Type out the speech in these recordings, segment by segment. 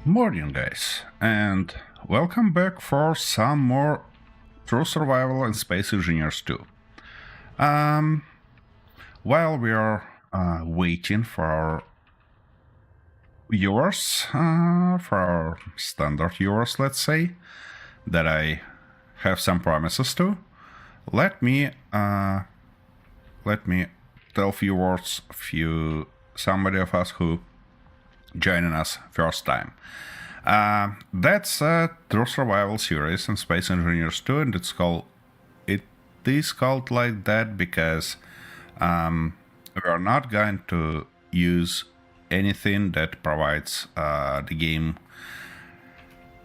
Morning, guys, and welcome back for some more True Survival and Space Engineers 2. While we are waiting for our viewers, for our standard viewers, let's say, that I have some promises to, let me tell few words, somebody of us who joining us first time. That's a True Survival series in Space Engineers 2, and it is called like that because we are not going to use anything that provides the game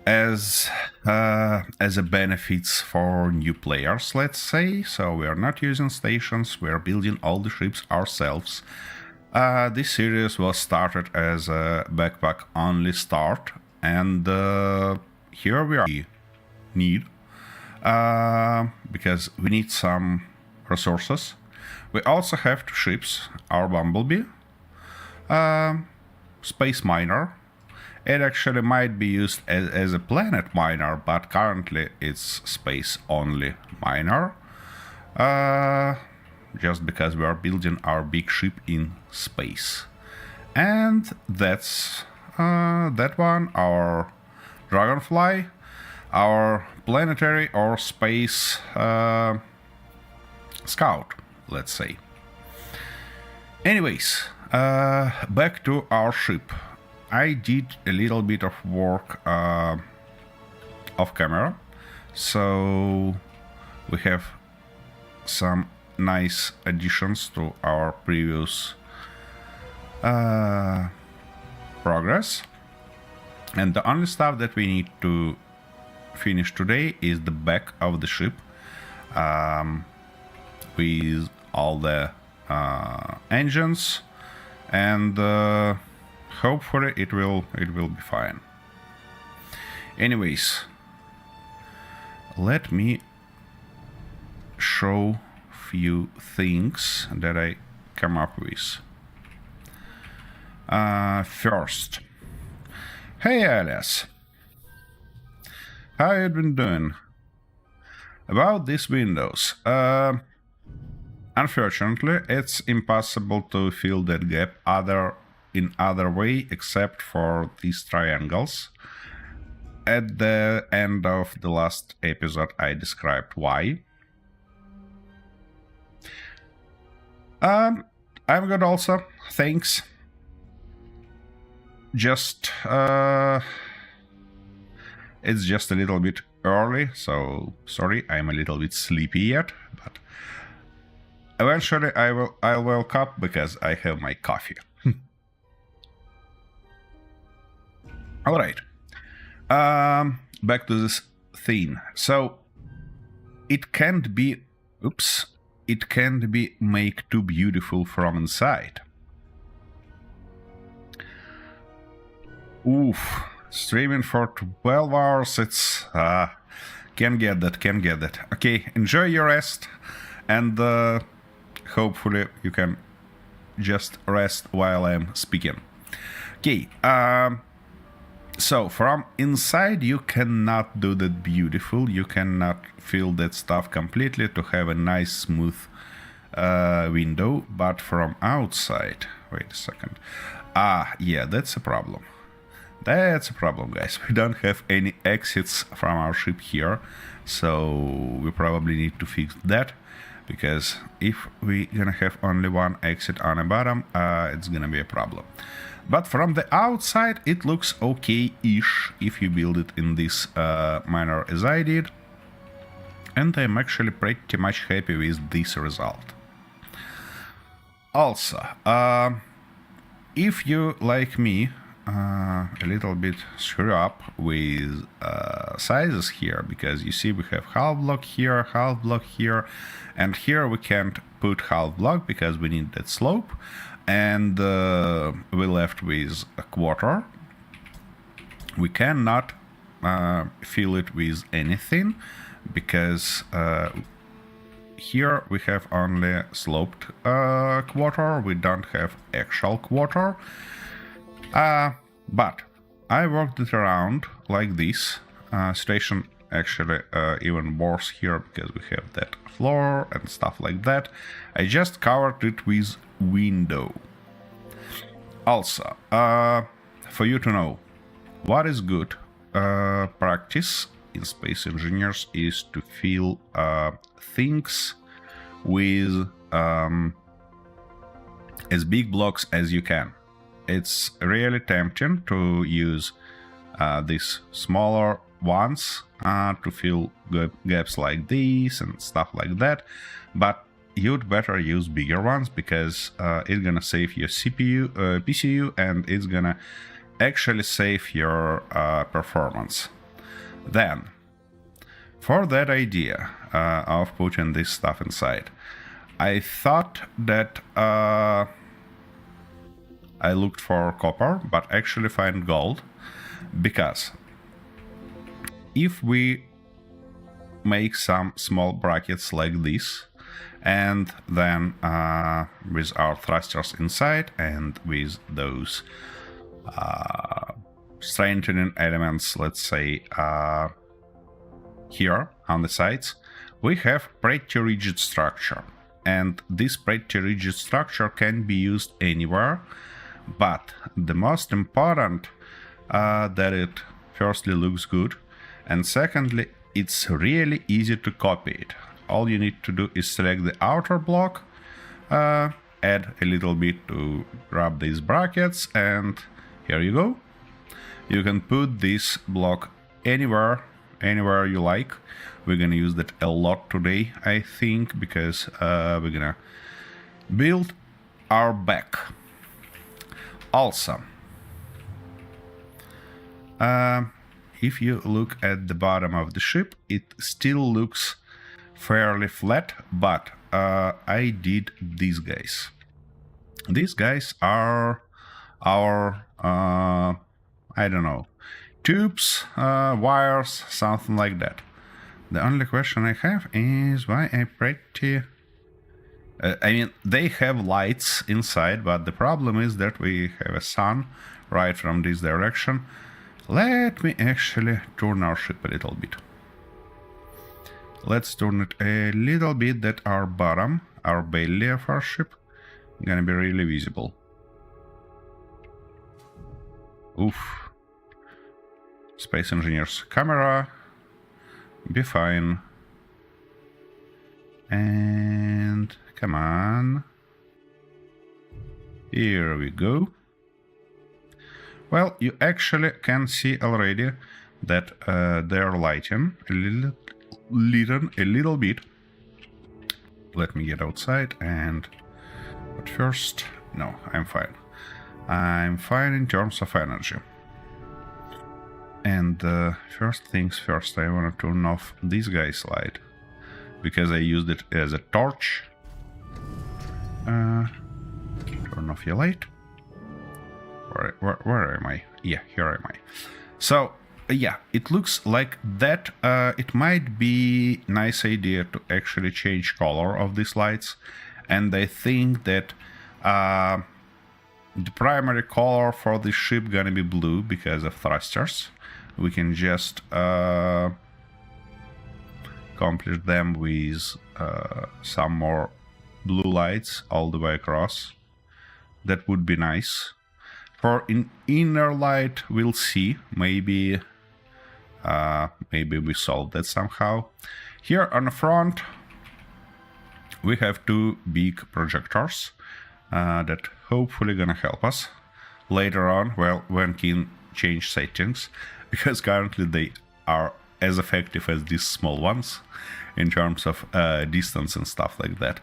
as a benefits for new players, let's say. So we are not using stations, we are building all the ships ourselves. This series was started as a backpack only start, and here we are. Need because we need some resources. We also have two ships: our Bumblebee, Space Miner. It actually might be used as a planet miner, but currently it's space only miner. Just because we are building our big ship in space. And that's that one, our Dragonfly, our planetary or space scout, let's say. Anyways, back to our ship. I did a little bit of work off camera, so we have some nice additions to our previous progress, and the only stuff that we need to finish today is the back of the ship with all the engines, and hopefully it will be fine. Anyways, let me show few things that I come up with. First, hey Alice, how you been doing? About these windows, unfortunately, it's impossible to fill that gap in other way except for these triangles. At the end of the last episode, I described why. I'm good also, thanks. Just, it's just a little bit early, so sorry, I'm a little bit sleepy yet, but eventually I'll wake up because I have my coffee. Alright, back to this thing. So, it can't be made too beautiful from inside. Oof, streaming for 12 hours, it's... can get that. Okay, enjoy your rest, and hopefully you can just rest while I'm speaking. Okay, so from inside you cannot do that beautiful, you cannot fill that stuff completely to have a nice smooth window, but from outside, wait a second, yeah, that's a problem. That's a problem, guys. We don't have any exits from our ship here, so we probably need to fix that, because if we're gonna have only one exit on the bottom, it's gonna be a problem. But from the outside, it looks okay-ish if you build it in this manner as I did. And I'm actually pretty much happy with this result. Also, if you, like me, a little bit screw up with sizes here, because you see we have half block here, and here we can't put half block because we need that slope, and we left with a quarter. We cannot fill it with anything because here we have only sloped quarter, we don't have actual quarter. But I worked it around like this. Situation actually even worse here because we have that floor and stuff like that. I just covered it with window. Also, for you to know, what is good practice in Space Engineers is to fill things with as big blocks as you can. It's really tempting to use these smaller ones to fill gaps like this and stuff like that, but you'd better use bigger ones because it's gonna save your PCU, and it's gonna actually save your performance. Then, for that idea of putting this stuff inside, I thought that I looked for copper, but actually find gold, because if we make some small brackets like this, and then with our thrusters inside and with those strengthening elements, let's say here on the sides, we have pretty rigid structure, and this pretty rigid structure can be used anywhere, but the most important that it firstly looks good, and secondly it's really easy to copy it. All you need to do is select the outer block, add a little bit to grab these brackets, and here you go. You can put this block anywhere you like. We're gonna use that a lot today, I think, because we're gonna build our back. Also, if you look at the bottom of the ship, it still looks fairly flat, but I did these guys. These guys are our, I don't know, tubes, wires, something like that. The only question I have is why I pretty... I mean, they have lights inside, but the problem is that we have a sun right from this direction. Let me actually turn our ship a little bit. Let's turn it a little bit that our bottom, our belly of our ship, gonna be really visible. Oof. Space Engineers camera, be fine. And come on. Here we go. Well, you actually can see already that they're lighting a little bit. Let me get outside and... But first... No, I'm fine. I'm fine in terms of energy. And first things first, I want to turn off this guy's light, because I used it as a torch. Turn off your light. Where am I? Yeah, here am I. So, yeah, it looks like that. It might be a nice idea to actually change color of these lights. And I think that the primary color for this ship gonna be blue because of thrusters. We can just accomplish them with some more blue lights all the way across. That would be nice. For inner light, we'll see. Maybe we solve that somehow. Here on the front, we have two big projectors that hopefully gonna help us later on. Well, when can change settings, because currently they are as effective as these small ones in terms of distance and stuff like that.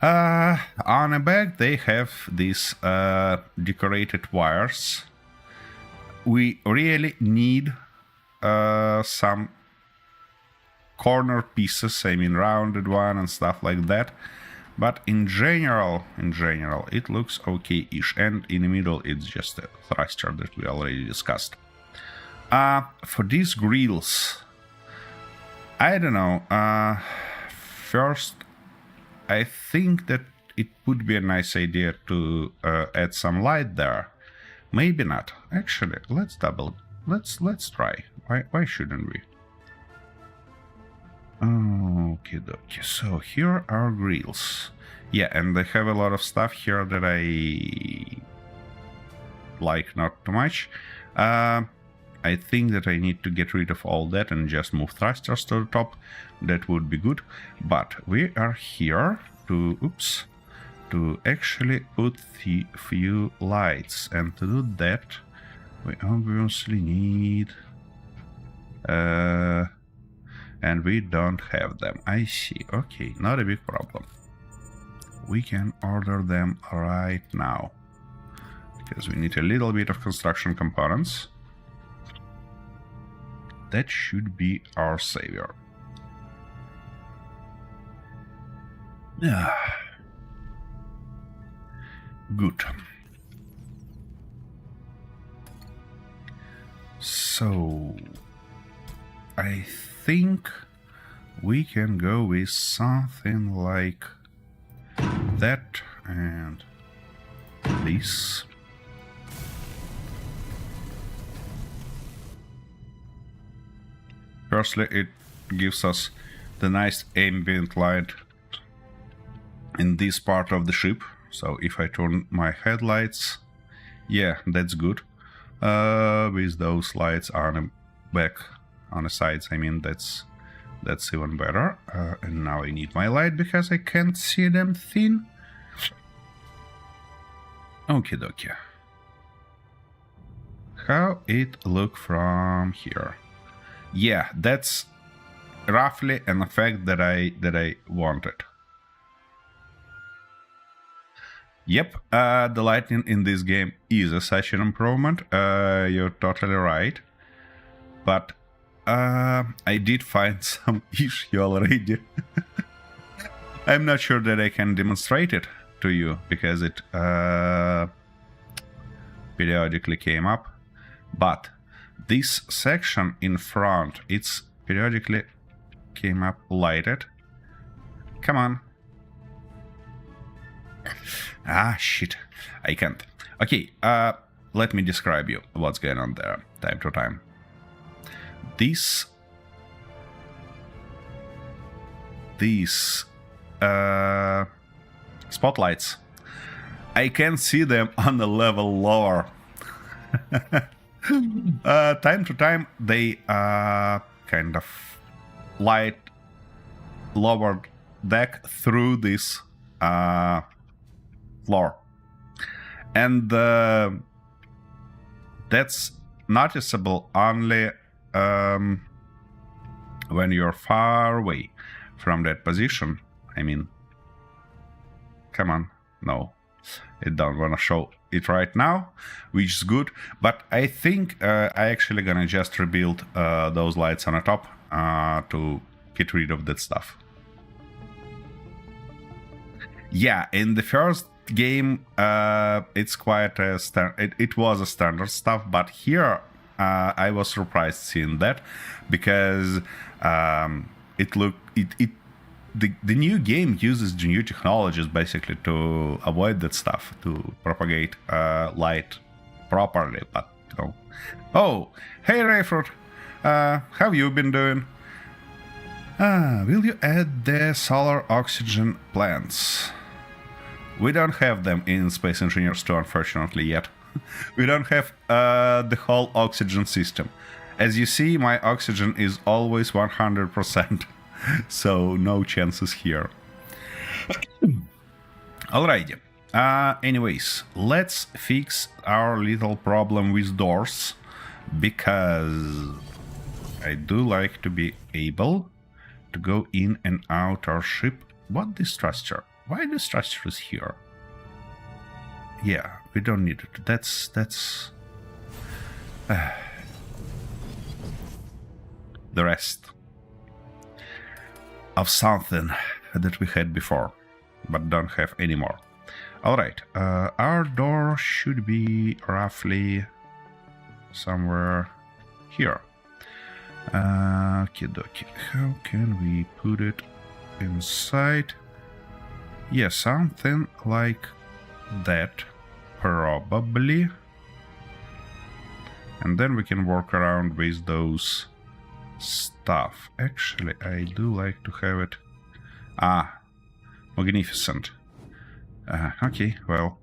On the back they have these decorated wires. We really need some corner pieces, I mean rounded one and stuff like that. But in general, it looks okay-ish. And in the middle, it's just a thruster that we already discussed. For these grills, I don't know. First, I think that it would be a nice idea to add some light there. Maybe not. Actually, let's try. Why shouldn't we? Okay, dokie. So here are grills. Yeah, and they have a lot of stuff here that I like not too much. I think that I need to get rid of all that and just move thrusters to the top. That would be good. But we are here to, to actually put the few lights. And to do that, we obviously need... and we don't have them. I see. Okay, not a big problem. We can order them right now. Because we need a little bit of construction components. That should be our savior. Good. So I think we can go with something like that and this. Firstly, it gives us the nice ambient light in this part of the ship. So if I turn my headlights, yeah, that's good. With those lights on the back, on the sides, I mean, that's even better. And now I need my light because I can't see them thin. Okie dokie. How it look from here? Yeah, that's roughly an effect that I wanted. Yep, the lighting in this game is such an improvement. You're totally right. But I did find some issue already. I'm not sure that I can demonstrate it to you because it periodically came up. But this section in front, it's periodically came up lighted. Come on. Ah, shit. I can't. Okay, let me describe you what's going on there, time to time. These spotlights, I can see them on a level lower. Time to time, they kind of light lower deck through this floor. And that's noticeable only when you're far away from that position. I mean, come on, no, it don't want to show it right now, which is good, but I think I actually gonna just rebuild those lights on the top to get rid of that stuff. Yeah, in the first game, it's quite a it was a standard stuff, but here I was surprised seeing that because the new game uses the new technologies basically to avoid that stuff, to propagate light properly. But you know. Oh, hey Rayford, how have you been doing? Will you add the solar oxygen plants? We don't have them in Space Engineers 2, unfortunately, yet. We don't have the whole oxygen system. As you see, my oxygen is always 100%, so no chances here. Alrighty. Anyways, let's fix our little problem with doors, because I do like to be able to go in and out our ship. What this thruster? Why this thruster is here? Yeah, we don't need it. That's the rest of something that we had before, but don't have anymore. Alright, our door should be roughly somewhere here. Okie dokie. How can we put it inside? Yeah, something like that, probably. And then we can work around with those stuff. Actually, I do like to have it. Ah, magnificent. Okay, well.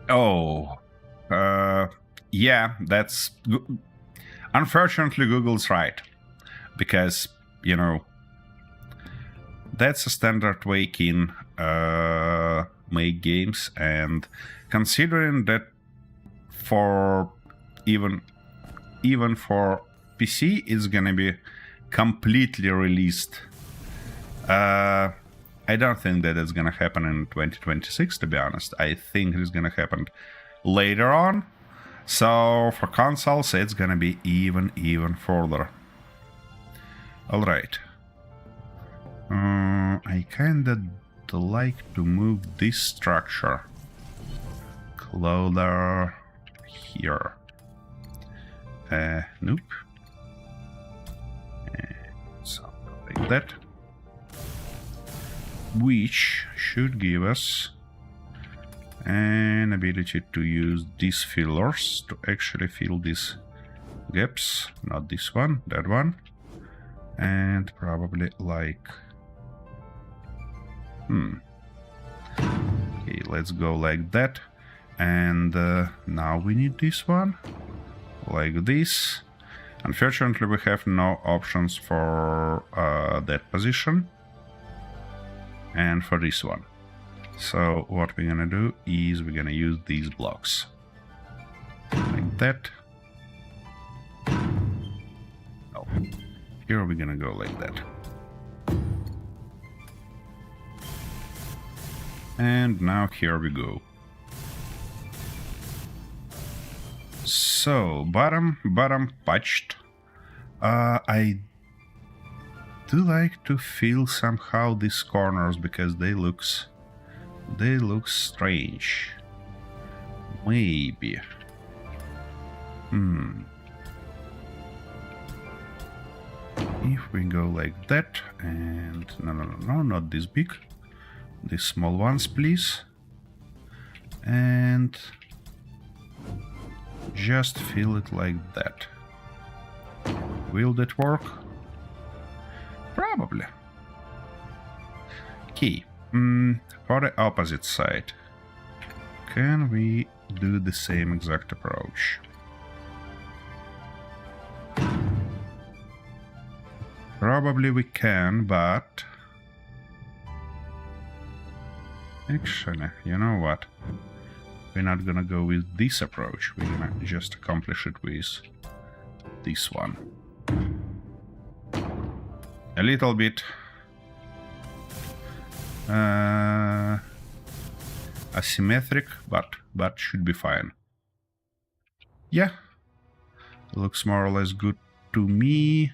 Oh, yeah, that's... Unfortunately, Google's right. Because, you know, that's a standard way Keen make games, and considering that for even for PC it's gonna be completely released, I don't think that it's gonna happen in 2026, to be honest. I think it's gonna happen later on. So for consoles it's gonna be even further. Alright. I kinda like to move this structure closer here. Nope. Something like that. Which should give us an ability to use these fillers to actually fill these gaps. Not this one, that one. And probably like... Okay, let's go like that. And now we need this one. Like this. Unfortunately, we have no options for that position. And for this one. So what we're gonna do is we're gonna use these blocks. Like that. Oh. Here we're gonna go like that. And now here we go. So, bottom patched. I do like to feel somehow these corners because they look strange. Maybe. If we go like that, and no, not this big. These small ones, please. And just fill it like that. Will that work? Probably. Okay. For the opposite side, can we do the same exact approach? Probably we can, but... Actually, you know what? We're not gonna go with this approach. We're gonna just accomplish it with this one. A little bit asymmetric, but should be fine. Yeah, looks more or less good to me.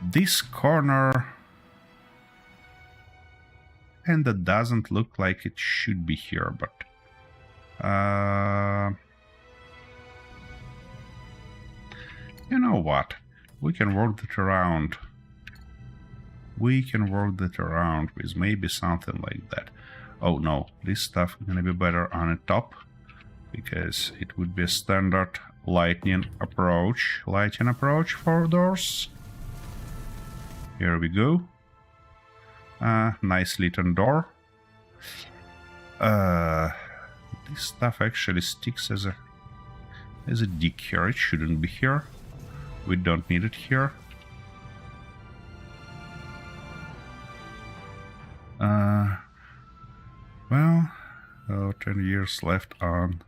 This corner, and that doesn't look like it should be here, but you know what? We can work that around. We can work that around with maybe something like that. Oh no, this stuff is gonna be better on the top, because it would be a standard lighting approach for doors. Here we go. Nice lit door. This stuff actually sticks as a dick here. It shouldn't be here. We don't need it here. Well, 10 years left on.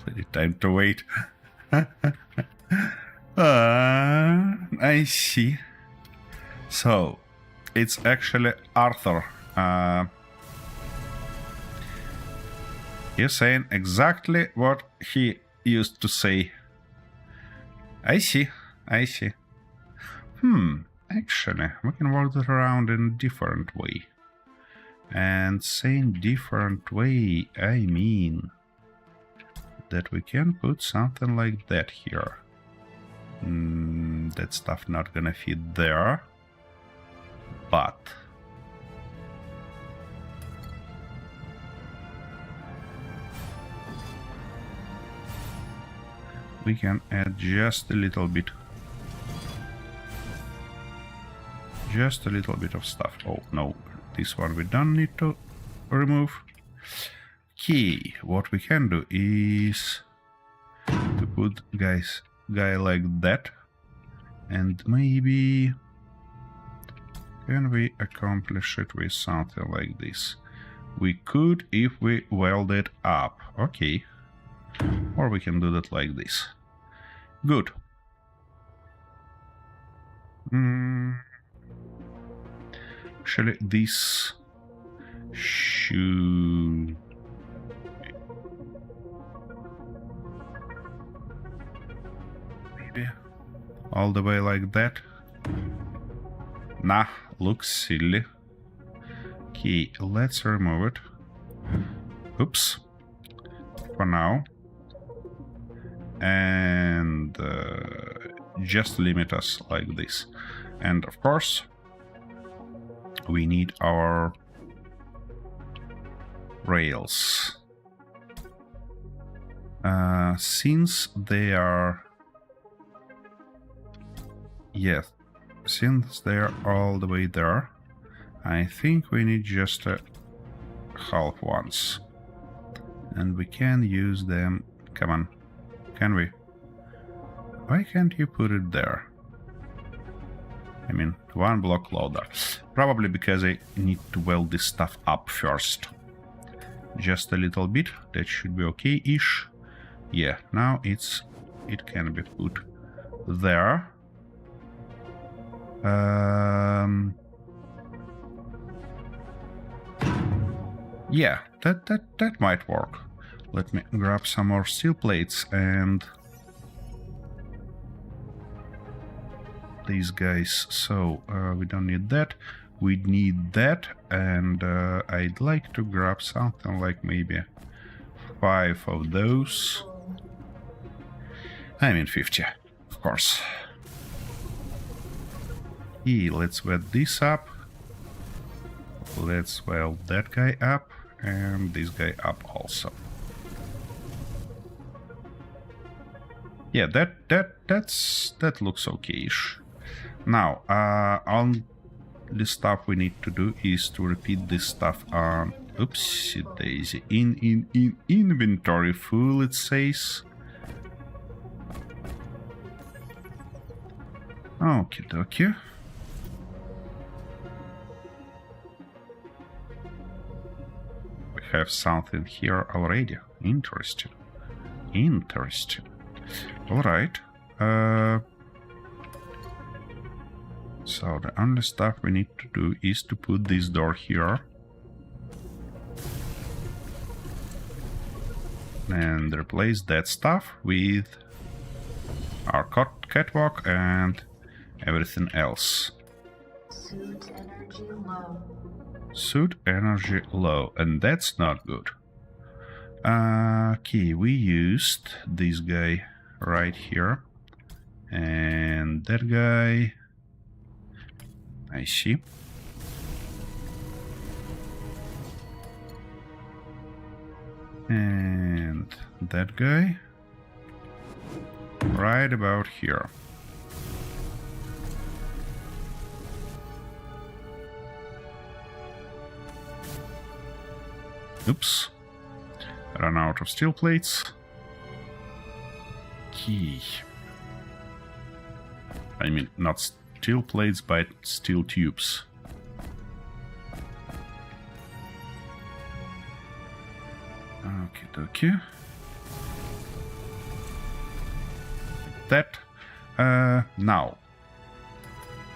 Plenty time to wait. I see. So, it's actually Arthur. He's saying exactly what he used to say. I see. Actually, we can work that around in a different way. And saying different way, I mean that we can put something like that here. That stuff not gonna fit there. But we can add just a little bit. Just a little bit of stuff. Oh no, this one we don't need to remove. Okay, what we can do is to put guy like that, and maybe can we accomplish it with something like this? We could if we weld it up. Okay, or we can do that like this. Good. Actually, this should maybe all the way like that. Nah, looks silly. Okay, let's remove it. Oops. For now. And just limit us like this. And of course, we need our rails. Since they are... Yes, since they are all the way there, I think we need just a half ones. And we can use them... Come on, can we? Why can't you put it there? I mean, one block loader. Probably because I need to weld this stuff up first. Just a little bit. That should be okay-ish. Yeah, now it can be put there. Yeah, that might work. Let me grab some more steel plates and these guys. So we don't need that. We need that, and I'd like to grab something like maybe 5 of those. I mean 50, of course. Let's weld this up. Let's weld that guy up, and this guy up also. Yeah, that looks okay-ish. Now, on the stuff we need to do is to repeat this stuff on oopsie daisy in inventory full, it says. Okie dokie. We have something here already. Interesting. Interesting. Alright. So the only stuff we need to do is to put this door here. And replace that stuff with our catwalk and everything else. Suit energy low. Suit energy low, and that's not good. Okay, we used this guy right here. And that guy... I see. And that guy right about here. Oops. Run out of steel plates. Key. I mean, not steel plates, but steel tubes. Okie dokie. That. Now.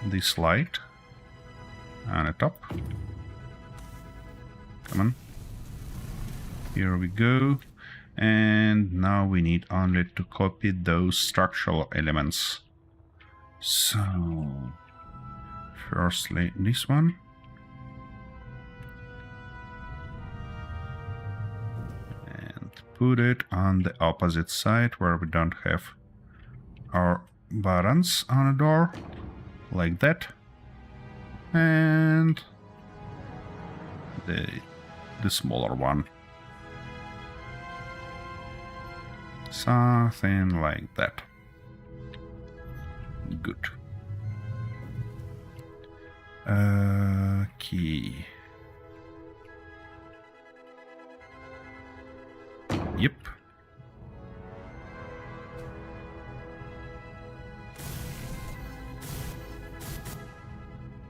This light. On the top. Come on. Here we go. And now we need only to copy those structural elements. So, firstly, this one. And put it on the opposite side where we don't have our buttons on a door, like that, and the smaller one. Something like that. Good. Okay. Yep.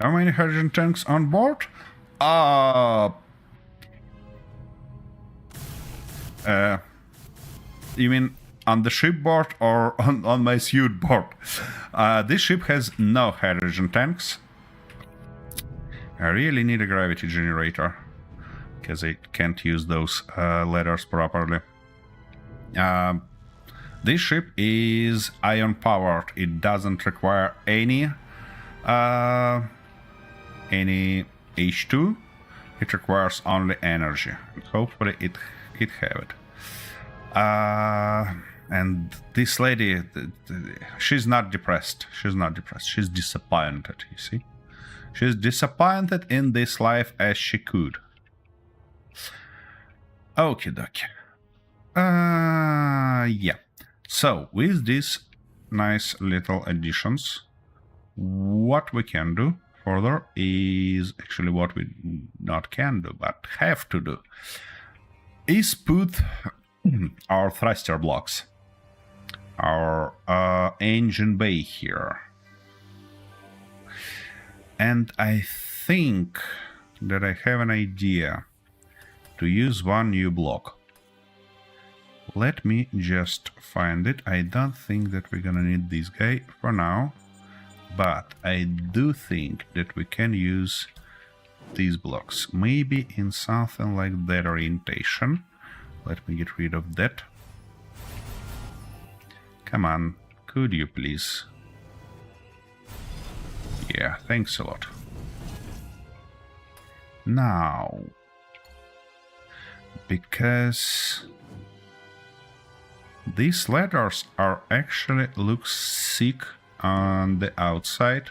How many hydrogen tanks on board? You mean on the shipboard or on my suit board? This ship has no hydrogen tanks. I really need a gravity generator because I can't use those ladders properly. This ship is ion powered. It doesn't require any H2. It requires only energy. Hopefully it have it. And this lady, she's not depressed. She's not depressed. She's disappointed, you see. She's disappointed in this life as she could. Okie dokie. Yeah. So, with these nice little additions, what we can do further is actually what we not can do, but have to do, is put our thruster blocks, our engine bay here. And I think that I have an idea to use one new block. Let me just find it. I don't think that we're gonna need this guy for now, but I do think that we can use these blocks, maybe in something like that orientation. Let me get rid of that. Come on, could you please? Yeah, thanks a lot. Now, because these ladders are actually look sick on the outside,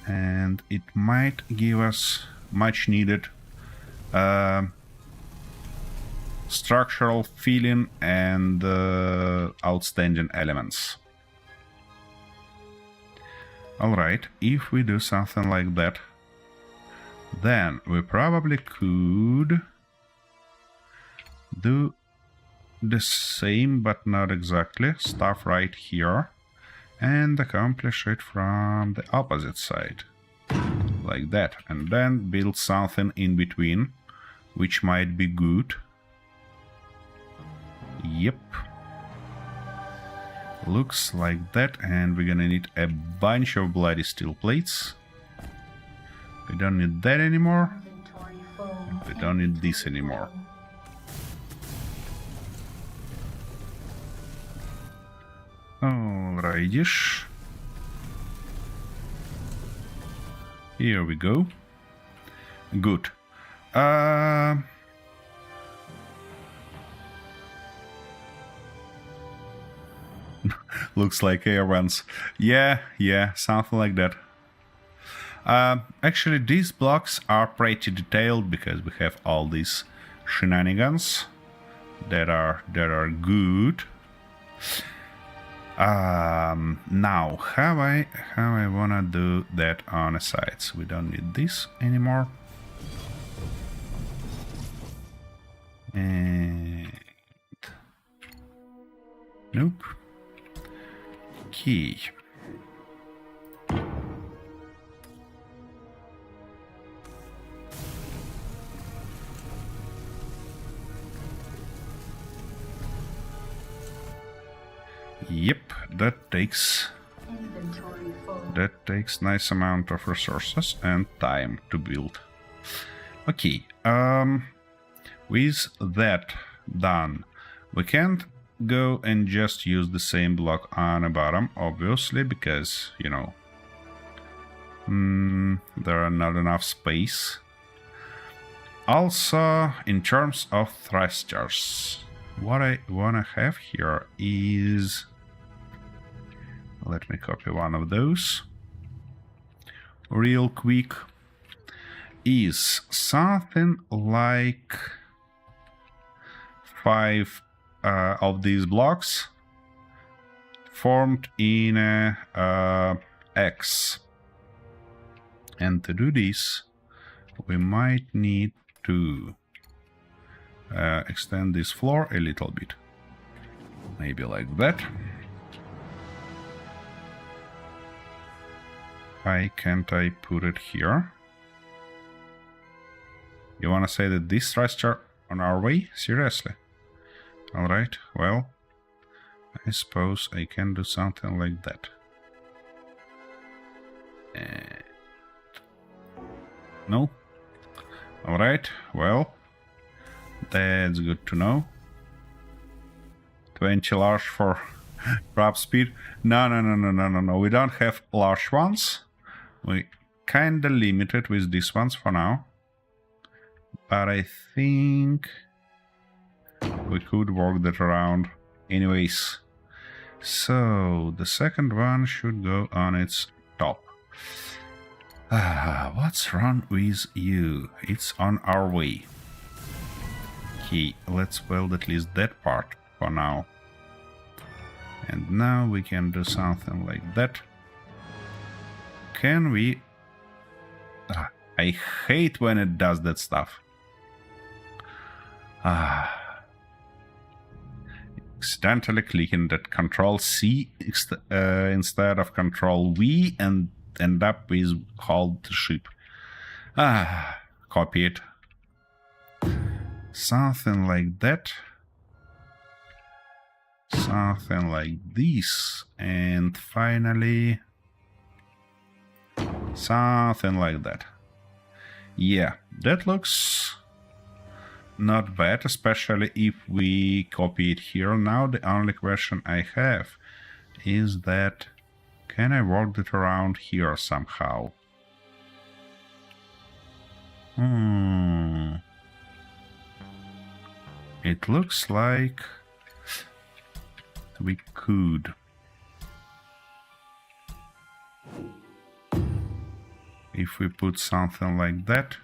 and it might give us much needed structural feeling and outstanding elements. Alright, if we do something like that, then we probably could do the same, but not exactly, stuff right here, and accomplish it from the opposite side, like that, and then build something in between, which might be good. Yep. Looks like that, and we're gonna need a bunch of bloody steel plates. We don't need that anymore. We don't need this anymore. Alrightish. Here we go. Good. Looks like air ones. Yeah, something like that. Actually, these blocks are pretty detailed because we have all these shenanigans that are good. Now, how I wanna do that on the sides? We don't need this anymore. And nope. Key. Yep, that takes nice amount of resources and time to build. Okay, with that done, we can't go and just use the same block on the bottom, obviously, because, you know, there are not enough space. Also, in terms of thrusters, what I wanna have here is Let me copy one of those real quick. Is something like 5 of these blocks formed in a X. And to do this, we might need to extend this floor a little bit. Maybe like that. Why can't I put it here? You wanna say that this structure on our way? Seriously? Alright, well, I suppose I can do something like that. No? Alright, well, that's good to know. 20 large for prop speed. No, we don't have large ones. We kinda limited with these ones for now. But I think we could work that around. Anyways, so the second one should go on its top. What's wrong with you? It's on our way. Okay, let's weld at least that part for now. And now we can do something like that. Can we... I hate when it does that stuff. Accidentally clicking that Control C instead of Control V and end up with hold the ship. Copy it. Something like that. Something like this. And finally... something like that. Yeah, that looks not bad, especially if we copy it here. Now the only question I have is that can I work it around here somehow? It looks like we could. If we put something like that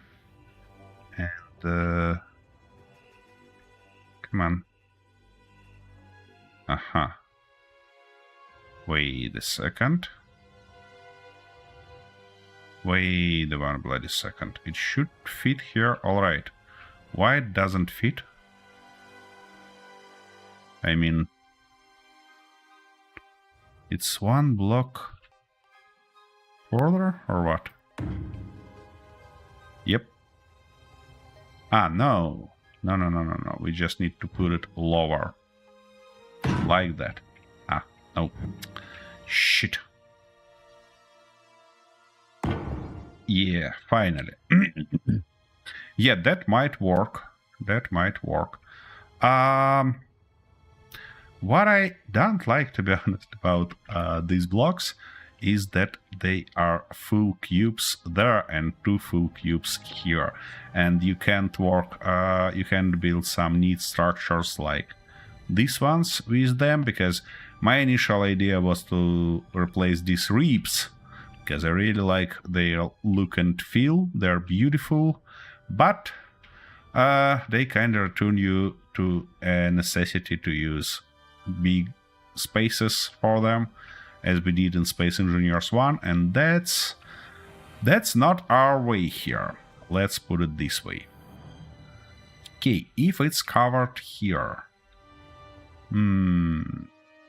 and come on. Wait a second. Wait a one bloody second. It should fit here, alright. Why it doesn't fit? I mean, it's one block further or what? Yep. No. No. We just need to put it lower. Like that. No. Shit. Yeah, finally. Yeah, that might work. That might work. What I don't like, to be honest, about these blocks is that they are full cubes there and 2 full cubes here, and you can't work, you can't build some neat structures like these ones with them, because my initial idea was to replace these ribs, because I really like their look and feel, they're beautiful, but they kind of return you to a necessity to use big spaces for them, as we did in Space Engineers 1, and that's not our way here. Let's put it this way. Okay, if it's covered here,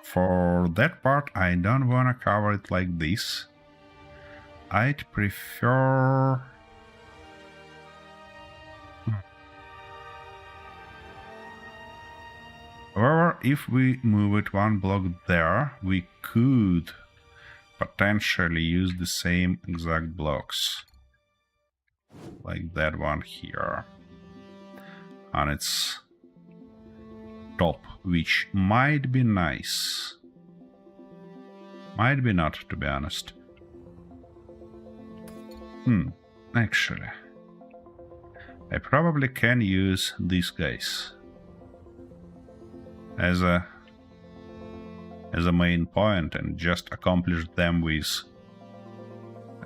for that part I don't wanna cover it like this. I'd prefer... However, if we move it one block there, we could potentially use the same exact blocks. Like that one here. On its top, which might be nice. Might be not, to be honest. Actually, I probably can use these guys as a as a main point and just accomplish them with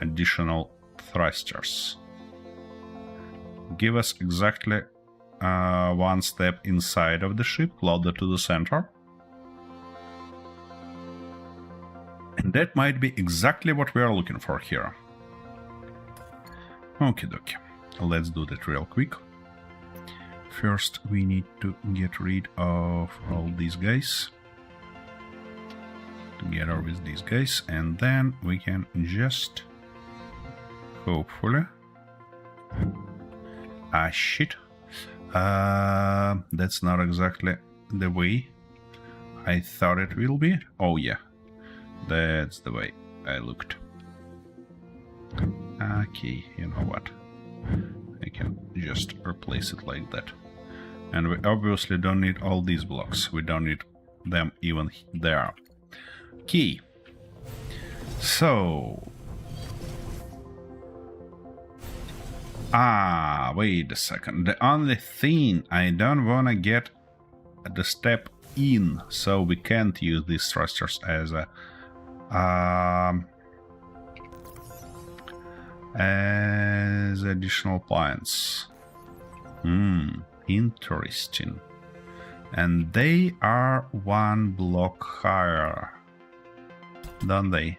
additional thrusters. Give us exactly one step inside of the ship, closer to the center. And that might be exactly what we are looking for here. Okie dokie. Let's do that real quick. First, we need to get rid of all these guys. Together with these guys. And then we can just... hopefully... Ah, shit. That's not exactly the way I thought it will be. Oh, yeah. That's the way I looked. Okay, you know what? I can just replace it like that. And we obviously don't need all these blocks. We don't need them even there. Okay. So... wait a second. The only thing, I don't want to get the step in, so we can't use these thrusters as a... as additional points. Interesting. And they are one block higher, don't they?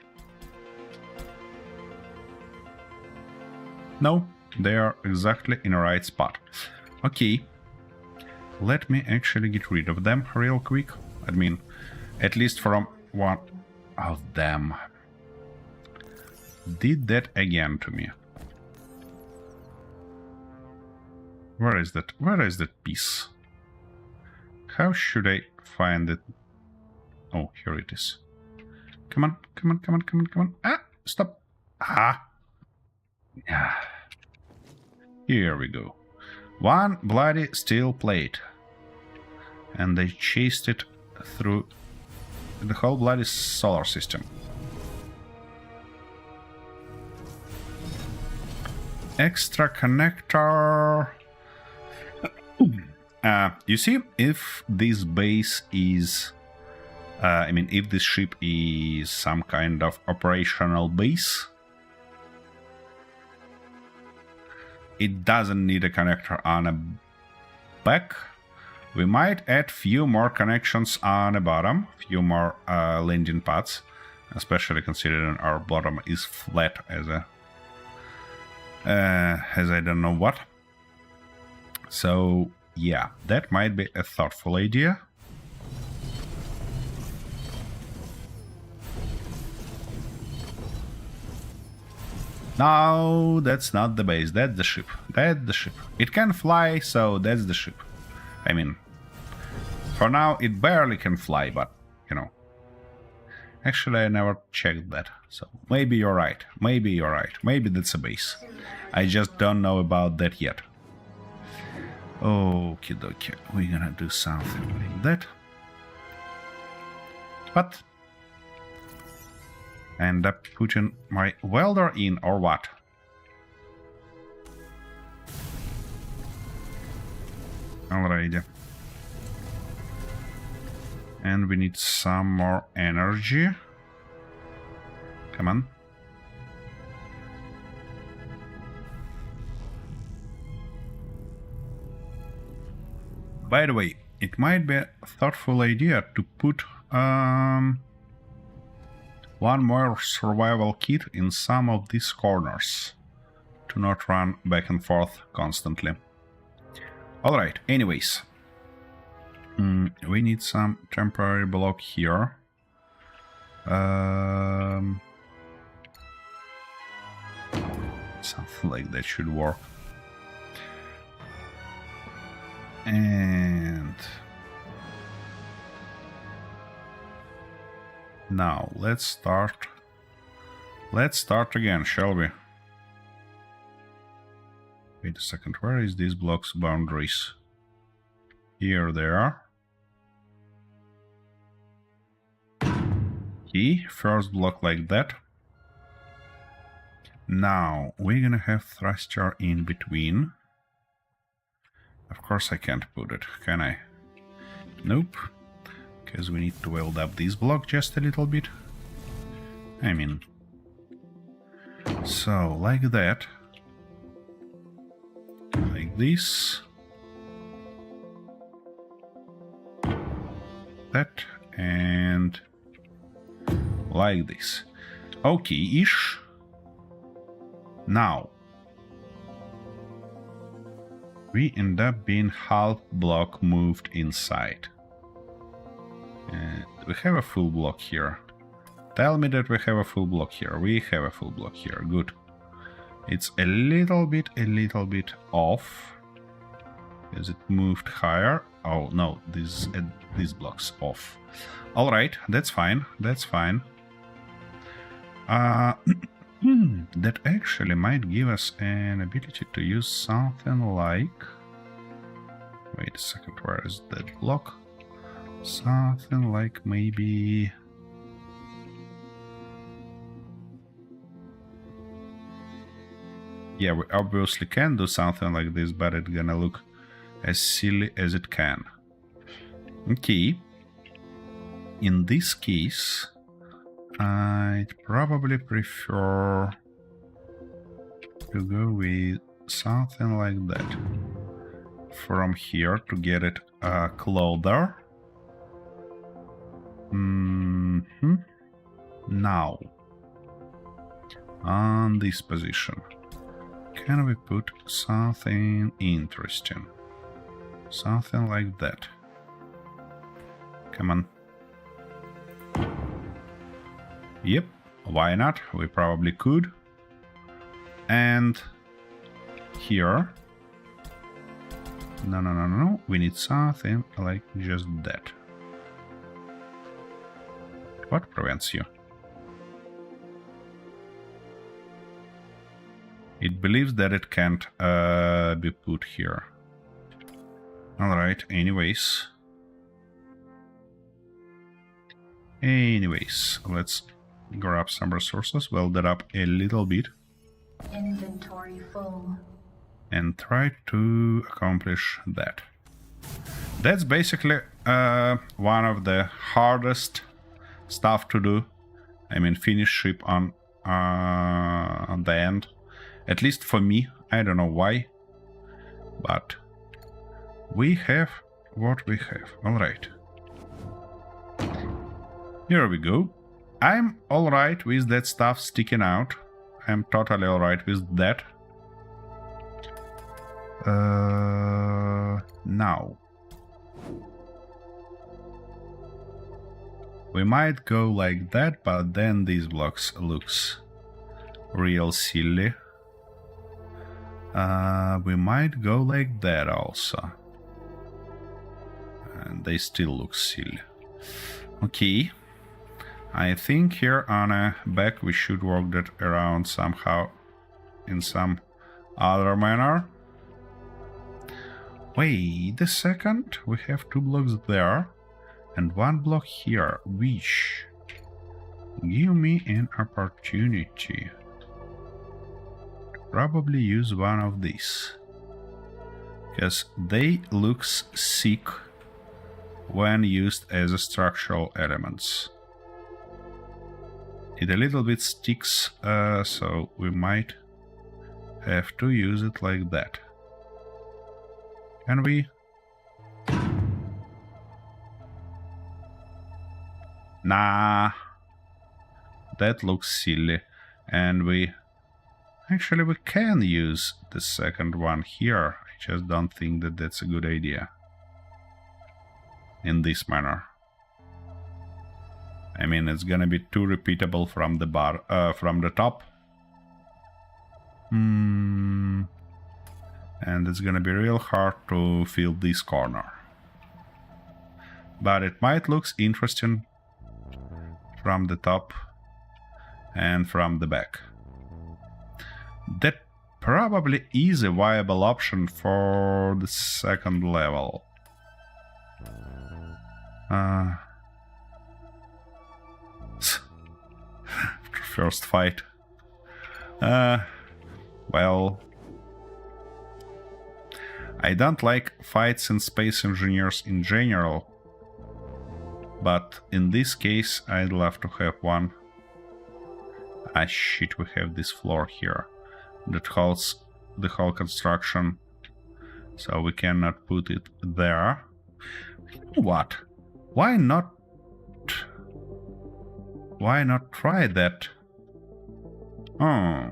No, they are exactly in the right spot. Okay, let me actually get rid of them real quick. I mean, at least from one of them. Did that again to me. Where is that? Where is that piece? How should I find it? Oh, here it is. Come on, come on, come on, come on, come on. Ah, stop. Ah. Here we go. One bloody steel plate. And they chased it through the whole bloody solar system. Extra connector. You see, if this base is... if this ship is some kind of operational base, it doesn't need a connector on a back. We might add few more connections on the bottom, few more landing pads, especially considering our bottom is flat as I don't know what. So yeah, that might be a thoughtful idea. No, that's not the base, that's the ship. That's the ship. It can fly, so that's the ship. I mean, for now it barely can fly, but, you know. Actually, I never checked that, so maybe you're right. Maybe you're right. Maybe that's a base. I just don't know about that yet. Okie dokie, we're gonna do something like that. But... end up putting my welder in, or what? Alrighty. And we need some more energy. Come on. By the way, it might be a thoughtful idea to put one more survival kit in some of these corners to not run back and forth constantly. Alright, anyways. We need some temporary block here. Something like that should work. And now let's start. Let's start again, shall we? Wait a second, where is these blocks boundaries? Here they are. Okay, first block like that. Now we're gonna have thruster in between. Of course I can't put it, can I? Nope. because we need to weld up this block just a little bit. I mean, so like that, like this, that, and like this. Okay-ish. Now we end up being half block moved inside. And we have a full block here. Tell me that we have a full block here. We have a full block here. Good. It's a little bit off. Is it moved higher? Oh no, this block's off. All right, that's fine. That's fine. That actually might give us an ability to use something like... Wait a second, where is that block? Something like maybe... Yeah, we obviously can do something like this, but it's gonna look as silly as it can. Okay. In this case, I'd probably prefer to go with something like that. From here to get it closer. Now, on this position, can we put something interesting? Something like that. Come on. Yep, why not? We probably could. And here. No. We need something like just that. What prevents you? It believes that it can't be put here. Alright, anyways. Let's grab some resources, weld it up a little bit. Inventory full. And try to accomplish that. That's basically one of the hardest stuff to do. I mean, finish ship on the end. At least for me. I don't know why. But we have what we have. Alright. Here we go. I'm alright with that stuff sticking out. I'm totally alright with that. Now. We might go like that, but then these blocks looks real silly. We might go like that also. And they still look silly. Okay. I think here on a back we should work that around somehow in some other manner. Wait a second, we have 2 blocks there and 1 block here, which give me an opportunity to probably use one of these, because they look sick when used as a structural elements. It a little bit sticks, so we might have to use it like that. Can we? Nah, that looks silly. And we can use the second one here. I just don't think that that's a good idea. In this manner. I mean, it's gonna be too repeatable from the from the top. And it's gonna be real hard to fill this corner. But it might look interesting from the top and from the back. That probably is a viable option for the second level. First fight. Well, I don't like fights in Space Engineers in general, But in this case, I'd love to have one. Ah, shit, we have this floor here that holds the whole construction. So we cannot put it there. What? Why not? Why not try that? Oh.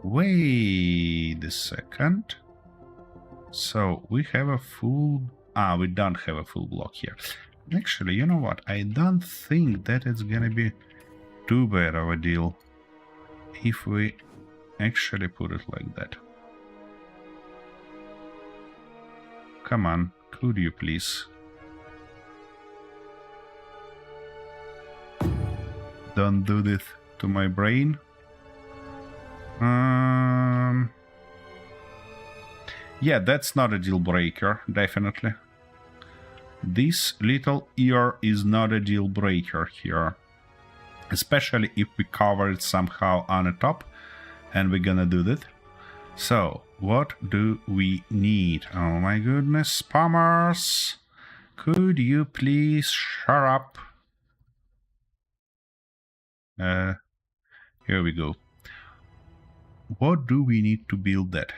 Wait a second. So we have a full... Ah, we don't have a full block here. Actually, you know what? I don't think that it's gonna be too bad of a deal if we actually put it like that. Come on, could you please? Don't do this to my brain. Yeah, that's not a deal breaker, definitely. This little ear is not a deal breaker here. Especially if we cover it somehow on the top. And we're gonna do that. So, what do we need? Oh my goodness, spammers! Could you please shut up? Here we go. What do we need to build that?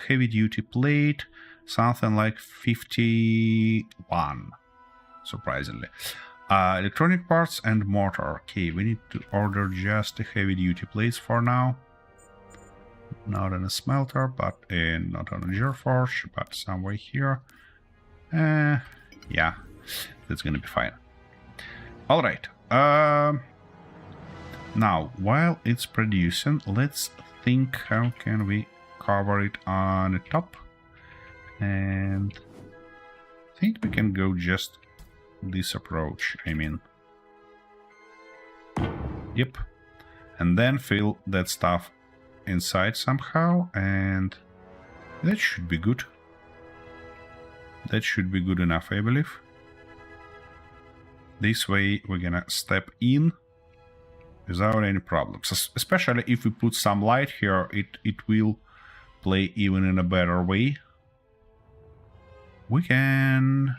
Heavy duty plate, something like 51, surprisingly. Electronic parts and motor. Okay, we need to order just the heavy duty plates for now. Not in a smelter, but not on a Gearforge, but somewhere here. Yeah, that's gonna be fine. Alright. Now, while it's producing, let's think how can we cover it on the top. And I think we can go just this approach, I mean. Yep. And then fill that stuff inside somehow, and that should be good. That should be good enough, I believe. This way we're gonna step in without any problems. Especially if we put some light here, it will play even in a better way. We can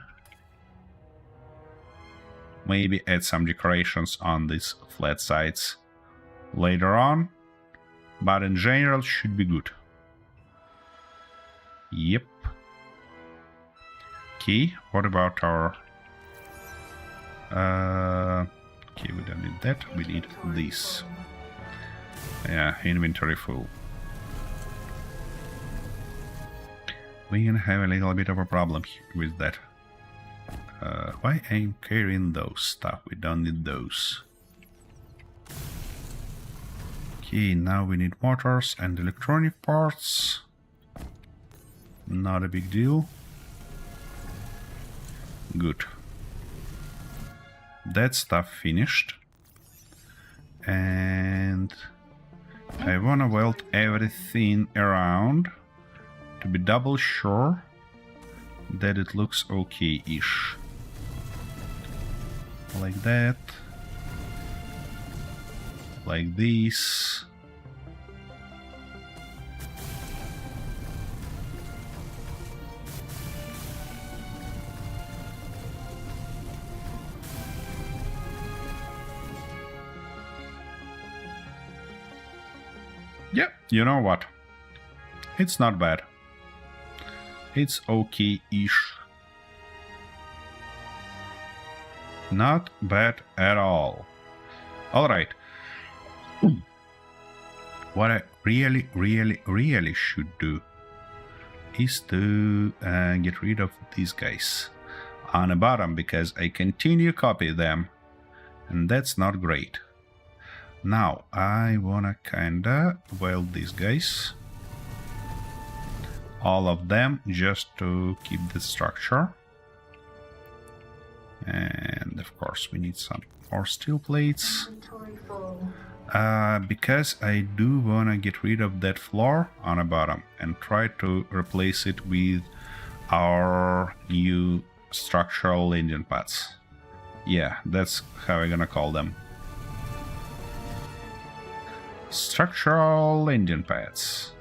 maybe add some decorations on these flat sides later on, but in general should be good. Yep. Okay, what about our... okay, we don't need that, we need this. Yeah, inventory full. We're gonna have a little bit of a problem with that. Why I'm carrying those stuff? We don't need those. Okay, now we need motors and electronic parts. Not a big deal. Good. That stuff finished. And I wanna weld everything around to be double sure that it looks okay-ish. Like that. Like this. Yeah, you know what? It's not bad. It's okay-ish. Not bad at all. Alright. What I really should do is to get rid of these guys on the bottom, because I continue copy them, and that's not great. Now I wanna kinda weld these guys, all of them, just to keep the structure. And of course we need some more steel plates. Because I do wanna get rid of that floor on the bottom and try to replace it with our new structural landing pads. Yeah, that's how I'm gonna call them. Structural landing pads.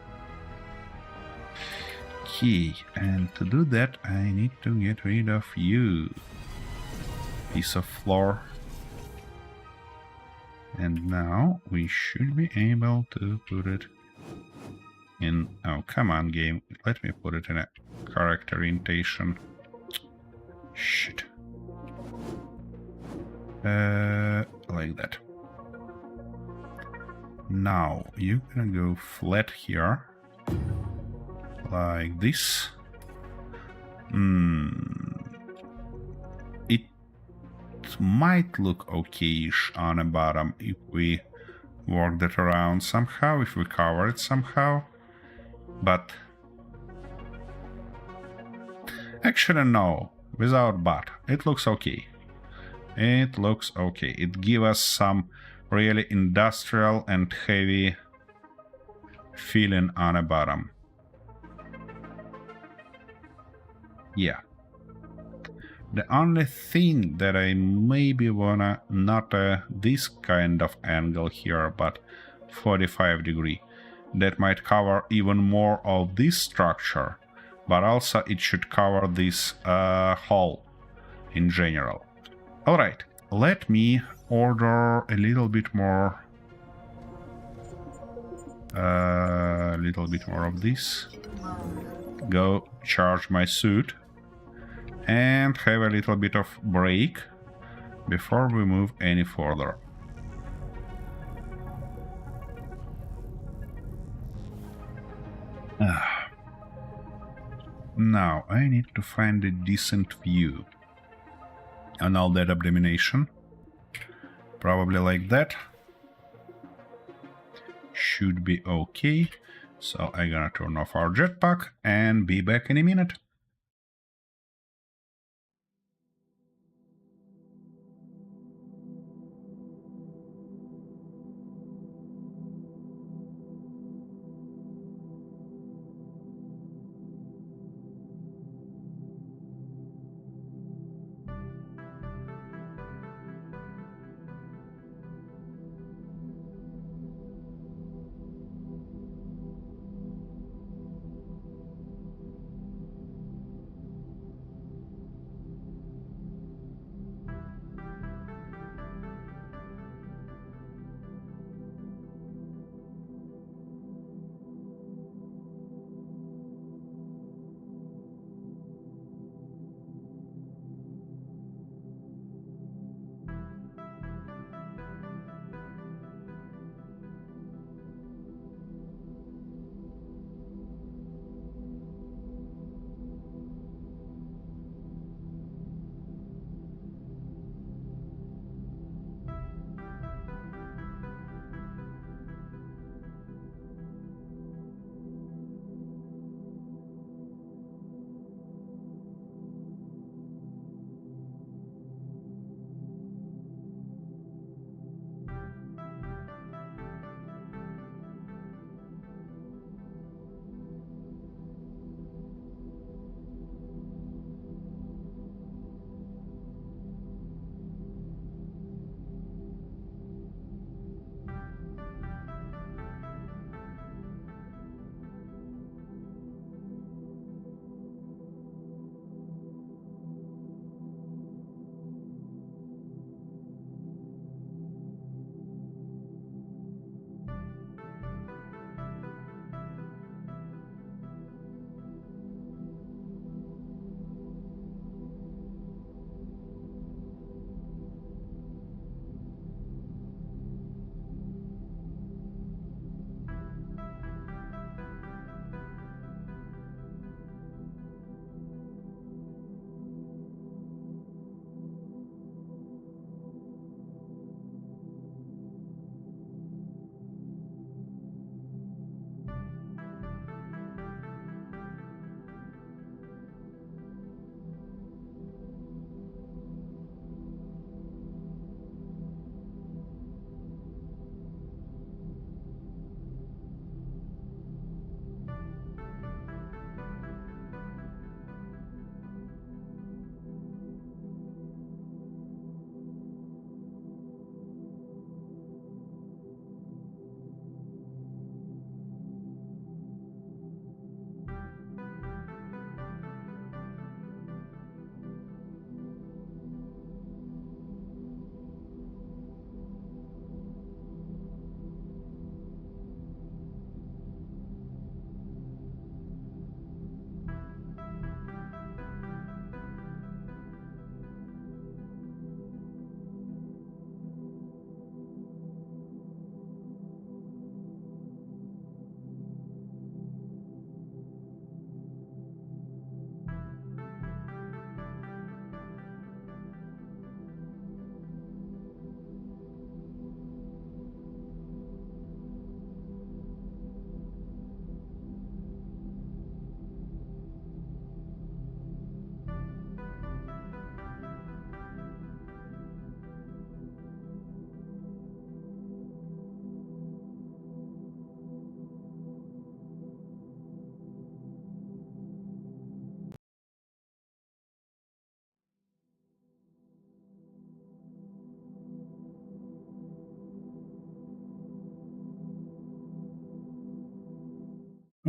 Okay, and to do that I need to get rid of you. piece of floor. And now we should be able to put it in... Oh, come on, game. Let me put it in a correct orientation. Shit. Like that. Now, you're gonna go flat here. Like this. It might look okay-ish on the bottom if we work that around somehow, if we cover it somehow. But actually no, without but. It looks okay. It looks okay. It gives us some really industrial and heavy feeling on the bottom. Yeah. The only thing that I maybe wanna, not this kind of angle here, but 45 degree. That might cover even more of this structure, but also it should cover this hole in general. Alright, let me order a little bit more of this. Go charge my suit and have a little bit of break before we move any further. Now I need to find a decent view on all that abomination. Probably like that. Should be okay. So I'm gonna turn off our jetpack and be back in a minute.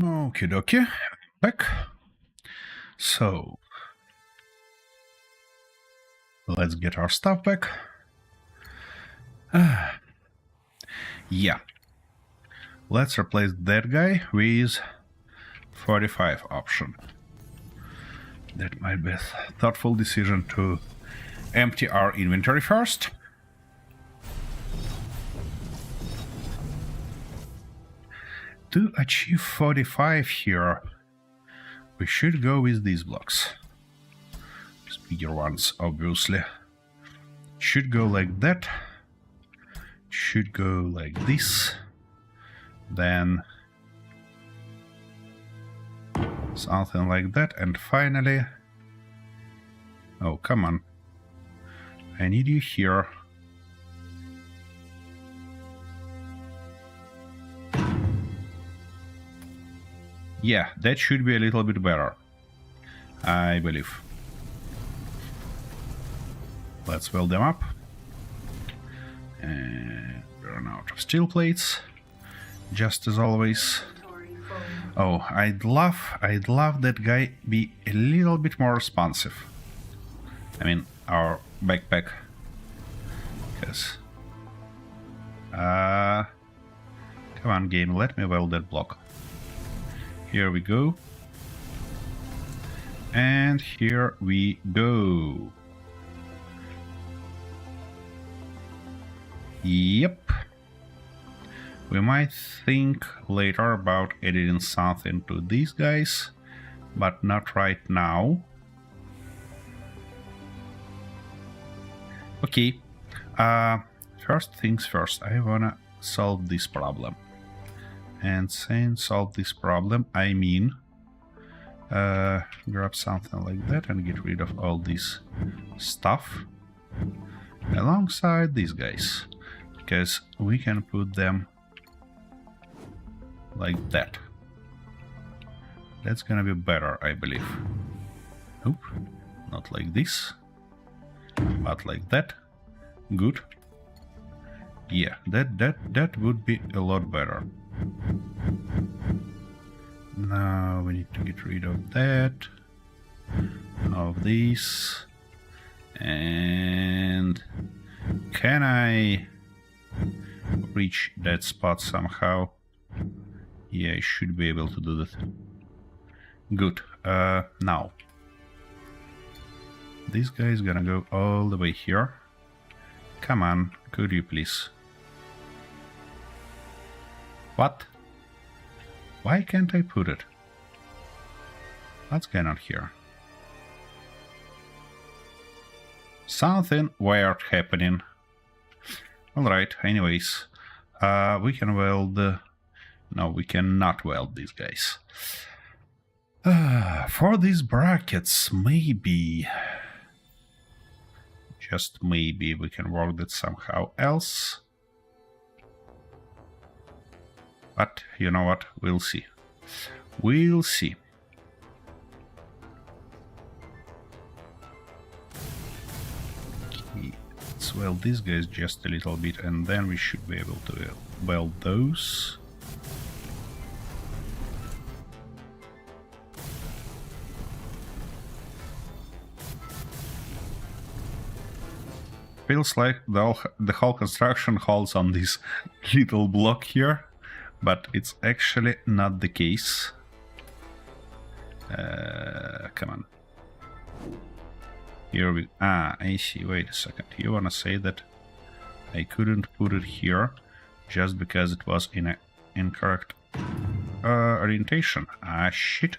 Okie dokie. Back. So let's get our stuff back. Yeah. Let's replace that guy with 45 option. That might be a thoughtful decision to empty our inventory first. To achieve 45 here, we should go with these blocks. These bigger ones, obviously. Should go like that. Should go like this. Then something like that. And finally... Oh, come on. I need you here. Yeah, that should be a little bit better, I believe. Let's weld them up. And run out of steel plates, just as always. Inventory full. Oh, I'd love that guy be a little bit more responsive. I mean, our backpack. Because... come on, game, let me weld that block. Here we go. And here we go. Yep. We might think later about editing something to these guys, but not right now. Okay. First things first, I wanna solve this problem. And saying solve this problem, I mean grab something like that and get rid of all this stuff alongside these guys, because we can put them like that. That's gonna be better, I believe. Nope, not like this, but like that. Good. Yeah, that would be a lot better. Now we need to get rid of that, of these, and can I reach that spot somehow? Yeah, I should be able to do that. Good. Now this guy is gonna go all the way here. Come on, could you please? What? Why can't I put it? What's going on here? Something weird happening. Alright, anyways. We can weld... No, we cannot weld these guys. For these brackets, maybe... Just maybe we can work that somehow else. But you know what? We'll see. We'll see. Okay, let's weld these guys just a little bit, and then we should be able to weld those. Feels like the whole construction halts on this little block here. But it's actually not the case. Come on. Here we... I see. Wait a second. You wanna say that I couldn't put it here just because it was in an incorrect orientation? Shit.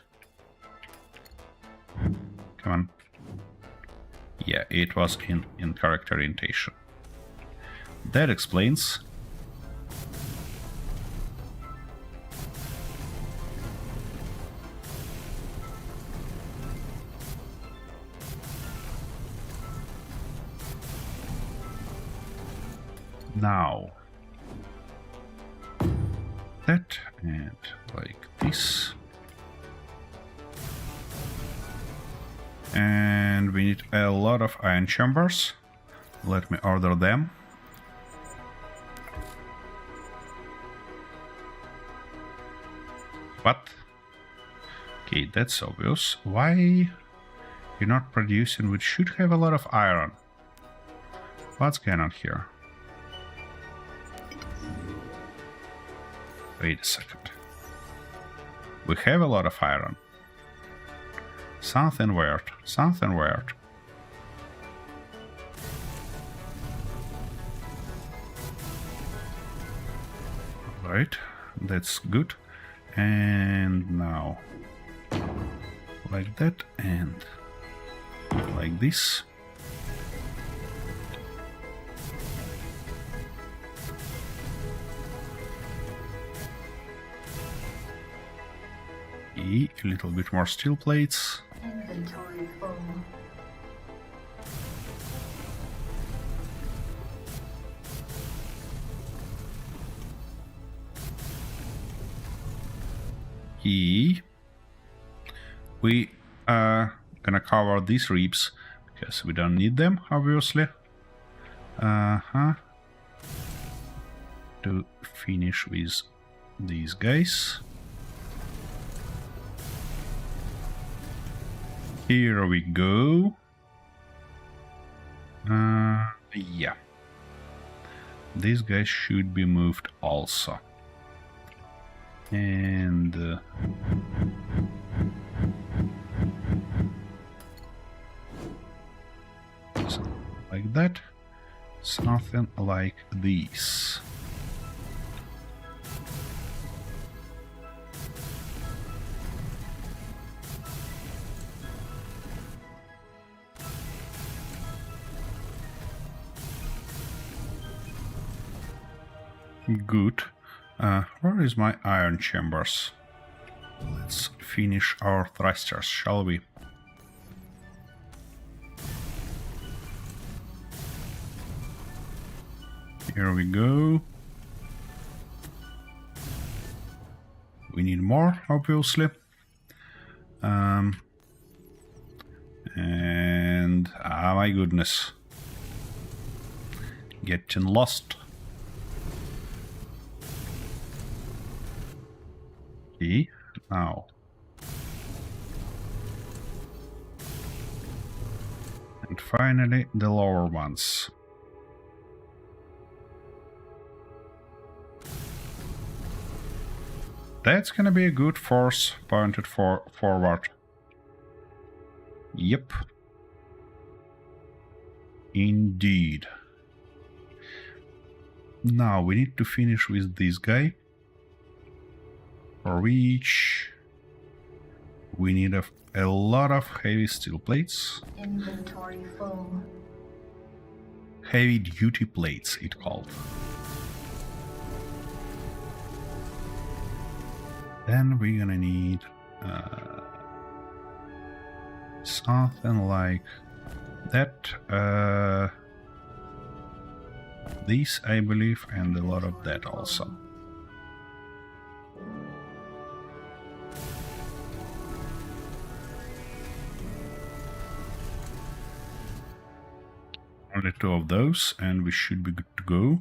Come on. Yeah, it was in incorrect orientation. That explains... Now, that and like this, and we need a lot of iron chambers. Let me order them. What? Okay, that's obvious. Why you're not producing? We should have a lot of iron. What's going on here? Wait a second. We have a lot of iron. Something weird. Something weird. Right, that's good. And now like that and like this. A little bit more steel plates. Inventory full. We are gonna cover these ribs because we don't need them, obviously. To finish with these guys. Here we go. Yeah. These guys should be moved also. And something like that. Something like this. Good. Where is my iron chambers? Let's finish our thrusters, shall we? Here we go. We need more, obviously. And ah, my goodness, getting lost. Okay, now. And finally, the lower ones. That's gonna be a good force pointed forward. Yep. Indeed. Now we need to finish with this guy. For which we need a lot of heavy steel plates. Inventory full. Heavy duty plates, it called. Then we're gonna need something like that. This, I believe, and a lot of that also. Only 2 of those, and we should be good to go.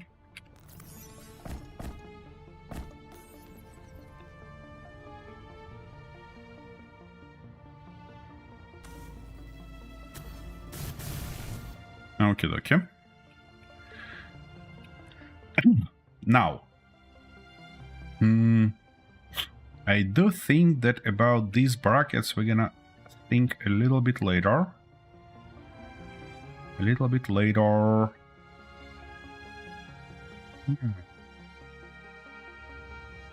Okay, okay. Now, I do think that about these brackets we're gonna think a little bit later.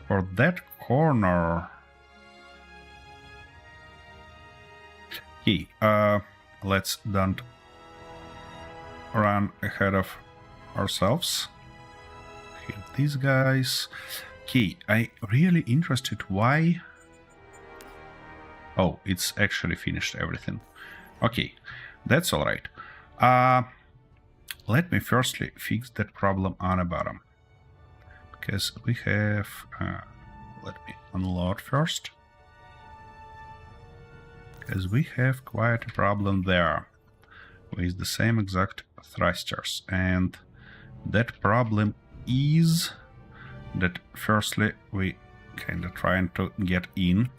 For that corner. Okay, let's don't run ahead of ourselves. Hit these guys. Okay, I really interested why. Oh, it's actually finished everything. Okay, that's all right. Let me firstly fix that problem on the bottom, because we have. Let me unload first, because we have quite a problem there with the same exact thrusters, and that problem is that firstly we kind of trying to get in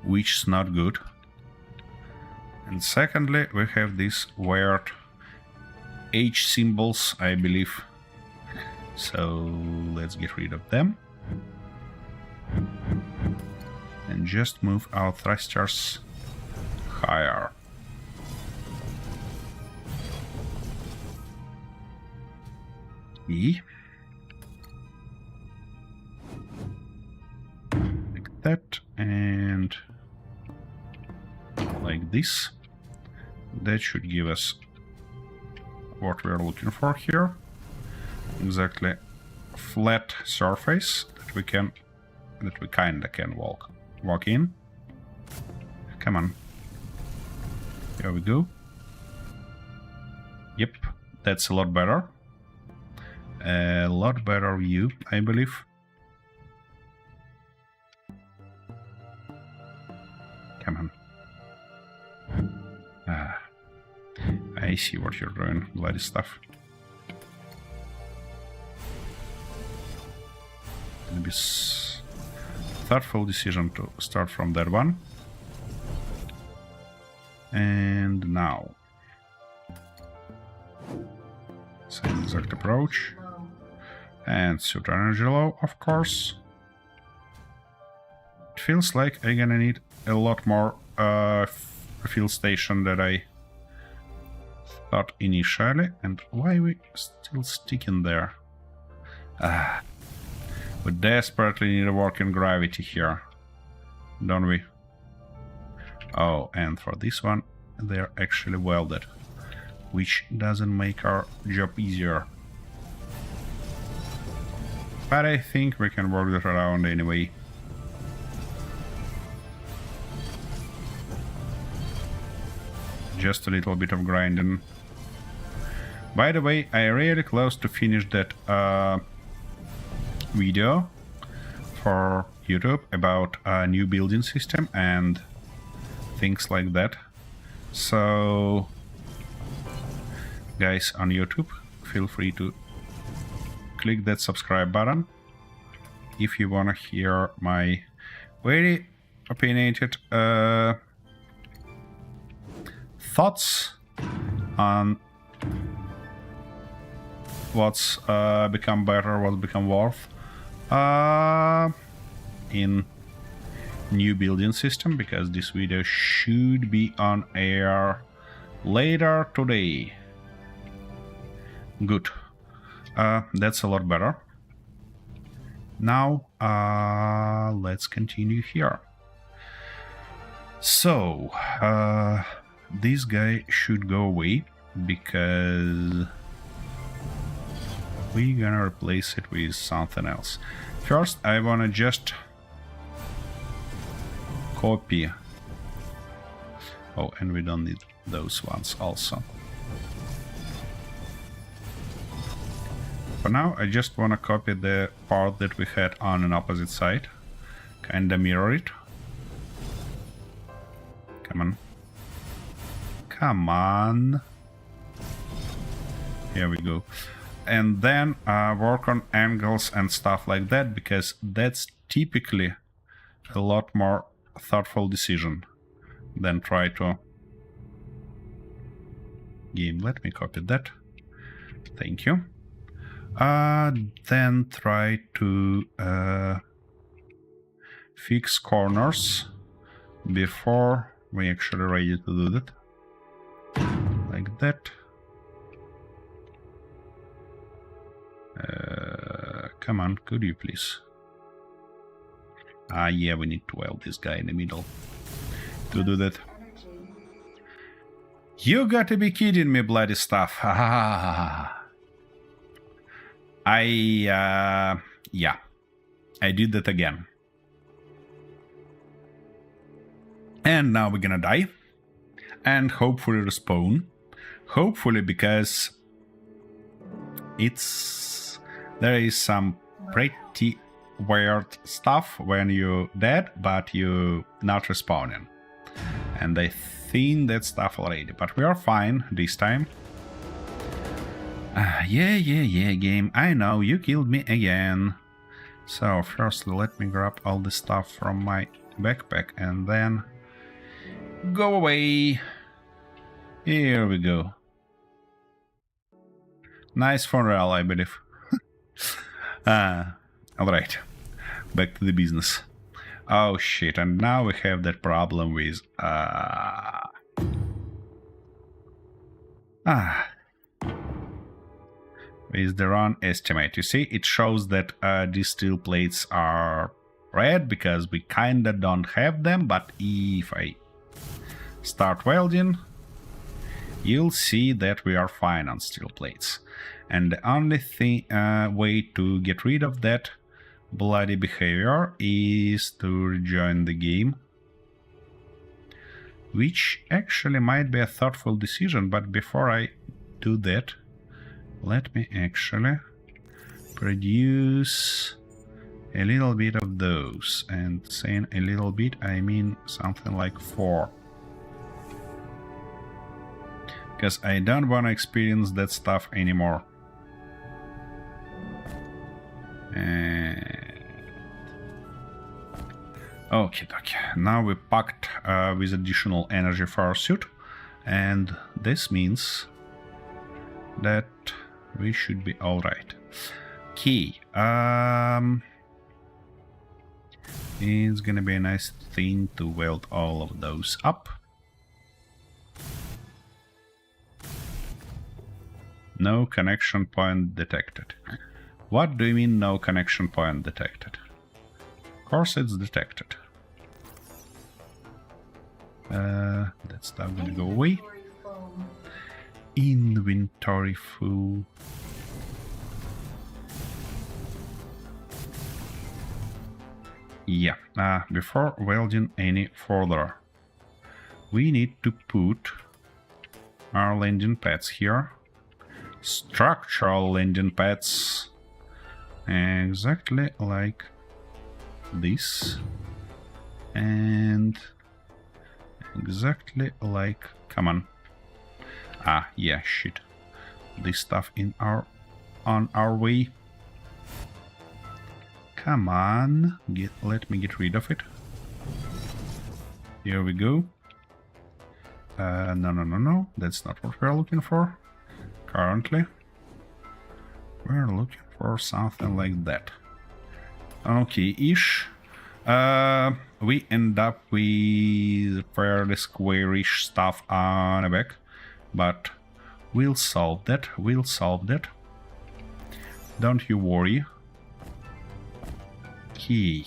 which is not good. And secondly, we have these weird H symbols, I believe. So let's get rid of them. And just move our thrusters higher. E. Like that, and like this. That should give us what we're looking for here. Exactly flat surface that we kinda can walk in. Come on. Here we go. Yep, that's a lot better. A lot better view, I believe. Come on. I see what you're doing, bloody stuff. Gonna be thoughtful decision to start from that one. And now. Same exact approach. Low. And suit energy low, of course. It feels like I'm gonna need a lot more fuel station than I thought initially. And why we still sticking there? We desperately need a working gravity here, don't we? Oh, and for this one, they're actually welded, which doesn't make our job easier. But I think we can work that around anyway. Just a little bit of grinding. By the way, I really close to finish that video for YouTube about a new building system and things like that. So, guys on YouTube, feel free to click that subscribe button if you want to hear my very opinionated thoughts on what's become better, what's become worse in new building system, because this video should be on air later today. Good. That's a lot better. Now let's continue here. So this guy should go away because we're gonna replace it with something else. First, I wanna just copy. Oh, and we don't need those ones also. For now, I just wanna copy the part that we had on an opposite side. Kinda mirror it. Come on. Come on. Here we go. And then work on angles and stuff like that, because that's typically a lot more thoughtful decision than try to... Game, let me copy that. Thank you. Then try to fix corners before we actually ready to do that. Like that. Come on, could you please? Yeah, we need to weld this guy in the middle to do that. Energy. You gotta be kidding me, bloody stuff. Yeah, I did that again. And now we're gonna die. And hopefully respawn. Hopefully, because there is some pretty weird stuff when you're dead, but you're not respawning. And I think that stuff already, but we are fine this time. Yeah, game, I know, you killed me again. So firstly, let me grab all the stuff from my backpack and then go away. Here we go. Nice funeral, I believe. Alright. Back to the business. Oh shit, and now we have that problem with... with the wrong estimate. You see, it shows that these steel plates are red because we kinda don't have them, but if I start welding, you'll see that we are fine on steel plates. And the only way to get rid of that bloody behavior is to rejoin the game, which actually might be a thoughtful decision, but before I do that, let me actually produce a little bit of those. And saying a little bit, I mean something like 4. Because I don't want to experience that stuff anymore. And... okay. Now we packed with additional energy for our suit. And this means that we should be alright. Key. It's gonna be a nice thing to weld all of those up. No connection point detected. What do you mean no connection point detected? Of course it's detected. That stuff gonna go away. Inventory full. Yeah, before welding any further, we need to put our landing pads here. Structural landing pads. Exactly like this. And exactly like... come on. Yeah, shit. This stuff on our way. Come on, let me get rid of it. Here we go. No, that's not what we're looking for. Currently, we're looking for something like that. Okay-ish. We end up with fairly squarish stuff on the back. But we'll solve that. Don't you worry. Okay.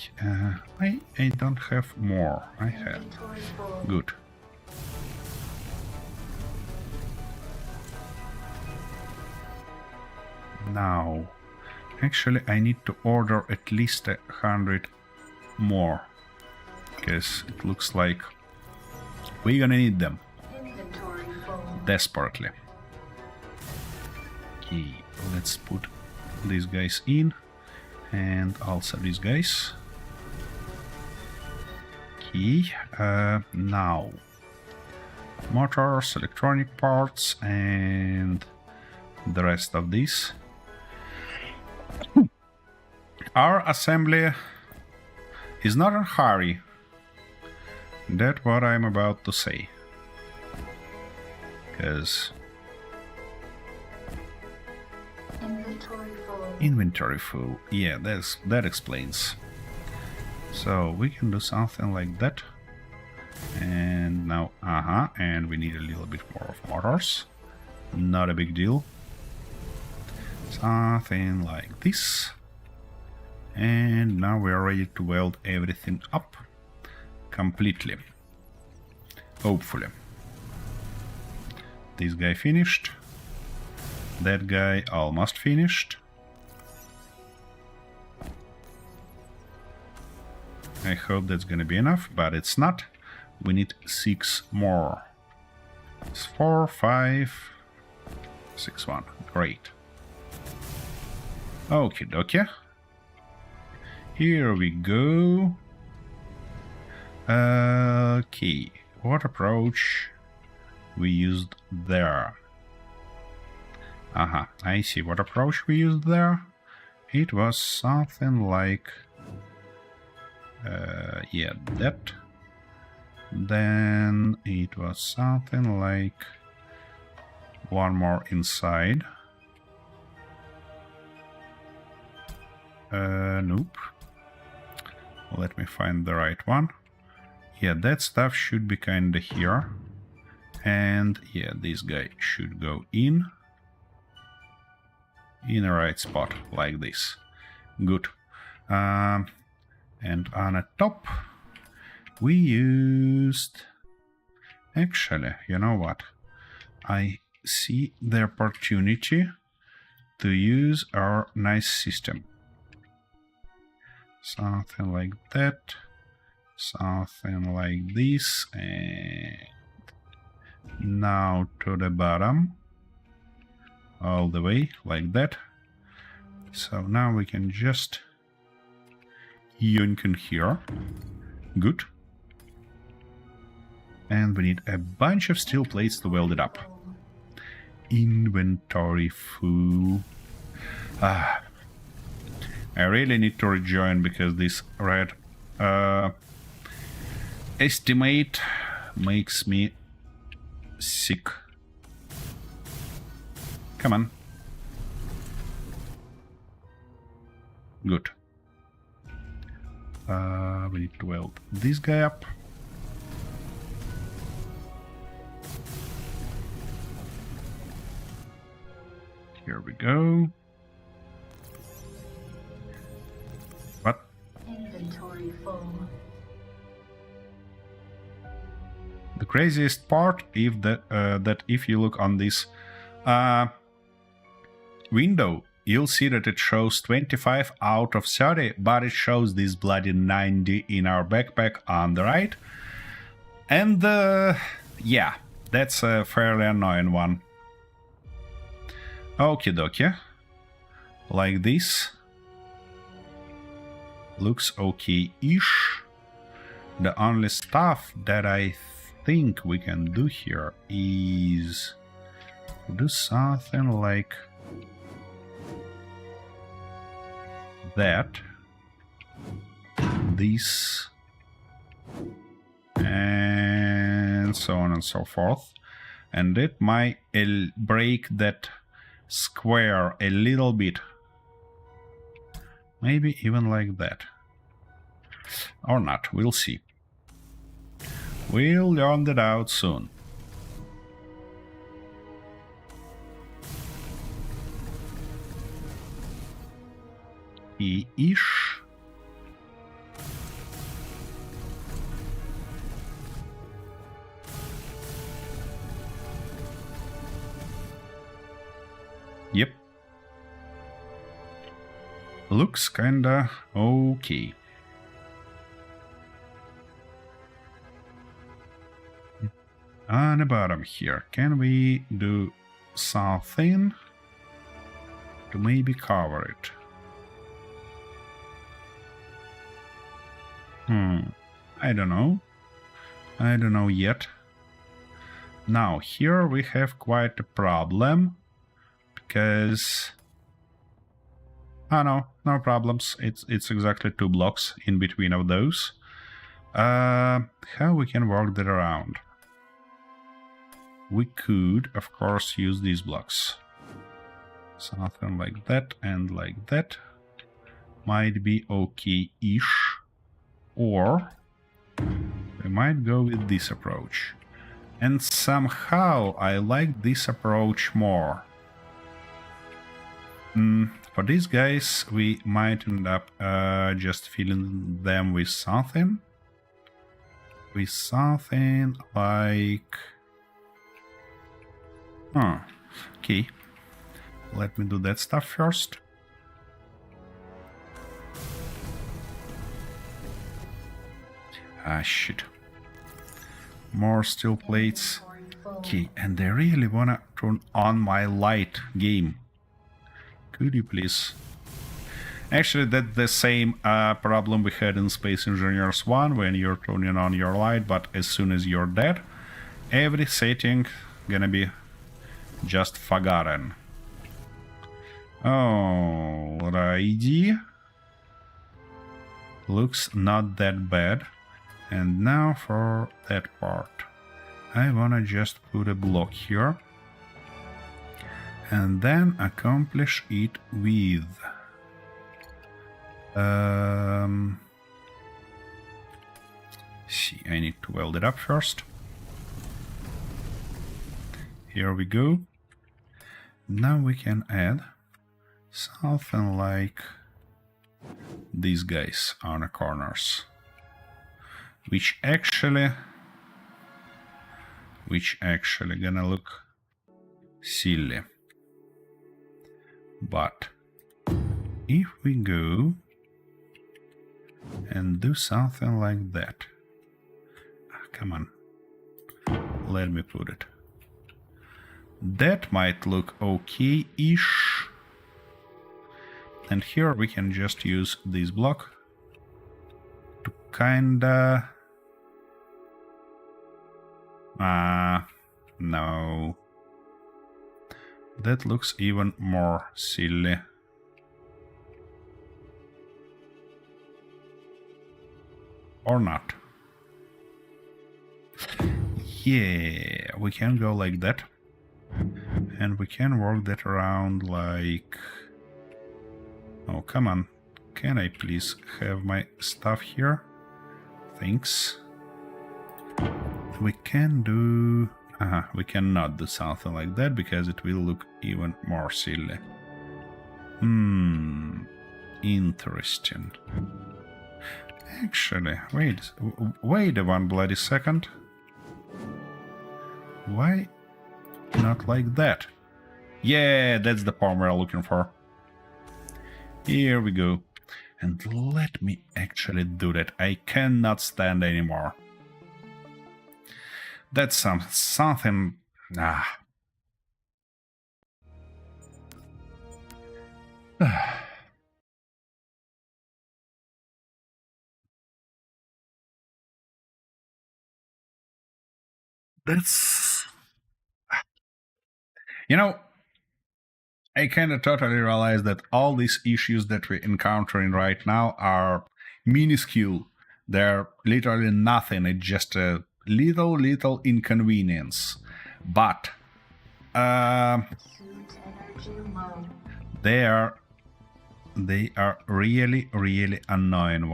I don't have more. I have. Good. Now, actually, I need to order at least 100 more. Because it looks like we're gonna need them. Desperately. Okay, let's put these guys in and also these guys. Okay, now motors, electronic parts, and the rest of these. Our assembly is not in a hurry. That's what I'm about to say. Because inventory full. Yeah, that explains. So we can do something like that. And now, and we need a little bit more of motors. Not a big deal. Something like this. And now we are ready to weld everything up completely. Hopefully. This guy finished. That guy almost finished. I hope that's gonna be enough, but it's not. We need 6 more. It's 4, 5, 6, 1. Great. Okie dokie. Here we go. Okay. What approach we used there? I see what approach we used there. It was something like... yeah, that. Then it was something like... one more inside. Nope. Let me find the right one. Yeah, that stuff should be kinda here. And yeah, this guy should go in the right spot, like this. Good. And on the top, we used... Actually, you know what? I see the opportunity to use our nice system. Something like that. Something like this. And now to the bottom. All the way, like that. So now we can just yoink in here. Good. And we need a bunch of steel plates to weld it up. Inventory full. I really need to rejoin because this red estimate makes me sick. Come on. Good. We need to weld this guy up. Here we go. What? Inventory full. The craziest part is that if you look on this window, you'll see that it shows 25 out of 30, but it shows this bloody 90 in our backpack on the right. And yeah, that's a fairly annoying one. Okie dokie. Like this. Looks okay-ish. The only stuff that I think we can do here is do something like that, this, and so on and so forth, and it might break that square a little bit, maybe even like that, or not, we'll see. We'll learn that out soon. Ish. Yep. Looks kinda okay. On the bottom here, can we do something to maybe cover it? I don't know. I don't know yet. Now, here we have quite a problem, because... Oh no, no problems. It's exactly 2 blocks in between of those. How we can work that around? We could, of course, use these blocks. Something like that and like that. Might be okay-ish. Or we might go with this approach. And somehow I like this approach more. For these guys, we might end up just filling them with something. With something like... okay. Let me do that stuff first. Ah, shit. More steel plates. Okay, and I really wanna turn on my light game. Could you please? Actually, that's the same problem we had in Space Engineers 1 when you're turning on your light, but as soon as you're dead, every setting gonna be just forgotten. Alrighty. Looks not that bad. And now for that part. I wanna just put a block here. And then accomplish it with... see, I need to weld it up first. Here we go. Now we can add something like these guys on the corners, which actually gonna look silly. But if we go and do something like that, come on, let me put it. That might look okay-ish. And here we can just use this block to kinda... no. That looks even more silly. Or not. Yeah, we can go like that. And we can work that around like... oh, come on. Can I please have my stuff here? Thanks. We can do... we cannot do something like that because it will look even more silly. Interesting. Actually, wait one bloody second. Why not like that? Yeah, that's the palm we're looking for. Here we go. And let me actually do that. I cannot stand anymore. That's something... That's... you know, I kind of totally realize that all these issues that we're encountering right now are minuscule. They're literally nothing. It's just a little inconvenience. But Suit energy low. they are really annoying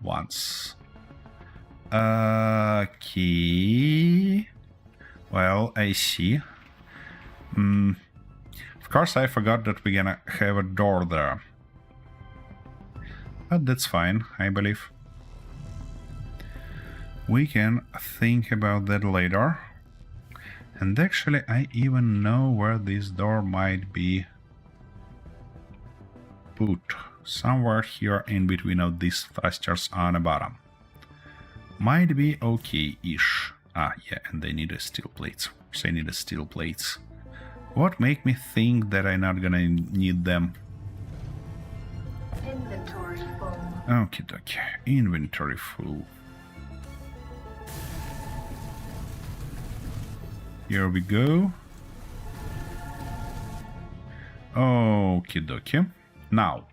ones. Okay. Well, I see. Of course, I forgot that we're gonna have a door there. But that's fine, I believe. We can think about that later. And actually, I even know where this door might be put. Somewhere here in between of these thrusters on the bottom. Might be okay-ish. Yeah, and they need a steel plates. So I need a steel plates. What make me think that I'm not gonna need them? Inventory full. Okie dokie. Inventory full. Here we go. Okie dokie. Now.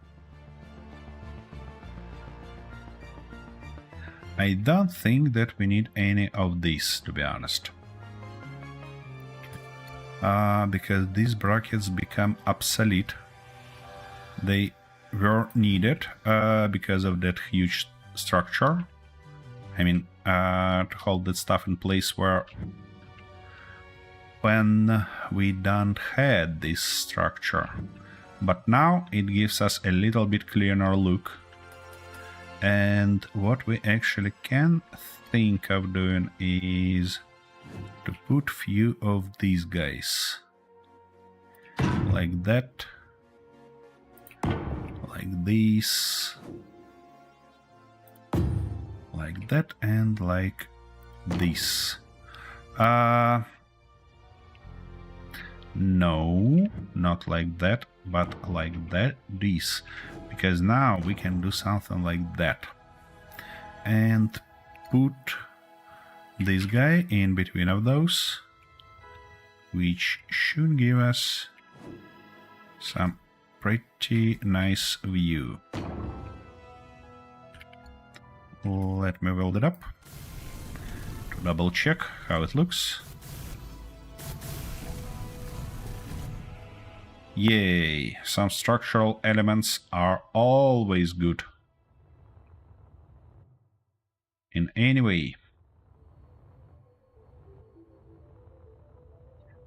I don't think that we need any of these, to be honest. Because these brackets become obsolete. They were needed because of that huge structure. I mean, to hold that stuff in place when we don't had this structure. But now it gives us a little bit clearer look. And what we actually can think of doing is to put few of these guys like that, like these, like that, and like this. No, not like that, but like that, this. Because now we can do something like that. And put this guy in between of those, which should give us some pretty nice view. Let me weld it up to double check how it looks. Yay, some structural elements are always good. In any way.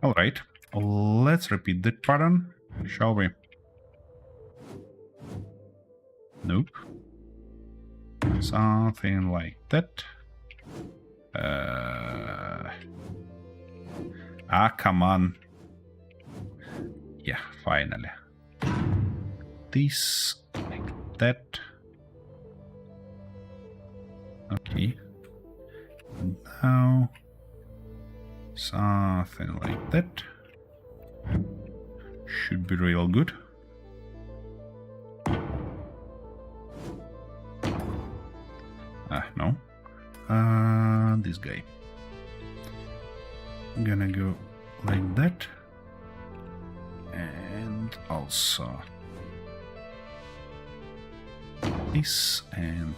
Alright, let's repeat that pattern, shall we? Nope. Something like that. Come on. Yeah, finally. This, like that. Okay. Now, something like that. Should be real good. No. This guy. I'm gonna go like that. And also this and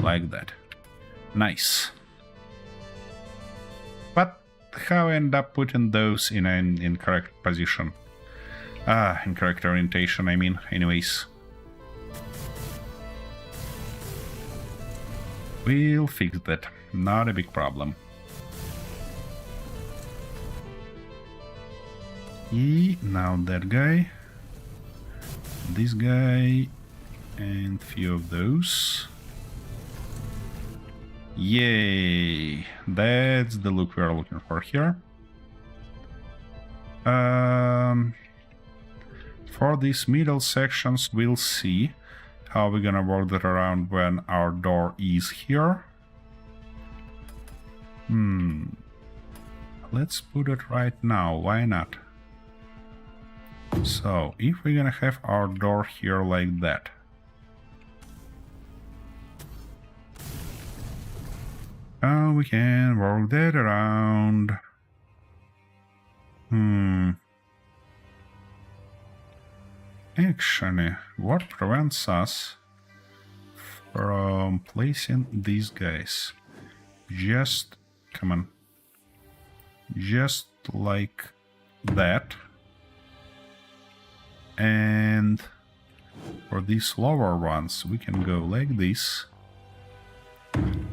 like that. Nice. But how I end up putting those in an incorrect position? Incorrect orientation, I mean. Anyways. We'll fix that. Not a big problem. Now that guy. This guy. And few of those. Yay! That's the look we're looking for here. For these middle sections, we'll see how we're gonna work that around when our door is here. Let's put it right now, why not? So, if we're gonna have our door here like that. We can work that around. Actually, what prevents us from placing these guys? Just, come on. Just like that. And for these lower ones, we can go like this.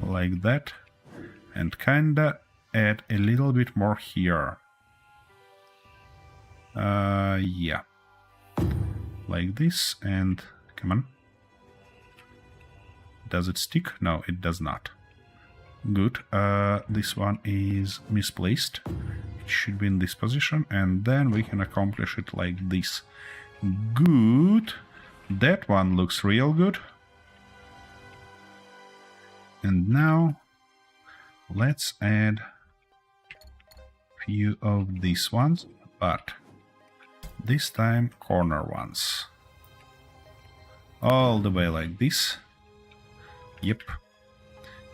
Like that. And kinda add a little bit more here. Yeah. Like this, and come on. Does it stick? No, it does not. Good. This one is misplaced. It should be in this position, and then we can accomplish it like this. Good. That one looks real good. And now let's add few of these ones, but this time corner ones. All the way like this. Yep.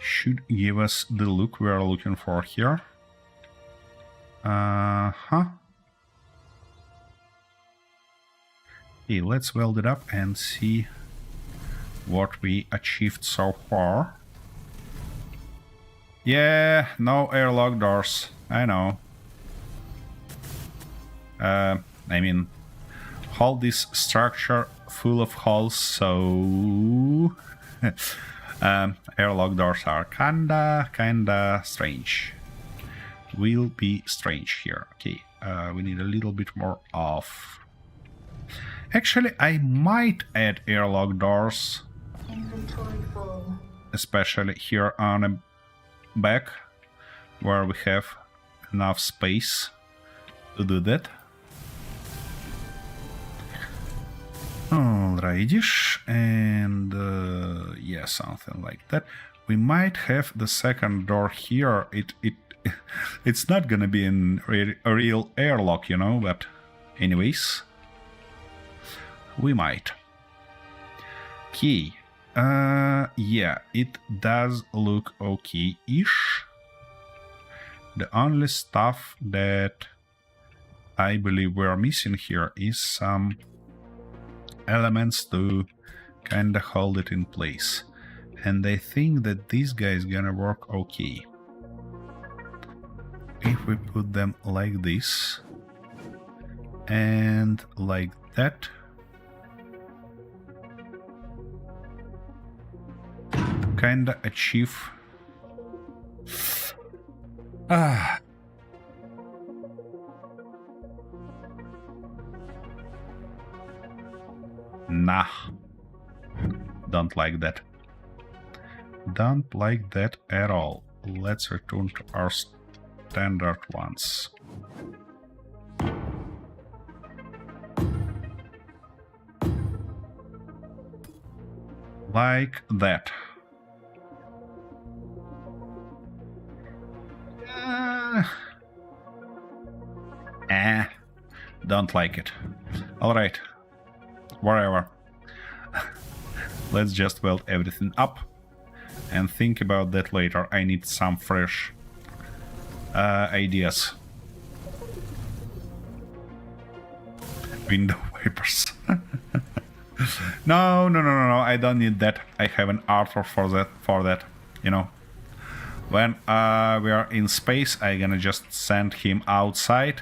Should give us the look we are looking for here. Okay, let's weld it up and see what we achieved so far. Yeah, no airlock doors. I know. I mean, all this structure full of holes, so airlock doors are kinda strange. Will be strange here. Okay, we need a little bit more of. Actually, I might add airlock doors, Inventory full. especially here on a back, where we have enough space to do that. Alrighty, and yeah, something like that. We might have the second door here. It's not gonna be a real airlock, you know, but anyways, we might. Okay. Yeah, it does look okay-ish. The only stuff that I believe we're missing here is some elements to kinda hold it in place. And I think that this guy is gonna work okay. If we put them like this and like that, kinda achieve nah, don't like that. Don't like that at all. Let's return to our standard ones. Like that. Don't like it. Alright. Whatever. Let's just weld everything up and think about that later. I need some fresh ideas. Window wipers. No, I don't need that. I have an Arthur for that, you know. When we are in space, I'm gonna just send him outside,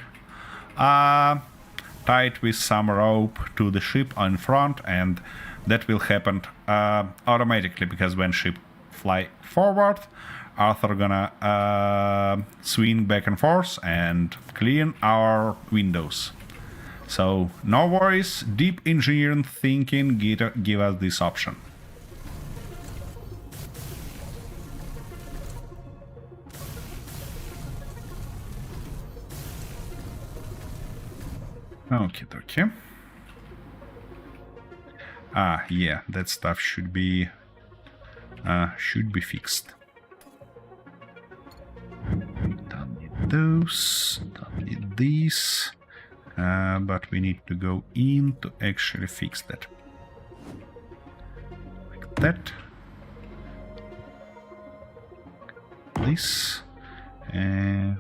tied with some rope to the ship in front, and that will happen automatically, because when ship fly forward, Arthur gonna swing back and forth and clean our windows. So no worries, deep engineering thinking give us this option. Okay. Yeah, that stuff should be fixed. Don't need those, don't need these, but we need to go in to actually fix that. Like that. This, and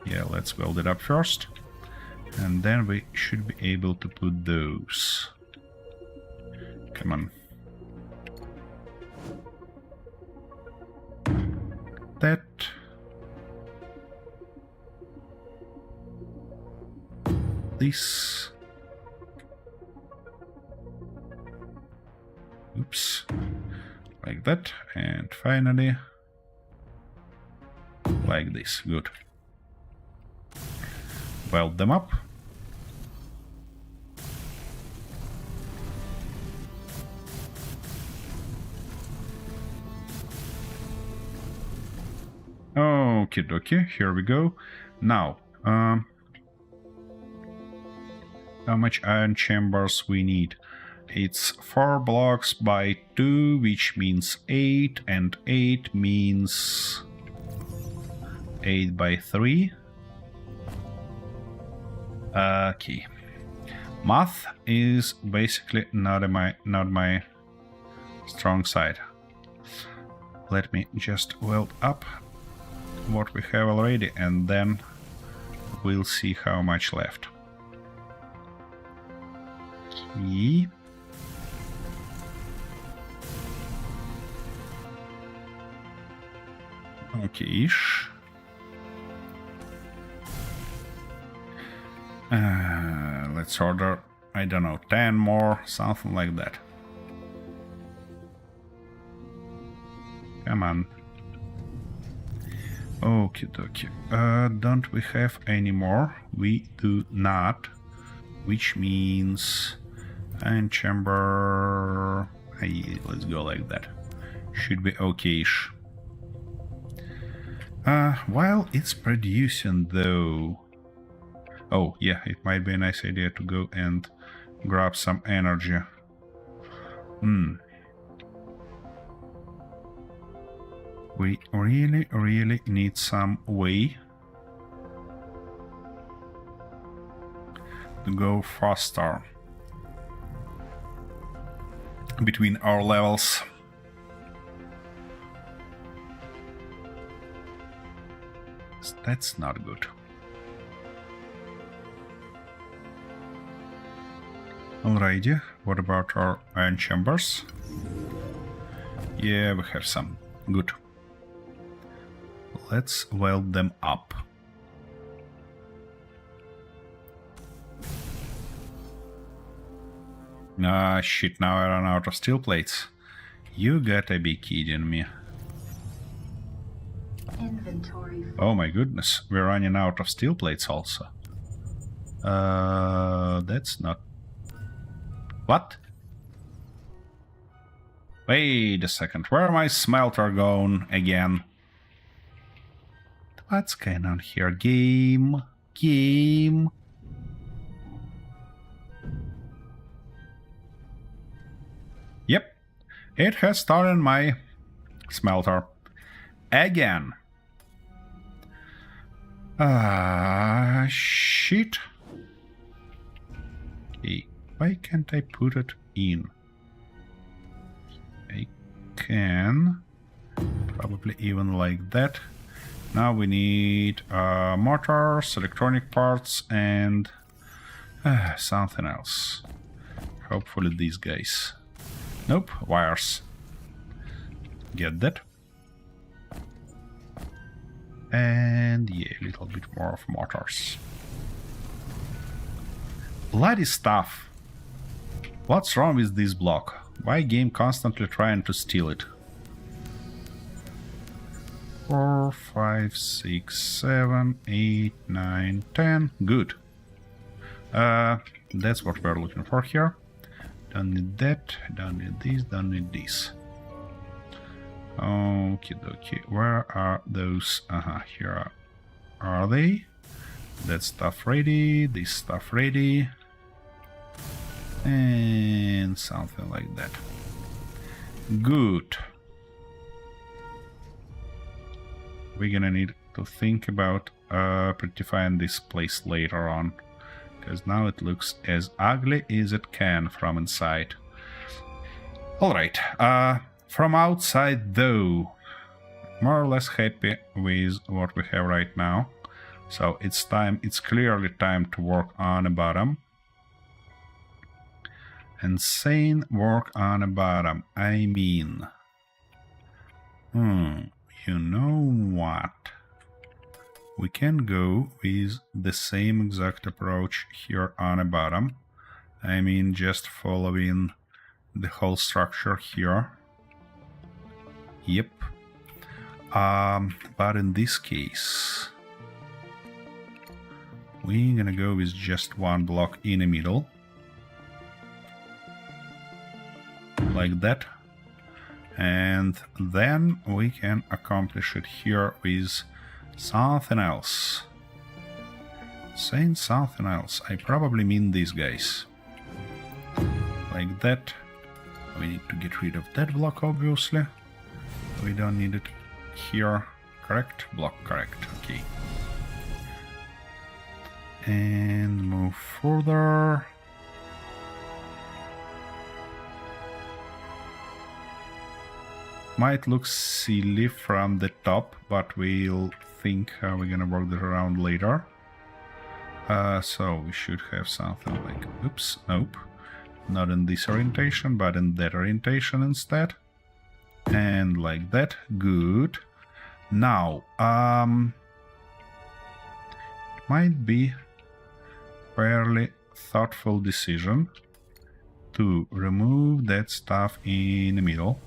yeah, let's weld it up first. And then we should be able to put those. Come on. That. This. Oops. Like that. And finally, like this. Good. Weld them up. Okay, here we go. Now, how much iron chambers we need? It's 4 blocks by 2, which means 8, and 8 means 8 by 3. Okay. Math is basically not my strong side. Let me just weld up what we have already, and then we'll see how much left. Okay. Okay-ish. Let's order, I don't know, 10 more, something like that. Come on. Okay. Don't we have any more? We do not, which means iron chamber. Let's go like that. Should be okay-ish. While it's producing, though. Oh, yeah, it might be a nice idea to go and grab some energy. We really need some way to go faster between our levels. That's not good. Alrighty, what about our iron chambers? Yeah, we have some. Good. Let's weld them up. Ah, shit, now I run out of steel plates. You gotta be kidding me. Inventory. Oh my goodness, we're running out of steel plates also. That's not... What? Wait a second, where my smelter going again? What's going on here? Game? Game? Yep, it has stolen my smelter. Again. Shit. Okay, why can't I put it in? I can. Probably even like that. Now we need motors, electronic parts, and something else. Hopefully these guys. Nope, wires. Get that. And yeah, a little bit more of motors. Bloody stuff. What's wrong with this block? Why game constantly trying to steal it? 4, 5, 6, 7, 8, 9, 10. Good. That's what we're looking for here. Don't need that, don't need this, don't need this. Okie dokie. Where are those? Here are they. That stuff ready, this stuff ready. And something like that. Good. We're gonna need to think about prettifying this place later on. Because now it looks as ugly as it can from inside. Alright, from outside though, more or less happy with what we have right now. So it's clearly time to work on a bottom. Insane work on a bottom, I mean. You know what? We can go with the same exact approach here on a bottom. I mean, just following the whole structure here. Yep. But in this case, we're gonna go with just one block in the middle. Like that. And then we can accomplish it here with something else. Saying something else, I probably mean these guys. Like that. We need to get rid of that block, obviously. We don't need it here. Correct? Block correct. Okay. And move further. Might look silly from the top, but we'll think how we're gonna work that around later. So we should have something like, oops, nope. Not in this orientation, but in that orientation instead. And like that, good. Now, it might be fairly thoughtful decision to remove that stuff in the middle.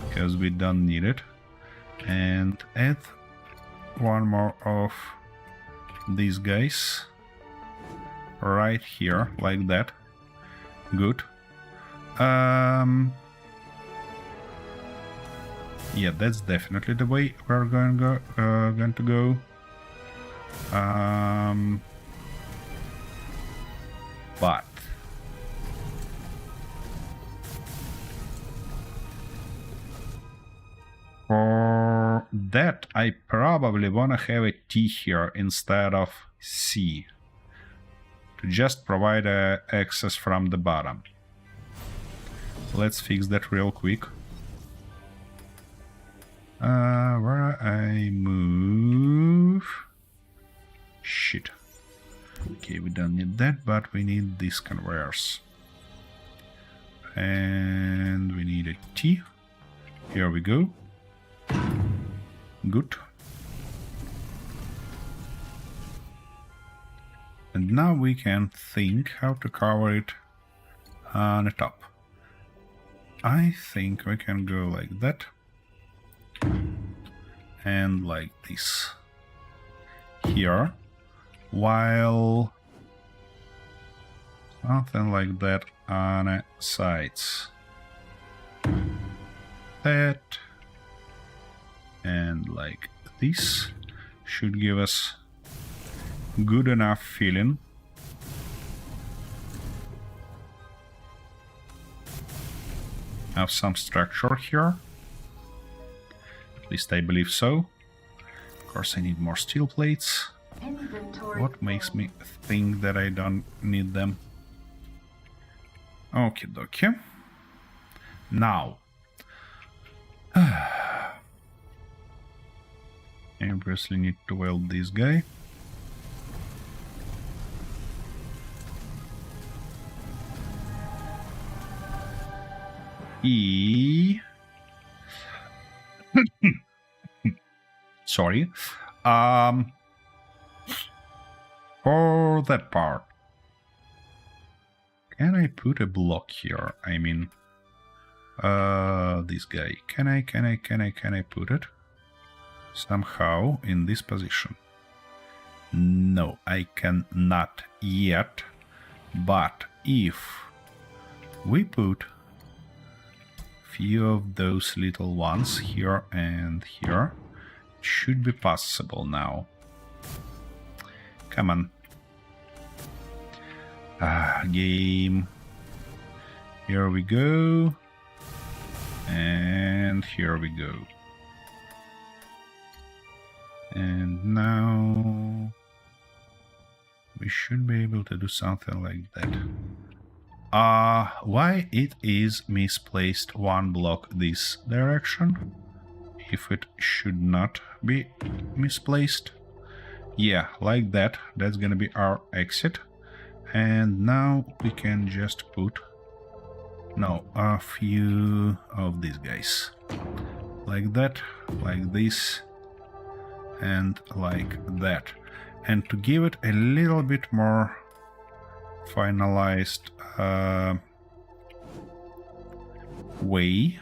Because we don't need it, and add one more of these guys right here, like that. Good. Yeah, that's definitely the way we're going to go. But for that, I probably wanna have a T here instead of C, to just provide access from the bottom. Let's fix that real quick. Where I move? Shit. Okay, we don't need that, but we need these conveyors. And we need a T. Here we go. Good. And now we can think how to cover it on the top. I think we can go like that. And like this. Here. While something like that on the sides. That. And like this should give us good enough feeling. Have some structure here. At least I believe so. Of course I need more steel plates. Inventory What makes full. me think that I don't need them? Okie dokie. Now. I obviously need to weld this guy. Sorry. For that part, can I put a block here? I mean, this guy. Can I put it somehow in this position? No, I cannot yet. But if we put few of those little ones here and here, it should be possible now. Come on. Game. Here we go. And here we go. And now we should be able to do something like that. Why it is misplaced one block this direction? If it should not be misplaced. Yeah, like that. That's gonna be our exit. And now we can just put a few of these guys. Like that, like this, and like that. And to give it a little bit more finalized way.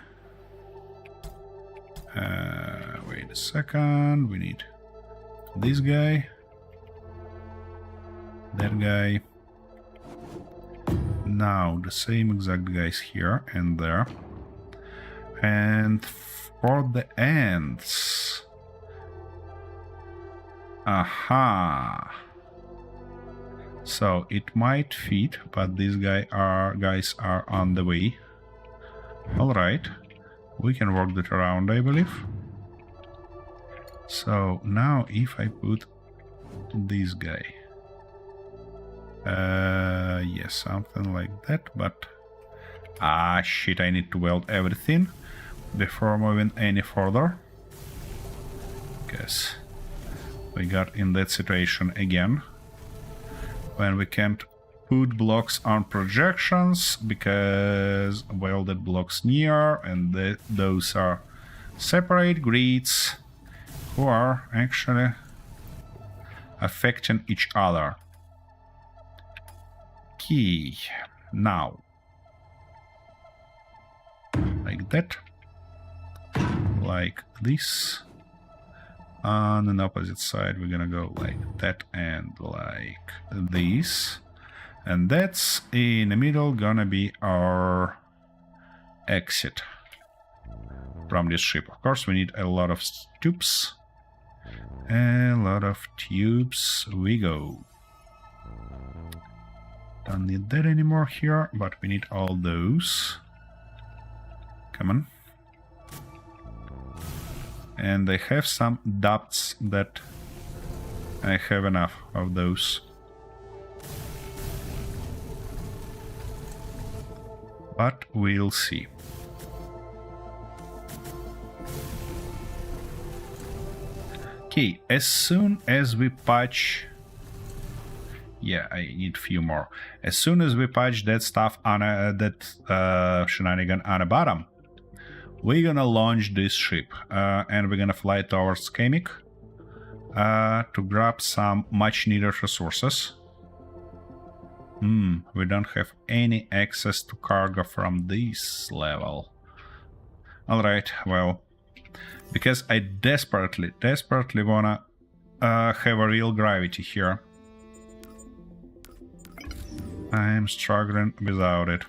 Wait a second, we need this guy, that guy. Now the same exact guys here and there. And for the ends. Aha. So it might fit, but these guys are on the way. Alright. We can work that around, I believe. So now if I put this guy. Yes, something like that, but shit, I need to weld everything before moving any further. Because we got in that situation again when we can't put blocks on projections because welded blocks near, and those are separate grids who are actually affecting each other. Key. Now, like that, like this. On an opposite side, we're gonna go like that and like this. And that's in the middle gonna be our exit from this ship. Of course, we need a lot of tubes. A lot of tubes we go. Don't need that anymore here, but we need all those. Come on. And I have some ducts that I have enough of those. But we'll see. Okay, as soon as we patch Yeah, I need few more. As soon as we patch that stuff on shenanigan on the bottom, we're gonna launch this ship and we're gonna fly towards Kamik to grab some much needed resources. We don't have any access to cargo from this level. Alright, well, because I desperately wanna have a real gravity here. I'm struggling without it.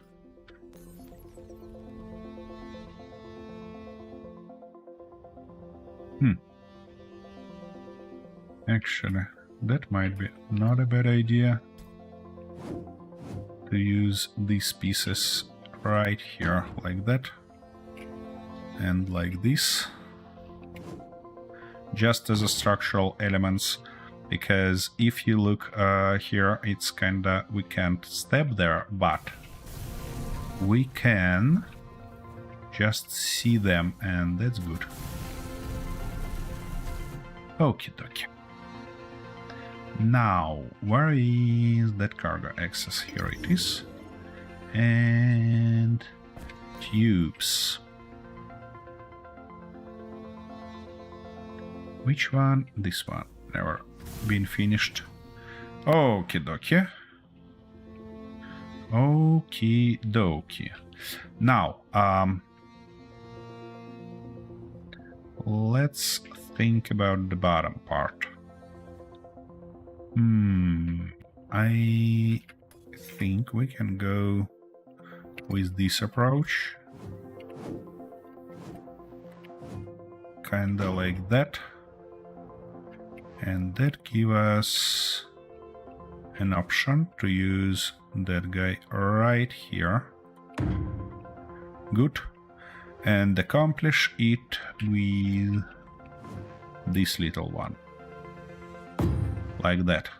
Actually, that might be not a bad idea to use these pieces right here, like that, and like this, just as a structural elements, because if you look here, it's kinda, we can't step there, but we can just see them, and that's good. Okie dokie. Now, where is that cargo access? Here it is. And tubes. Which one? This one. Never been finished. Okie dokie. Okie dokie. Now, let's think about the bottom part. I think we can go with this approach. Kinda like that. And that gives us an option to use that guy right here. Good. And accomplish it with this little one. Like that.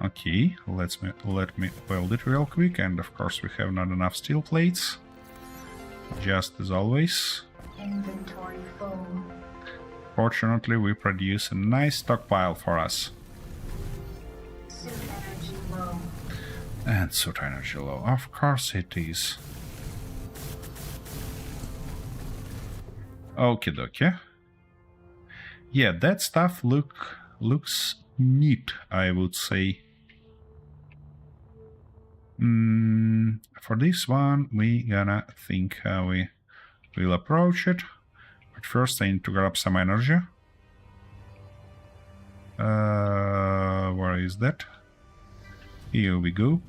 Okay, let me build it real quick, and of course we have not enough steel plates. Just as always. Inventory full. Fortunately, we produce a nice stockpile for us. Suit energy low. And suit energy low. Of course it is. Okie dokie. Yeah, that stuff looks neat, I would say. For this one, we gonna think how we will approach it. But first I need to grab some energy. Where is that? Here we go.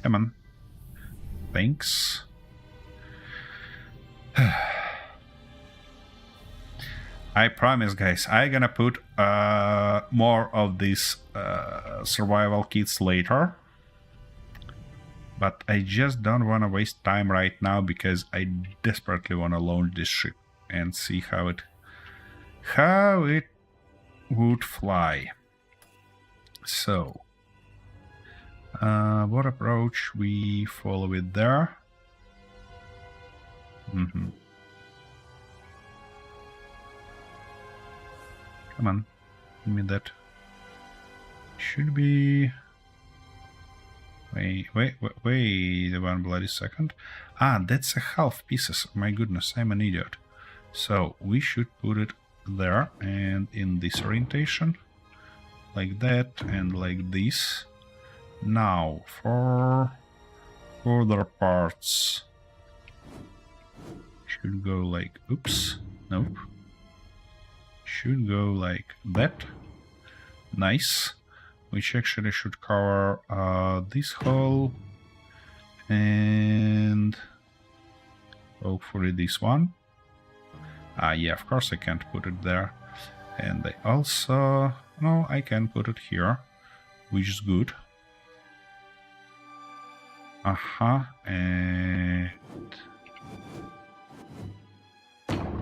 Come on. Thanks. I promise, guys, I'm gonna put more of these survival kits later. But I just don't want to waste time right now because I desperately want to launch this ship and see how it would fly. So, what approach we follow it there? Come on, give me that. Should be... Wait one bloody second. Ah, that's a half pieces. My goodness, I'm an idiot. So we should put it there and in this orientation. Like that and like this. Now, for further parts. Should go like... Oops. Nope. Should go like that. Nice. Which actually should cover this hole and hopefully this one. Yeah, of course I can't put it there. And I also... No, I can put it here, which is good. And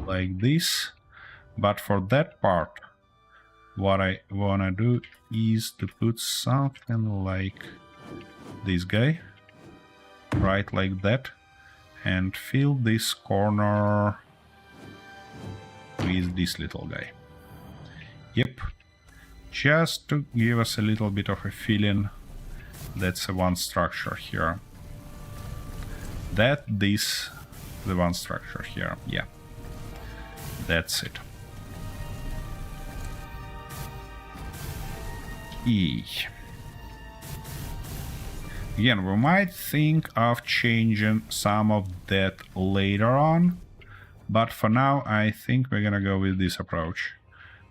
like this. But for that part, what I wanna do is to put something like this guy, right like that, and fill this corner with this little guy. Yep. Just to give us a little bit of a feeling. That's the one structure here. This, the one structure here. Yeah. That's it. E. Again, we might think of changing some of that later on, but for now I think we're gonna go with this approach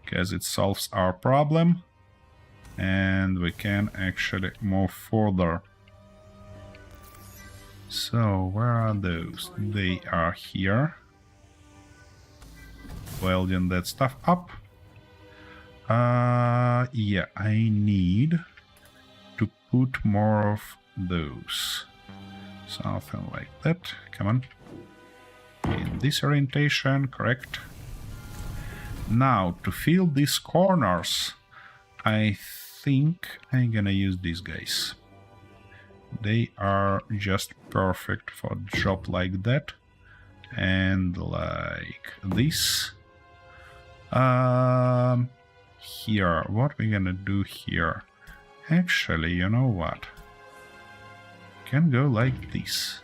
because it solves our problem and we can actually move further. So where are those? They are here. Welding that stuff up. Yeah, I need to put more of those. Something like that. Come on. In this orientation, correct. Now, to fill these corners, I think I'm gonna use these guys. They are just perfect for a job like that. And like this. Here, what we're gonna do here? Actually, you know what? Can go like this.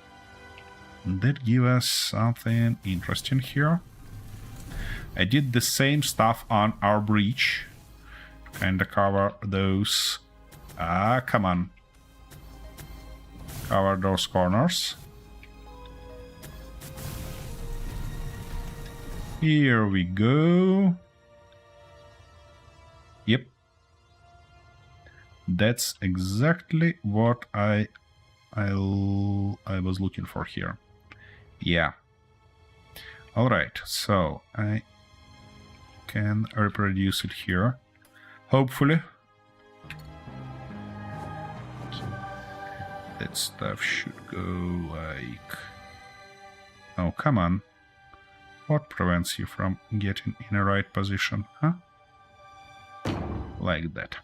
That give us something interesting here. I did the same stuff on our breach to kind of cover those. Come on. Cover those corners. Here we go. Yep. That's exactly what I was looking for here. Yeah. Alright, so I can reproduce it here. Hopefully. That stuff should go like... Oh, come on. What prevents you from getting in the right position, huh? Like that.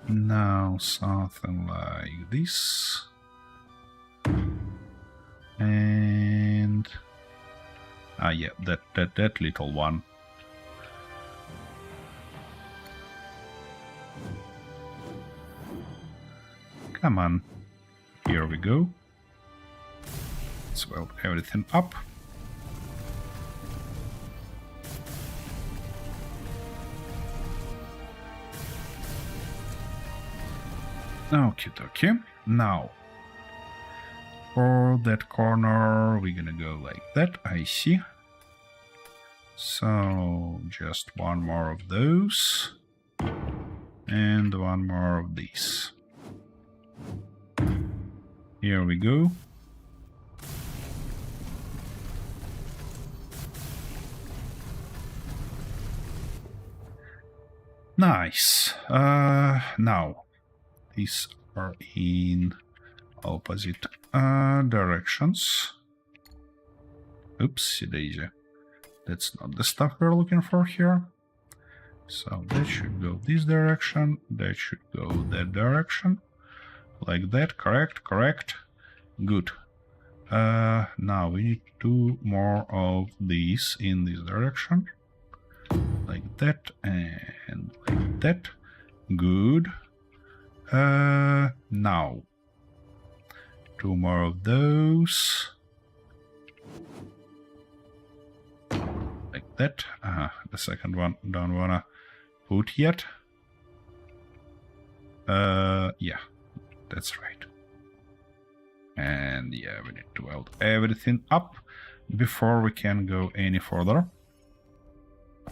Now something like this. And... yeah, that little one. Come on. Here we go. Let's weld everything up. Okie dokie. Now, for that corner, we're gonna go like that, I see. So, just one more of those. And one more of these. Here we go. Nice. Now, these are in opposite directions. Oopsie daisy. That's not the stuff we're looking for here. So that should go this direction. That should go that direction. Like that. Correct. Correct. Good. Now we need two more of these in this direction. Like that and like that. Good. Now two more of those. Like that. The second one don't wanna put yet. Yeah, that's right. And yeah, we need to weld everything up before we can go any further.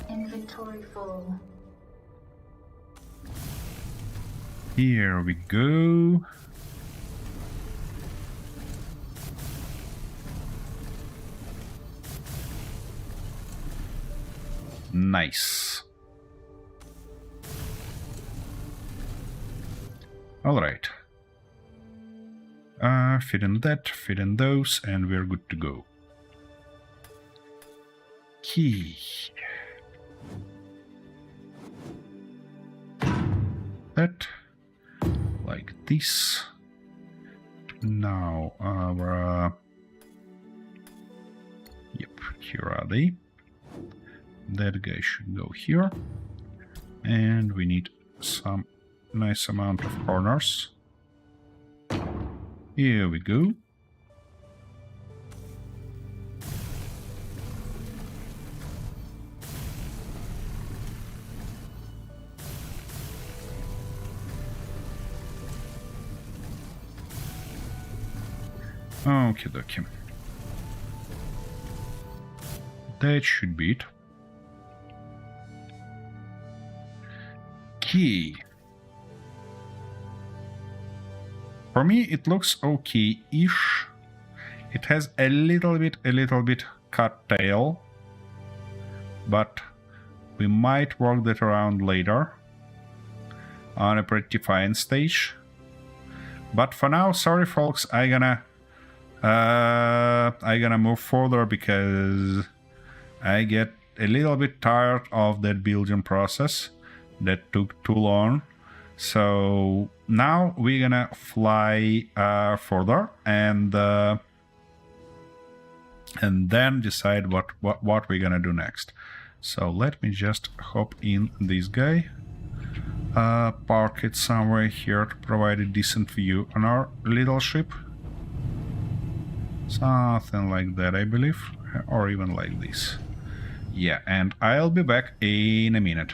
Inventory full. Here we go. Nice. All right. Fit in that, fit in those, and we're good to go. Key. That. Like this. Now our... Yep, here are they. that guy should go here. And we need some nice amount of corners. Here we go. Okie dokie. That should be it. Key. For me, it looks okay-ish. It has a little bit cut tail, but we might work that around later on a pretty fine stage. But for now, sorry folks, I gonna move further because I get a little bit tired of that building process that took too long. So now we're gonna fly further and then decide what we're gonna do next. So let me just hop in this guy, park it somewhere here to provide a decent view on our little ship. Something like that, I believe, or even like this. Yeah, and I'll be back in a minute.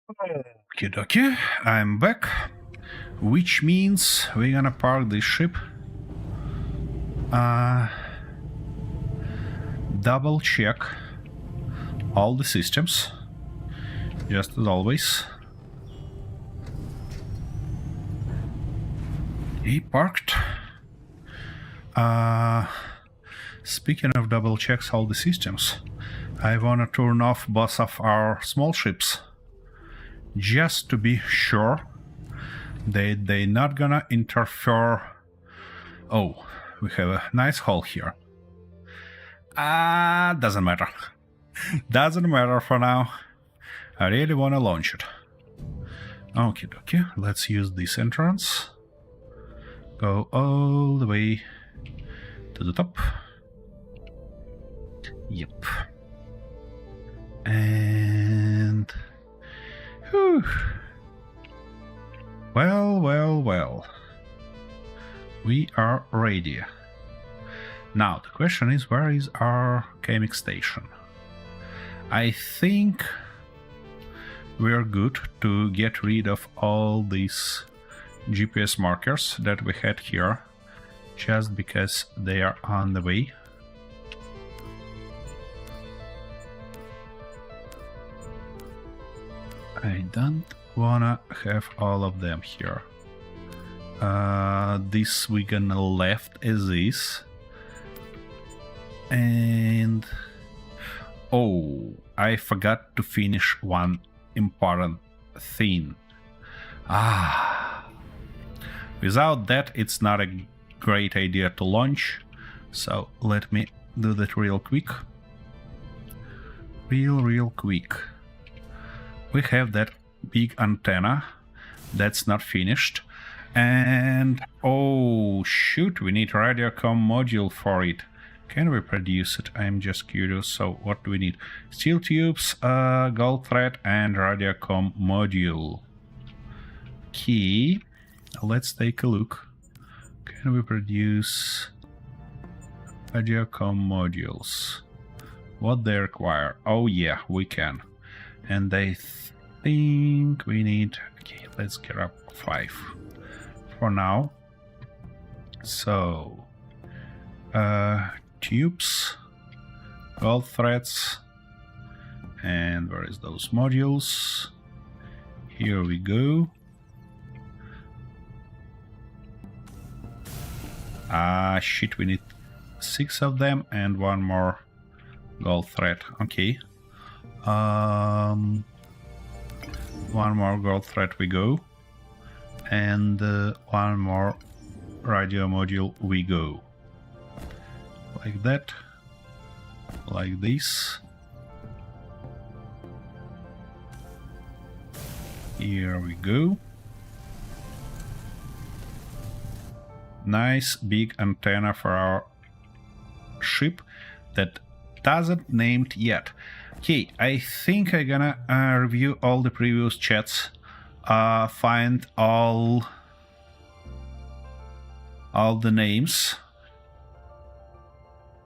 Okie dokie, I'm back. Which means we're gonna park this ship. Double check all the systems, just as always. He parked. Speaking of double checks all the systems, I wanna turn off both of our small ships, just to be sure that they're not gonna interfere. Oh, we have a nice hole here. Doesn't matter. Doesn't matter for now. I really wanna launch it. Okay, okay, let's use this entrance. Go all the way to the top. Yep. And... whew. Well, well, well. We are ready. Now, the question is, where is our chemic station? I think we're good to get rid of all these GPS markers that we had here, just because they are on the way. I don't wanna have all of them here. This we gonna left as is. And oh, I forgot to finish one important thing. Without that, it's not a great idea to launch. So let me do that real quick. Real quick. We have that big antenna that's not finished. And oh shoot, we need Radiocom module for it. Can we produce it? I'm just curious. So what do we need? Steel tubes, gold thread, and Radiocom module. Key. Let's take a look. Can we produce Radiocom modules? What they require? Oh yeah, we can. And I think we need... okay, let's get up 5 for now. So... tubes, gold threads, and where is those modules? Here we go. Shit, we need 6 of them and 1 more gold thread. Okay. 1 more gold thread we go, and 1 more radio module we go. Like that, like this. Here we go. Nice big antenna for our ship that doesn't named yet. Okay, I think I'm gonna review all the previous chats, find all the names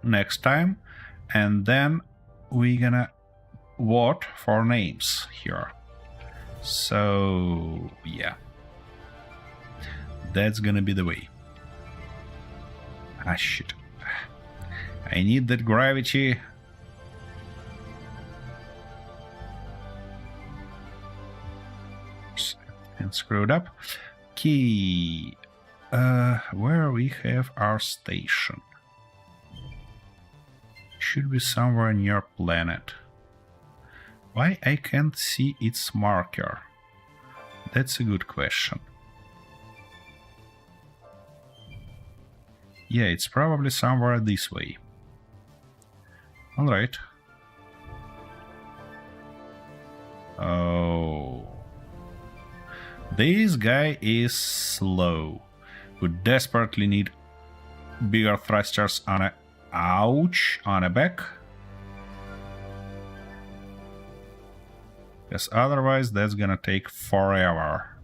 next time, and then we're gonna vote for names here. So yeah, that's gonna be the way. Shit, I need that gravity. And screwed up. Key. Where we have our station? Should be somewhere near planet. Why I can't see its marker? That's a good question. Yeah, it's probably somewhere this way. Alright. Oh. This guy is slow. We desperately need bigger thrusters on a... ouch! On a back. Because otherwise that's gonna take forever.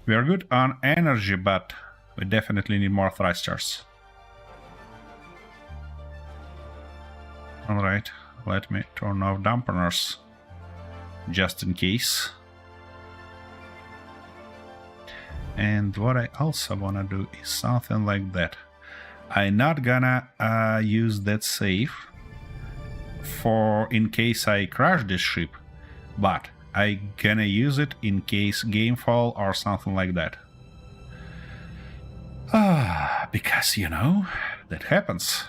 We are good on energy, but we definitely need more thrusters. Alright, let me turn off dampeners. just in case. And what I also wanna do is something like that. I'm not gonna use that save for in case I crash this ship, but I gonna use it in case game fall or something like that. Because you know that happens.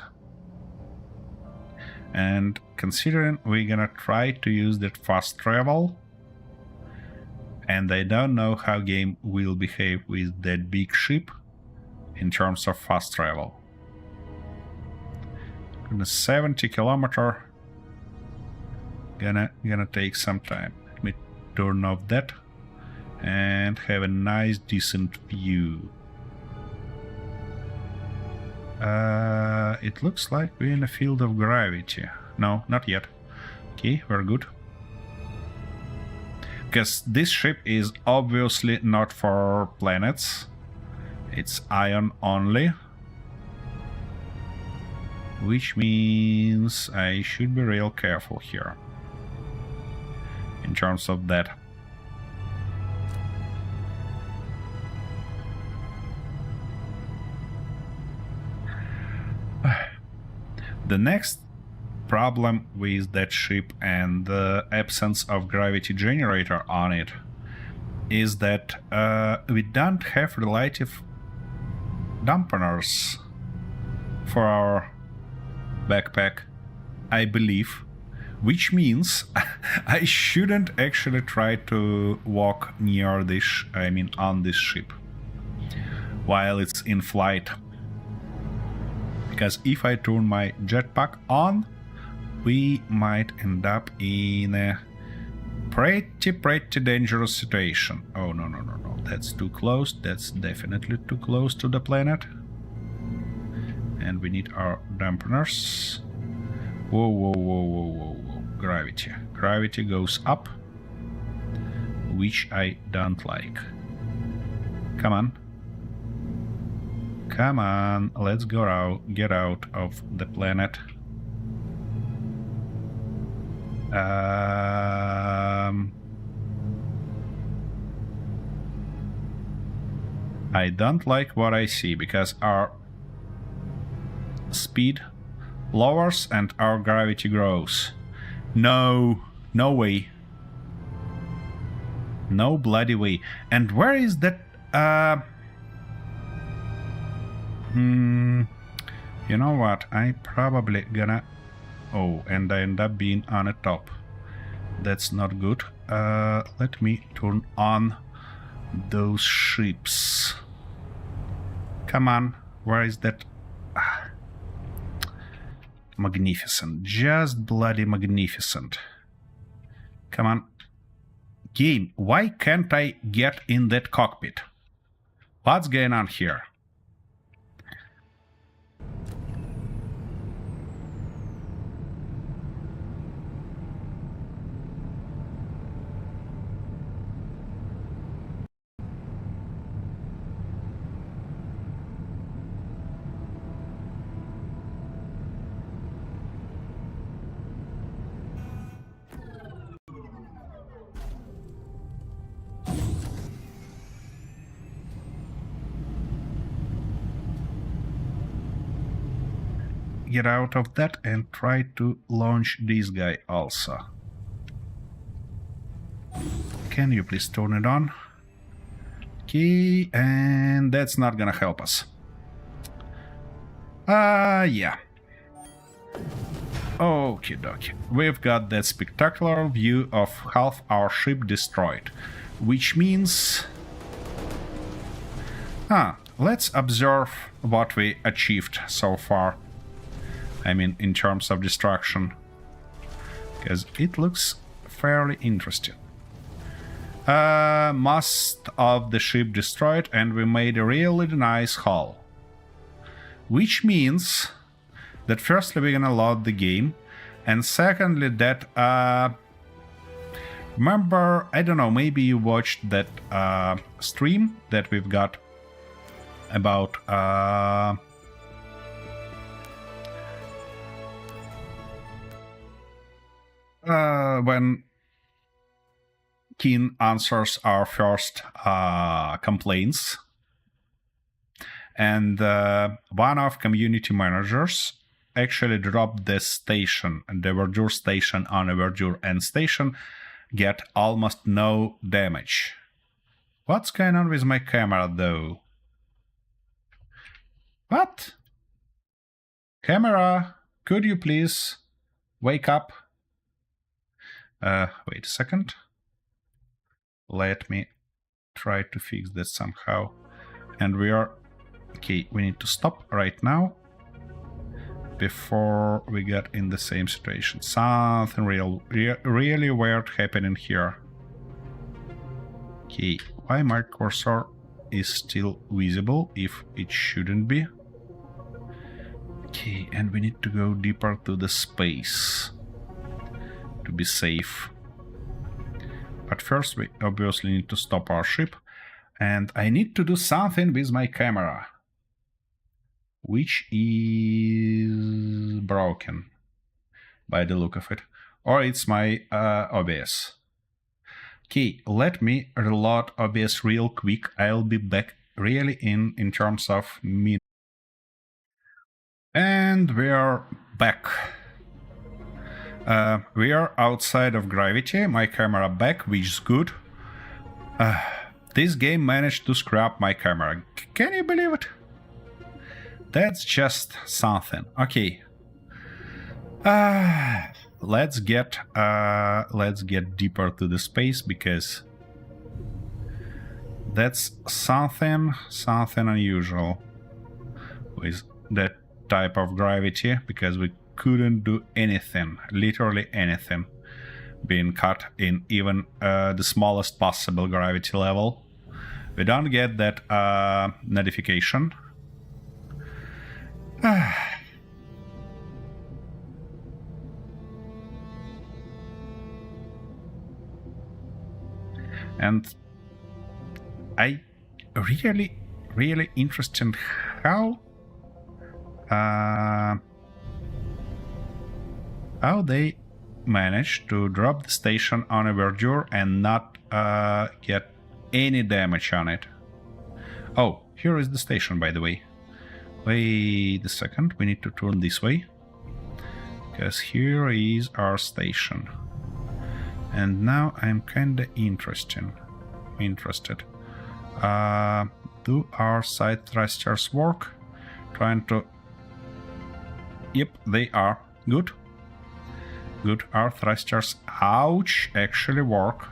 And considering we're gonna try to use that fast travel, and I don't know how game will behave with that big ship in terms of fast travel. 70 kilometer gonna take some time. Let me turn off that and have a nice decent view. It looks like we're in a field of gravity. No, not yet. Okay, we're good. Because this ship is obviously not for planets. It's ion only. Which means I should be real careful here. In terms of that. The next problem with that ship and the absence of gravity generator on it is that we don't have relative dampeners for our backpack, I believe, which means I shouldn't actually try to walk near this, on this ship while it's in flight. Because if I turn my jetpack on, we might end up in a pretty dangerous situation. Oh, no. That's too close. That's definitely too close to the planet. And we need our dampeners. Whoa. Gravity. Gravity goes up, which I don't like. Come on, let's go out, get out of the planet. I don't like what I see because our speed lowers and our gravity grows. No way. No bloody way. And where is that? You know what? I probably gonna... Oh, and I end up being on the top. That's not good. Let me turn on those ships. Come on. Where is that? Magnificent. Just bloody magnificent. Come on. Game, why can't I get in that cockpit? What's going on here? Get out of that and try to launch this guy also. Can you please turn it on? Okay, and that's not gonna help us. Yeah. Okie dokie. We've got that spectacular view of half our ship destroyed, which means... let's observe what we achieved so far. In terms of destruction. Because it looks fairly interesting. Most of the ship destroyed, and we made a really nice hull. Which means that firstly we're gonna load the game, and secondly that... remember, I don't know, maybe you watched that stream that we've got about... when Keen answers our first complaints. And one of community managers actually dropped the station, the Verdure station on a Verdure end station, get almost no damage. What's going on with my camera though? What? Camera, could you please wake up? Wait a second. Let me try to fix that somehow. And we are... Okay, we need to stop right now before we get in the same situation. Something really weird happening here. Okay, why my cursor is still visible if it shouldn't be? Okay, and we need to go deeper to the space to be safe. But first we obviously need to stop our ship, and I need to do something with my camera, which is broken by the look of it. Or it's my OBS. Okay, let me reload OBS real quick. I'll be back really in terms of minutes. And we are back. We are outside of gravity. My camera back, which is good. This game managed to scrap my camera. Can you believe it? That's just something. Okay. Let's get deeper to the space, because that's something unusual with that type of gravity, because we couldn't do anything, literally anything, being cut in even the smallest possible gravity level. We don't get that notification. And I really interested how they managed to drop the station on a Verdure and not get any damage on it. Oh, here is the station, by the way. Wait a second, we need to turn this way, because here is our station. And now I'm kinda interested. Do our side thrusters work? Trying to... Yep, they are. Good. Our thrusters, ouch, actually work.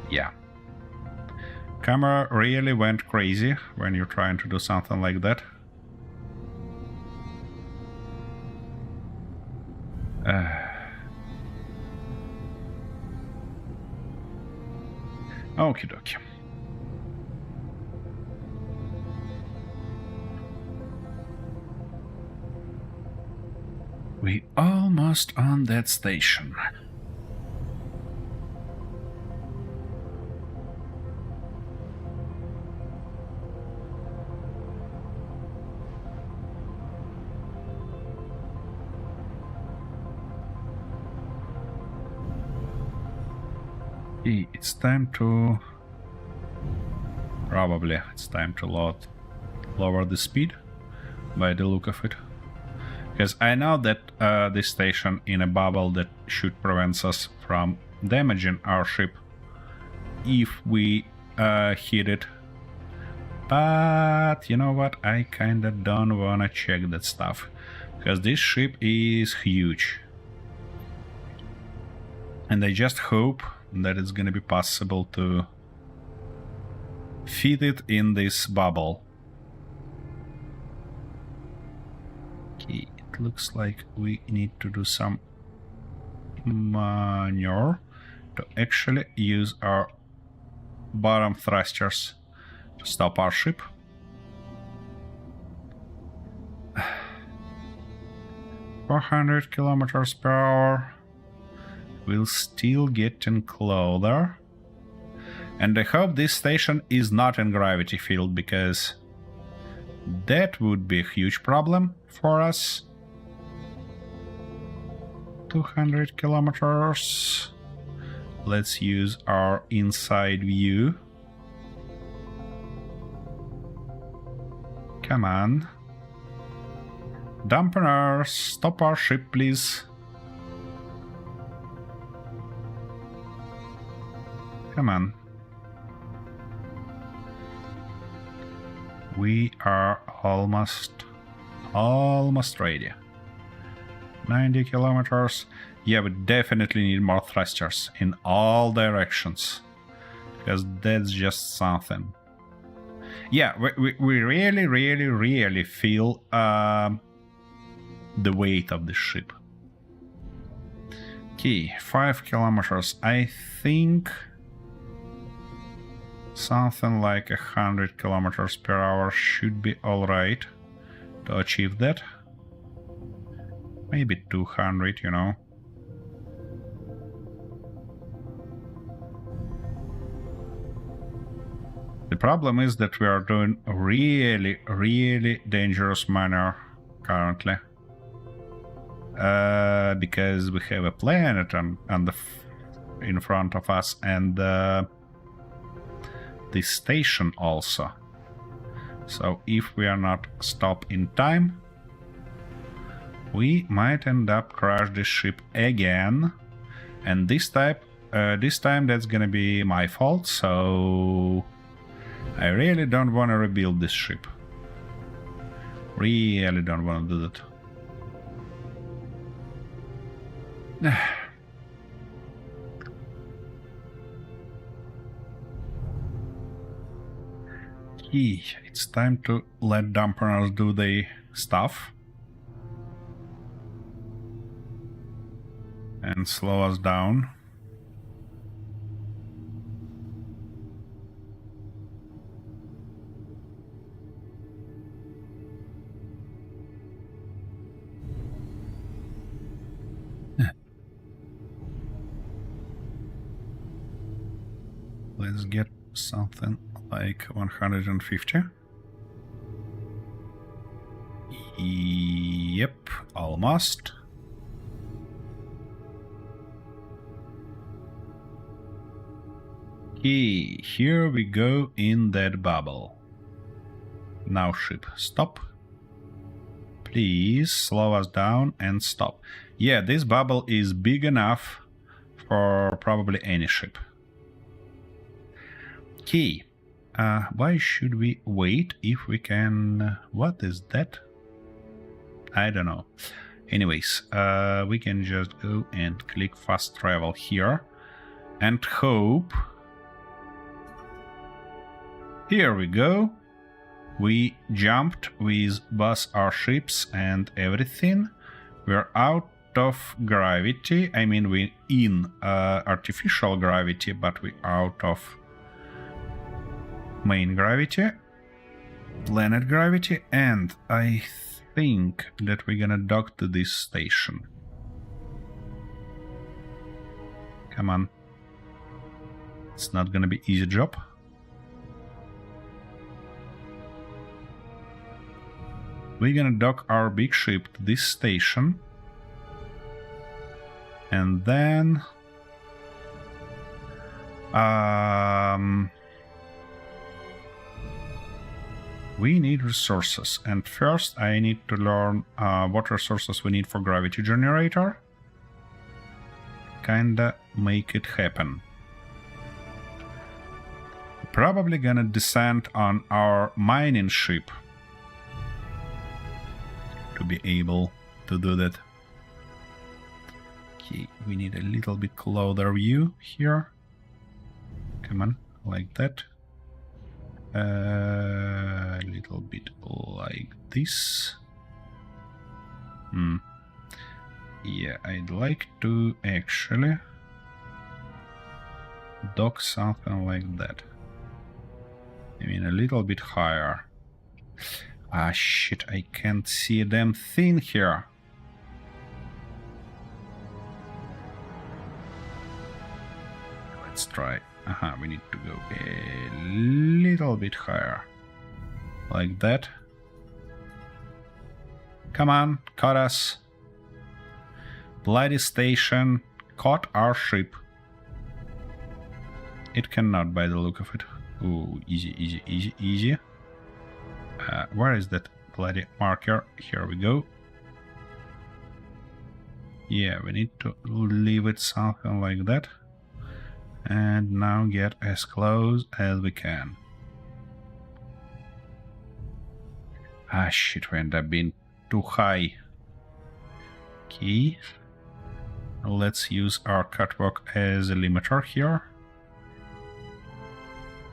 Yeah. Camera really went crazy when you're trying to do something like that. Okie dokie. We almost on that station. It's time to... Probably it's time to lower the speed, by the look of it. Because I know that this station in a bubble that should prevent us from damaging our ship if we hit it. But you know what? I kinda don't wanna check that stuff, because this ship is huge. And I just hope that it's gonna be possible to fit it in this bubble. Okay, it looks like we need to do some maneuver to actually use our bottom thrusters to stop our ship. $400 kilometers per hour. We'll still getting closer. And I hope this station is not in gravity field, because that would be a huge problem for us. 200 kilometers. Let's use our inside view. Come on. Dampeners, stop our ship, please. Come on. We are almost ready. 90 kilometers. Yeah, we definitely need more thrusters in all directions, because that's just something. Yeah, we really feel the weight of the ship. Okay, 5 kilometers. I think something like 100 kilometers per hour should be alright to achieve that. Maybe 200, you know. The problem is that we are doing really dangerous maneuver currently. Because we have a planet in front of us, and the station also. So if we are not stopped in time, we might end up crash this ship again, and this time that's gonna be my fault. So I really don't want to rebuild this ship. Really don't want to do that. It's time to let dampeners do their stuff and slow us down. Let's get something like 150. Yep, almost. Okay, here we go in that bubble. Now ship, stop. Please slow us down and stop. Yeah, this bubble is big enough for probably any ship. Okay, why should we wait if we can... What is that? I don't know. Anyways, we can just go and click fast travel here and hope... Here we go. We jumped with both our ships and everything. We're out of gravity. I mean, we're in artificial gravity, but we're out of main gravity, planet gravity, and I think that we're gonna dock to this station. Come on. It's not gonna be easy job. We're gonna dock our big ship to this station, and then we need resources, and first I need to learn what resources we need for gravity generator. Kinda make it happen. Probably gonna descend on our mining ship to be able to do that. Okay, we need a little bit closer view here. Come on, like that. A little bit like this. Yeah, I'd like to actually dock something like that. I mean, a little bit higher. Ah, shit, I can't see a damn thing here. Let's try. We need to go a little bit higher. Like that. Come on, cut us. Bloody station caught our ship. It cannot by the look of it. Ooh, easy, easy, easy, easy. Where is that bloody marker? Here we go. Yeah, we need to leave it something like that. And now get as close as we can. Ah, shit, we end up being too high. Okay. Let's use our catwalk as a limiter here.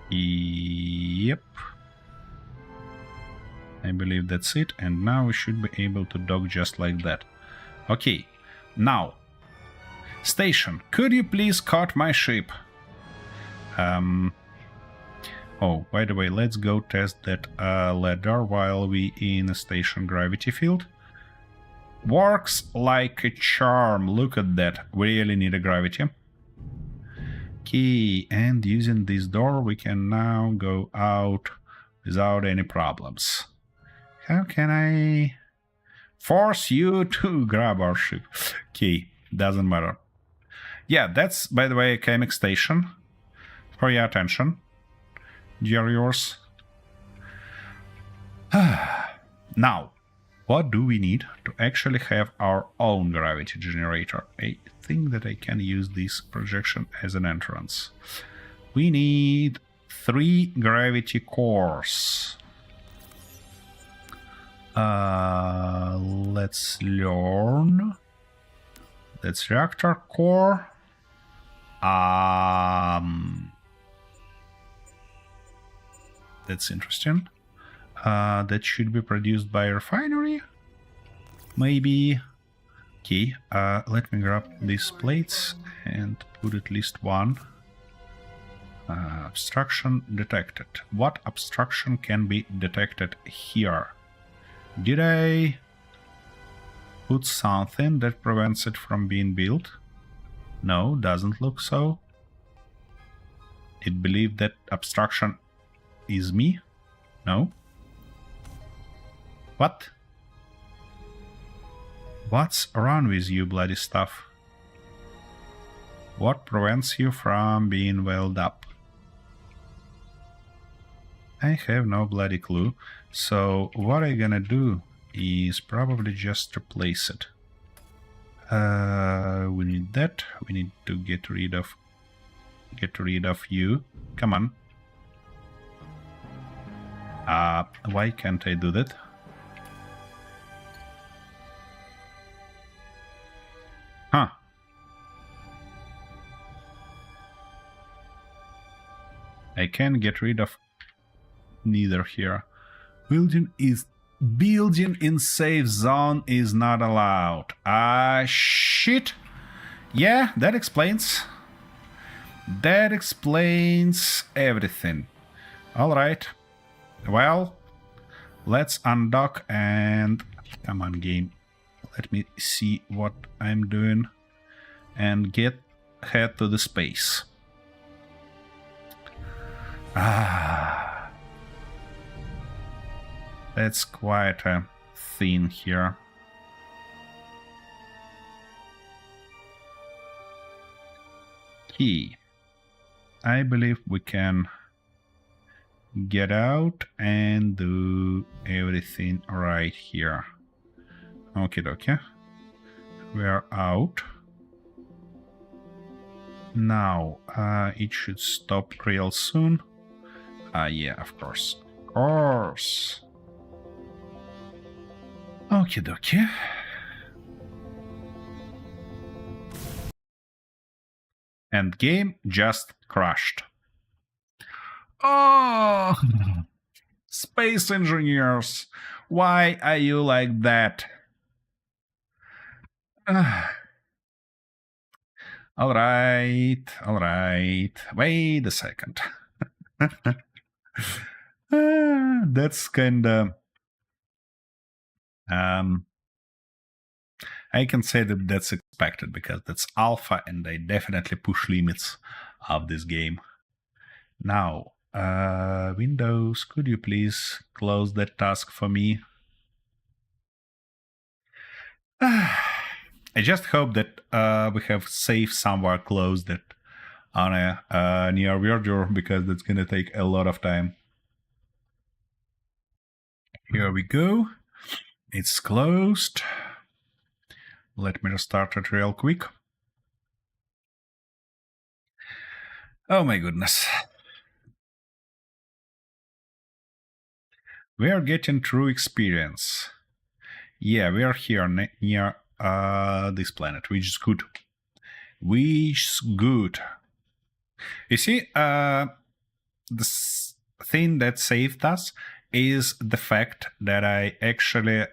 Yep. I believe that's it. And now we should be able to dock just like that. Okay. Now. Station, could you please cut my ship? Oh, by the way, let's go test that ladder while we in a station gravity field. Works like a charm. Look at that. We really need a gravity. Okay, and using this door we can now go out without any problems. How can I force you to grab our ship? Okay, doesn't matter. Yeah, that's, by the way, a chemic station. For your attention, dear yours. Now, what do we need to actually have our own gravity generator? I think that I can use this projection as an entrance. We need 3 gravity cores. Let's learn. That's reactor core. That's interesting. That should be produced by a refinery. Maybe. Okay, let me grab these plates and put at least one. Obstruction detected. What obstruction can be detected here? Did I put something that prevents it from being built? No, doesn't look so. It believed that obstruction is me? No? What? What's wrong with you, bloody stuff? What prevents you from being welded up? I have no bloody clue. So what I'm gonna do is probably just replace it. We need that. We need to get rid of you. Come on. Why can't I do that? Huh. I can get rid of neither here. Building in safe zone is not allowed. Shit. Yeah, that explains. That explains everything. Alright. Well, let's undock and... Come on, game. Let me see what I'm doing. And head to the space. That's quite a thing here. Key. I believe we can get out and do everything right here. Okay, okay. We're out. Now, it should stop real soon. Yeah, of course. Of course. Okie dokie. And game just crashed. Oh! Space engineers, why are you like that? Alright. Wait a second. That's kinda... I can say that that's expected because that's alpha and they definitely push limits of this game. Now, Windows, could you please close that task for me? I just hope that we have safe somewhere close that on a near Verdure, because that's gonna take a lot of time. Here we go. It's closed. Let me restart it real quick. Oh my goodness. We are getting true experience. Yeah, we are here near this planet, which is good. Which is good. You see, the thing that saved us is the fact that I actually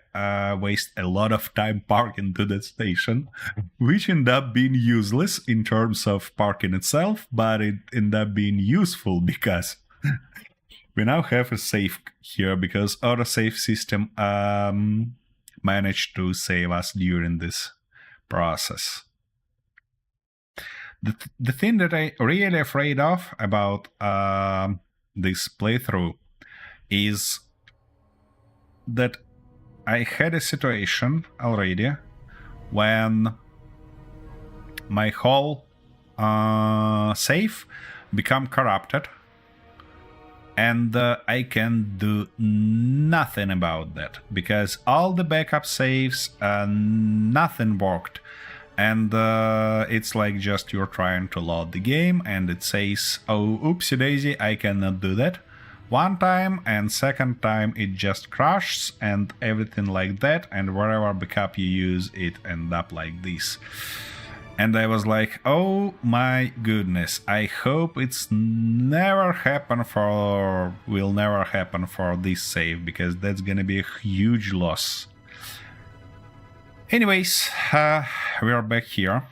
waste a lot of time parking to that station, which ended up being useless in terms of parking itself, but it ended up being useful because we now have a safe here, because our safe system managed to save us during this process. The thing that I really afraid of about this playthrough is that I had a situation already when my whole save become corrupted, and I can do nothing about that because all the backup saves, nothing worked. And it's like just you're trying to load the game and it says, oh, oopsie daisy, I cannot do that. One time, and second time it just crashes and everything like that, and wherever backup you use, it end up like this. And I was like, oh my goodness, I hope it's never happen for, will never happen for this save, because that's gonna be a huge loss. Anyways, we are back here.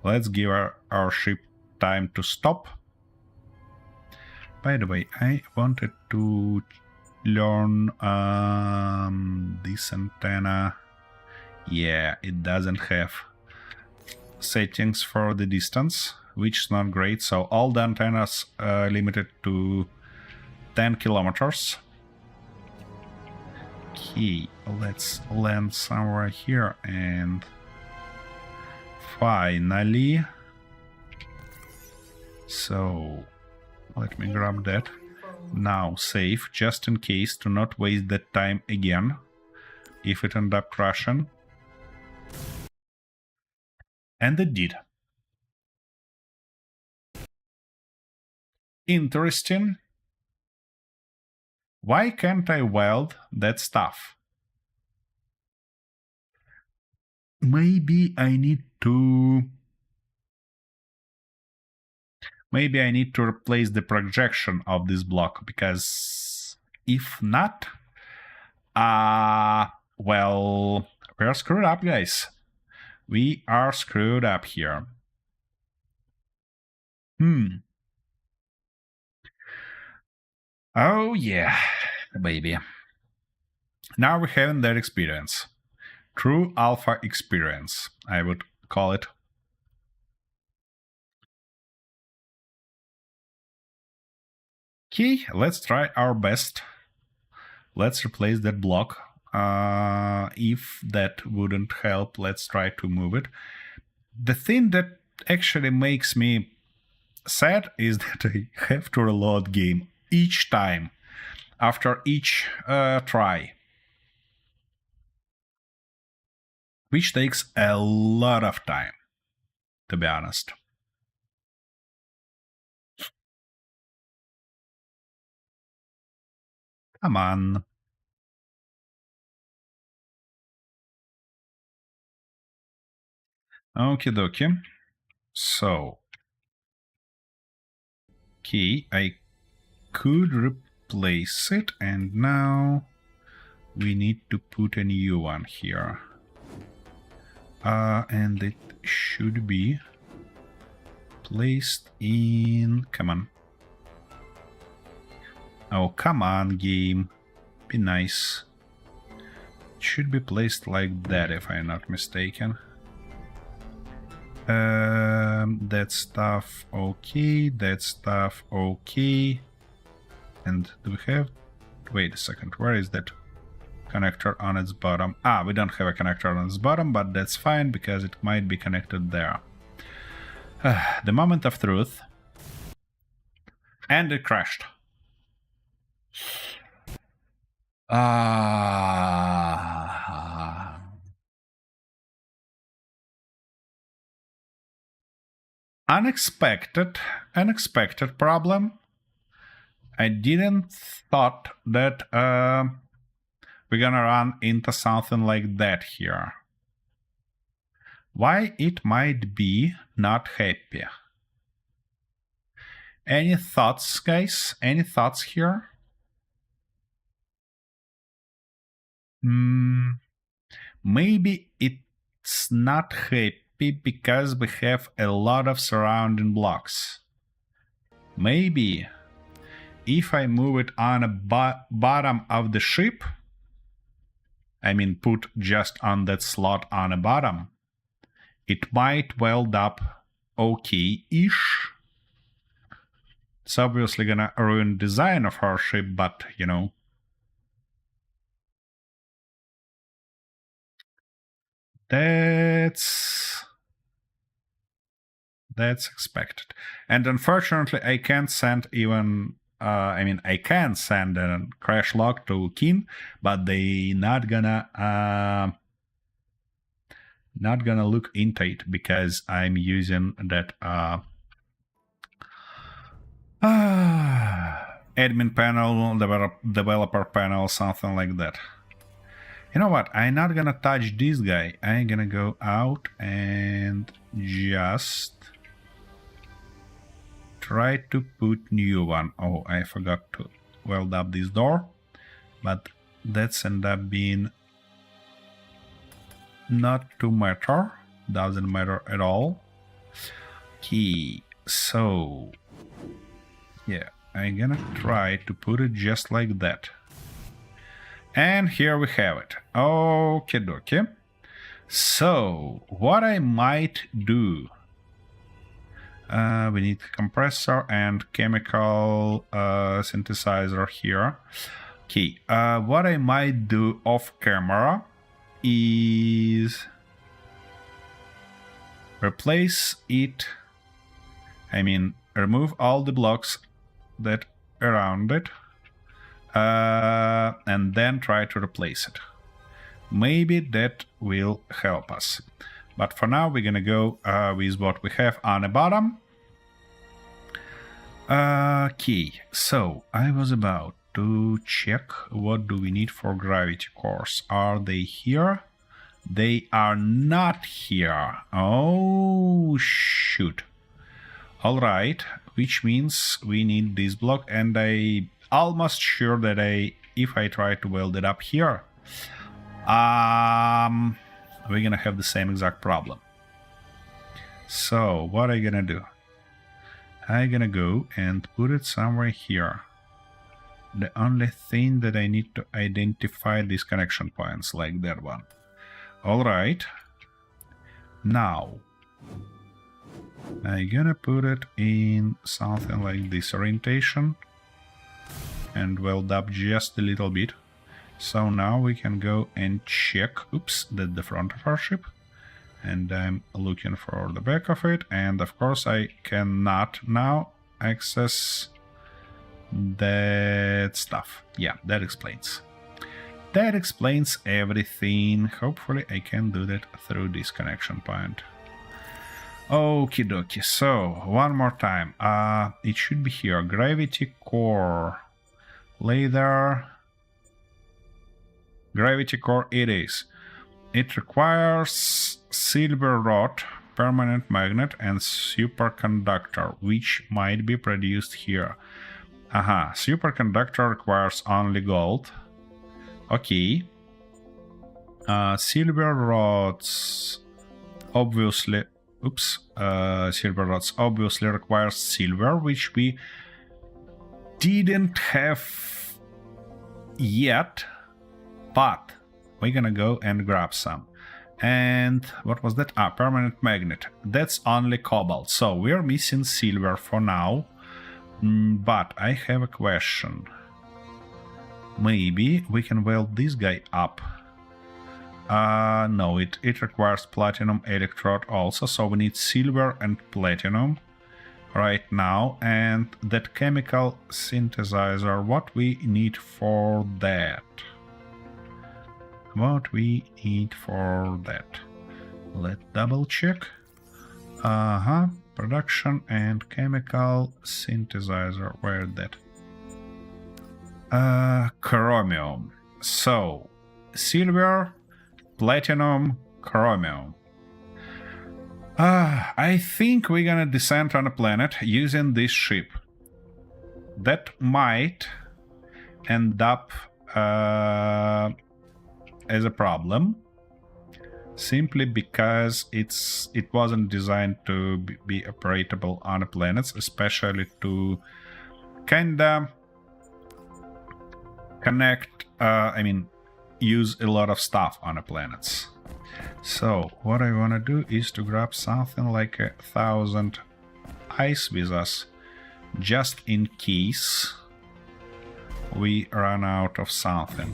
Let's give our ship time to stop. By the way, I wanted to learn this antenna. Yeah, it doesn't have settings for the distance, which is not great. So all the antennas are limited to 10 kilometers. Okay, let's land somewhere here, and finally, so let me grab that. Now save, just in case, to not waste that time again if it end up crashing. And it did. Interesting. Why can't I weld that stuff? Maybe I need to replace the projection of this block, because if not, well, we're screwed up, guys. We are screwed up here. Oh yeah, baby. Now we're having that experience. True alpha experience, I would call it. Okay, let's try our best. Let's replace that block. If that wouldn't help, let's try to move it. The thing that actually makes me sad is that I have to reload game each time, after each try. Which takes a lot of time, to be honest. Come on. Okie dokie. So, okay, I could replace it, and now we need to put a new one here. And it should be placed in... Come on. Oh, come on, game. Be nice. It should be placed like that, if I'm not mistaken. That stuff okay, that stuff okay. And do we have... Wait a second, where is that? connector on its bottom. Ah, we don't have a connector on its bottom, but that's fine because it might be connected there. The moment of truth. And it crashed. Unexpected problem. I didn't thought that we're gonna run into something like that here. Why it might be not happy? Any thoughts, guys? Any thoughts here? Maybe it's not happy because we have a lot of surrounding blocks. Maybe if I move it on a bottom of the ship, I mean put just on that slot on a bottom, it might weld up okay-ish. It's obviously gonna ruin design of our ship, but you know. That's expected. And unfortunately, I can't send even, I can send a crash log to Keen, but they not gonna look into it because I'm using that admin panel, developer panel, something like that. You know what? I'm not gonna touch this guy. I'm gonna go out and just try to put new one. Oh, I forgot to weld up this door, but that's end up being not to matter. Doesn't matter at all. Okay, so yeah, I'm gonna try to put it just like that. And here we have it. Okie dokie. So, what I might do... we need compressor and chemical synthesizer here. Okay, what I might do off camera is... replace it... remove all the blocks that around it. And then try to replace it. Maybe that will help us. But for now, we're gonna go with what we have on the bottom. Okay, so I was about to check what do we need for gravity cores. Are they here? They are not here. Oh, shoot. All right, which means we need this block, and I almost sure that if I try to weld it up here, we're gonna have the same exact problem. So what I'm gonna do? I'm gonna go and put it somewhere here. The only thing that I need to identify these connection points, like that one. All right. Now I'm gonna put it in something like this orientation and weld up just a little bit. So now we can go and check. Oops, that's the front of our ship. And I'm looking for the back of it. And of course I cannot now access that stuff. Yeah, that explains. That explains everything. Hopefully I can do that through this connection point. Okie dokie. So, one more time. It should be here. Gravity core. Later. Gravity core it is. It requires silver rod, permanent magnet, and superconductor, which might be produced here. Aha, superconductor requires only gold. Okay. Silver rods obviously... Oops. Silver rods obviously requires silver, which we didn't have yet, but we're gonna go and grab some. And what was that? Permanent magnet. That's only cobalt, so we're missing silver for now. But I have a question. maybe we can weld this guy up. No, it requires platinum electrode also, so we need silver and platinum right now. And that chemical synthesizer, what we need for that? What we need for that? Let's double check. Production and chemical synthesizer, where that? Chromium. So, silver, platinum, chromium. I think we're gonna descend on a planet using this ship. That might end up as a problem, simply because it wasn't designed to be operatable on the planets, especially to kinda connect, use a lot of stuff on the planets. So what I wanna do is to grab something like 1,000 ice with us, just in case we run out of something,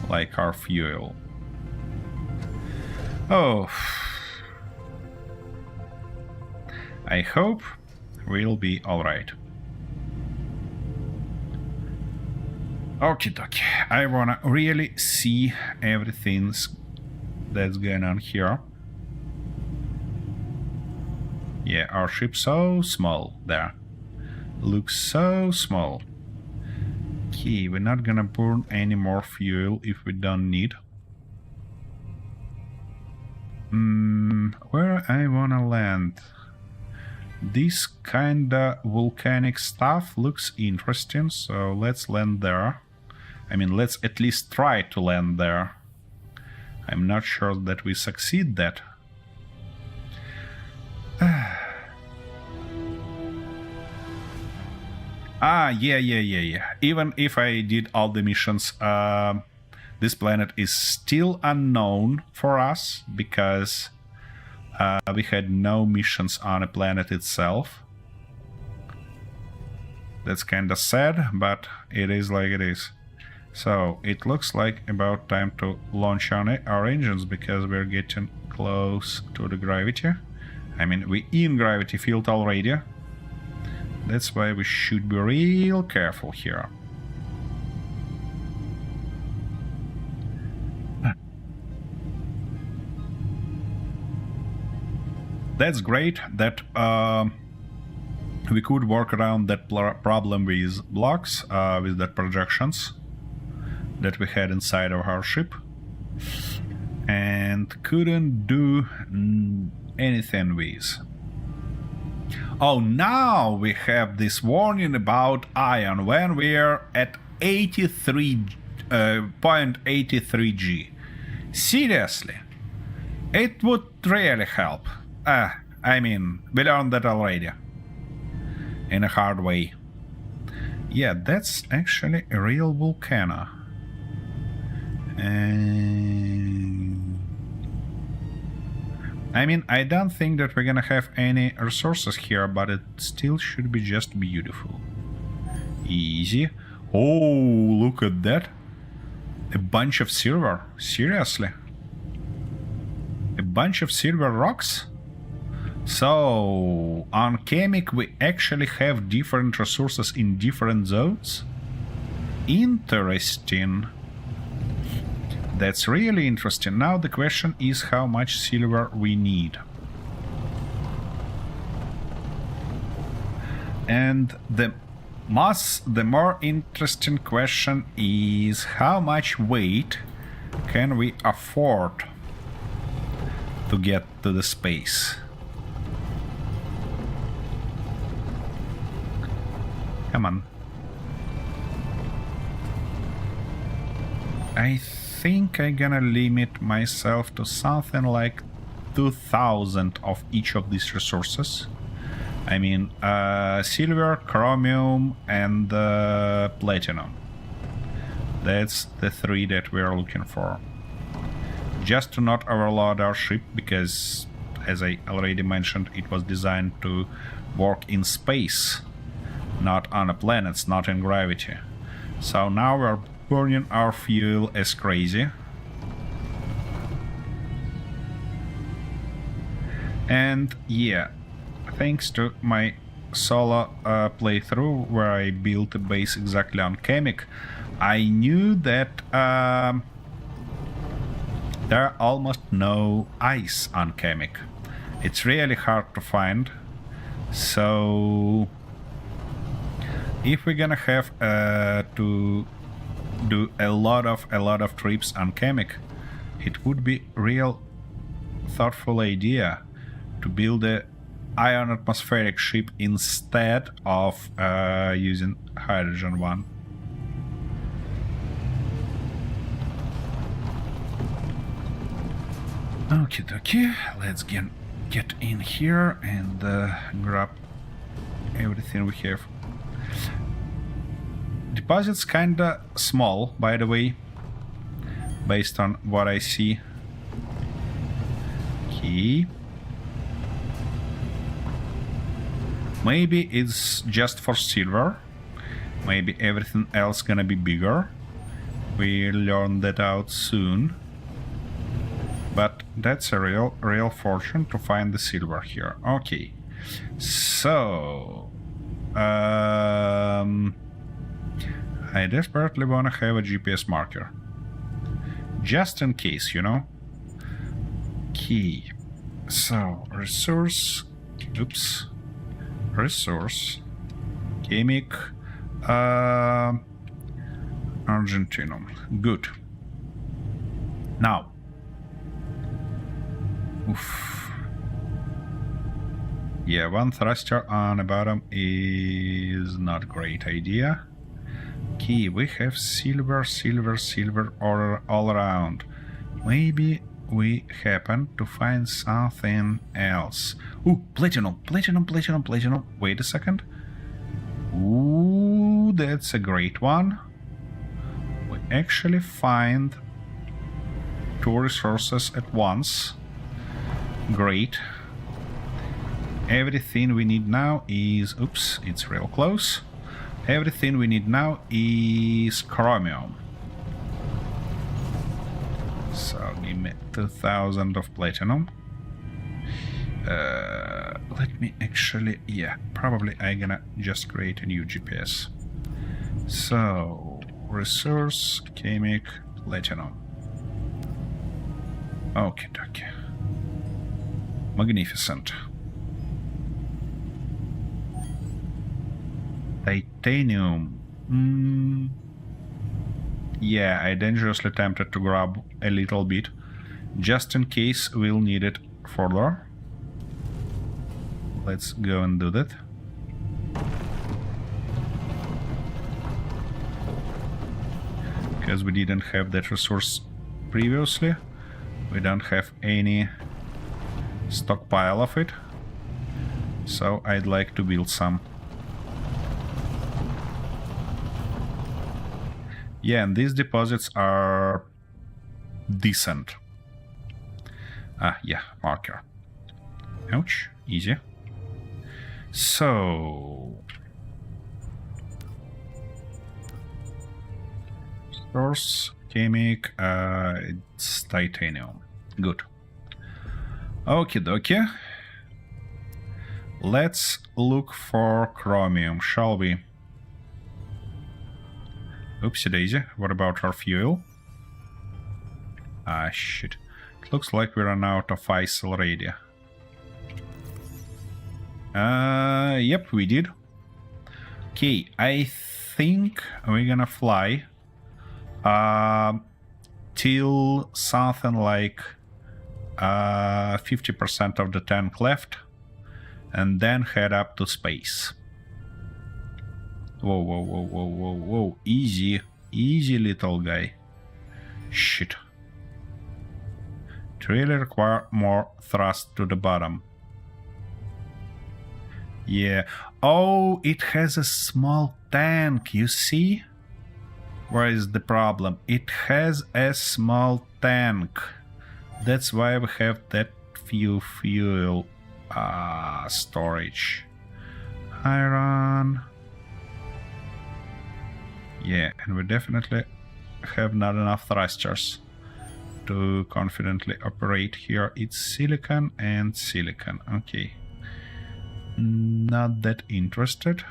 like our fuel. Oh, I hope we'll be alright. Okie dokie, I wanna really see everything that's going on here. Yeah, our ship's so small there. Looks so small. Okay, we're not gonna burn any more fuel if we don't need. Where I wanna land? This kinda volcanic stuff looks interesting, so let's land there. Let's at least try to land there. I'm not sure that we succeed that. Yeah. Even if I did all the missions, this planet is still unknown for us because we had no missions on the planet itself. That's kinda sad, but it is like it is. So it looks like about time to launch on our engines, because we're getting close to the gravity. We're in gravity field already. That's why we should be real careful here. That's great that we could work around that problem with blocks, with that projections that we had inside of our ship, and couldn't do anything with. Oh, now we have this warning about ion when we're at 83.83 G. Seriously, it would really help. We learned that already in a hard way. Yeah, that's actually a real volcano. I don't think that we're gonna have any resources here, but it still should be just beautiful. Easy. Oh, look at that. A bunch of silver. Seriously? A bunch of silver rocks? So, on Chemic we actually have different resources in different zones? Interesting. That's really interesting. Now the question is how much silver we need. And the more interesting question is how much weight can we afford to get to the space? Come on. I think I'm gonna limit myself to something like 2,000 of each of these resources. Silver, chromium, and platinum. That's the three that we are looking for. Just to not overload our ship, because, as I already mentioned, it was designed to work in space, not on the planets, not in gravity. So now we're burning our fuel as crazy. And yeah, thanks to my solo playthrough where I built a base exactly on Kamek, I knew that there are almost no ice on Kamek. It's really hard to find. So if we're gonna have to do a lot of trips on Kamek, it would be real thoughtful idea to build a ion atmospheric ship instead of using hydrogen one. Okie dokie, let's get in here and grab everything we have. Deposit's kinda small, by the way, based on what I see. Okay. Maybe it's just for silver. Maybe everything else gonna be bigger. We'll learn that out soon. But that's a real fortune to find the silver here. Okay. So I desperately wanna have a GPS marker. Just in case, you know? Okay. So resource. Oops. Resource. Kamek. Argentinum. Good. Now. Oof. Yeah, one thruster on the bottom is not a great idea. Okay, we have silver all around. Maybe we happen to find something else. Ooh, platinum. Wait a second. Ooh, that's a great one. We actually find two resources at once. Great. Everything we need now is... Oops, it's real close. Everything we need now is chromium. So give me 2000 of platinum. Let me actually... Yeah, probably I'm gonna just create a new GPS. So, resource, Kamek, platinum. Okay, okay. Magnificent. Titanium. Yeah, I dangerously tempted to grab a little bit, just in case we'll need it further. Let's go and do that. Because we didn't have that resource previously, we don't have any stockpile of it, so I'd like to build some. Yeah, and these deposits are decent. Ah, yeah, marker. Ouch, easy. So... source, Kamek, it's titanium. Good. Okie dokie. Let's look for chromium, shall we? Oopsie daisy, what about our fuel? Ah, shit. It looks like we ran out of ice already. Yep, we did. Okay, I think we're gonna fly till something like 50% of the tank left, and then head up to space. Whoa. Easy, little guy. Shit. It really requires more thrust to the bottom. Yeah. Oh, it has a small tank, you see? Where is the problem? It has a small tank. That's why we have that few fuel storage. Iron. Yeah, and we definitely have not enough thrusters to confidently operate here. It's silicon and silicon. Okay. Not that interested.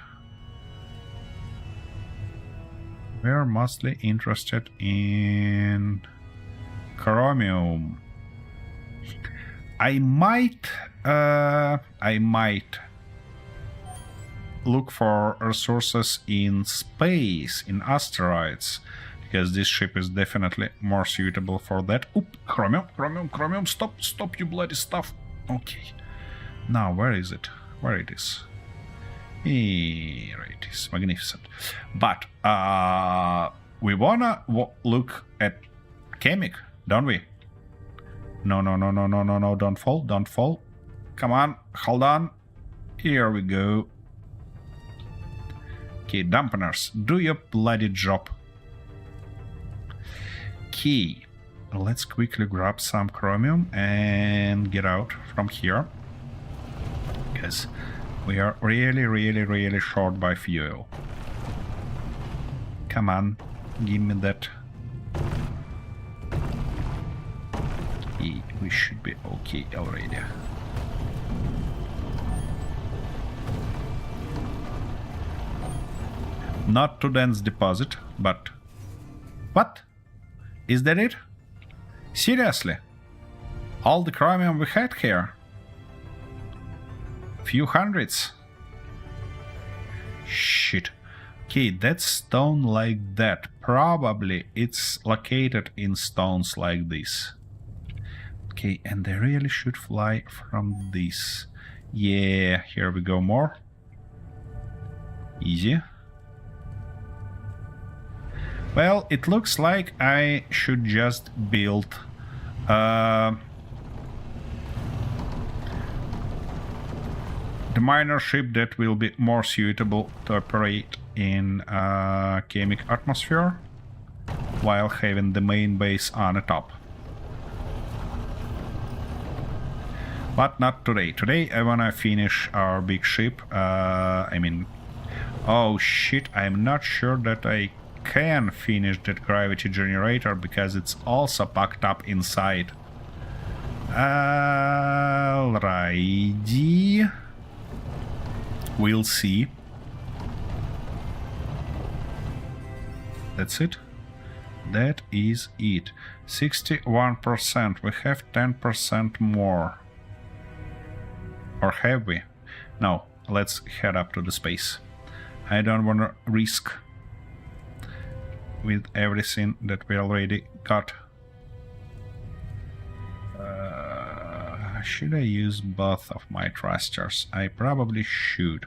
We're mostly interested in chromium. I might look for resources in space, in asteroids, because this ship is definitely more suitable for that. Oop, chromium, stop, you bloody stuff. Okay. Now, where is it? Where it is? Here it is. Magnificent. But, we wanna look at chemic, don't we? No, don't fall. Come on, hold on. Here we go. Okay, dampeners, do your bloody job. Okay, let's quickly grab some chromium and get out from here. Because we are really short by fuel. Come on, give me that. We should be okay already. Not too dense deposit, but... What? Is that it? Seriously? All the chromium we had here? Few hundreds? Shit. Okay, that stone like that. Probably it's located in stones like this. Okay, and they really should fly from this. Yeah, here we go more. Easy. Well, it looks like I should just build the minor ship that will be more suitable to operate in chemic atmosphere while having the main base on the top. But not today. Today I wanna finish our big ship. Oh shit, I'm not sure that I can finish that gravity generator because it's also packed up inside. Alrighty. We'll see. That's it. That is it. 61%. We have 10% more. Or have we? No. Let's head up to the space. I don't want to risk with everything that we already got. Should I use both of my thrusters? I probably should,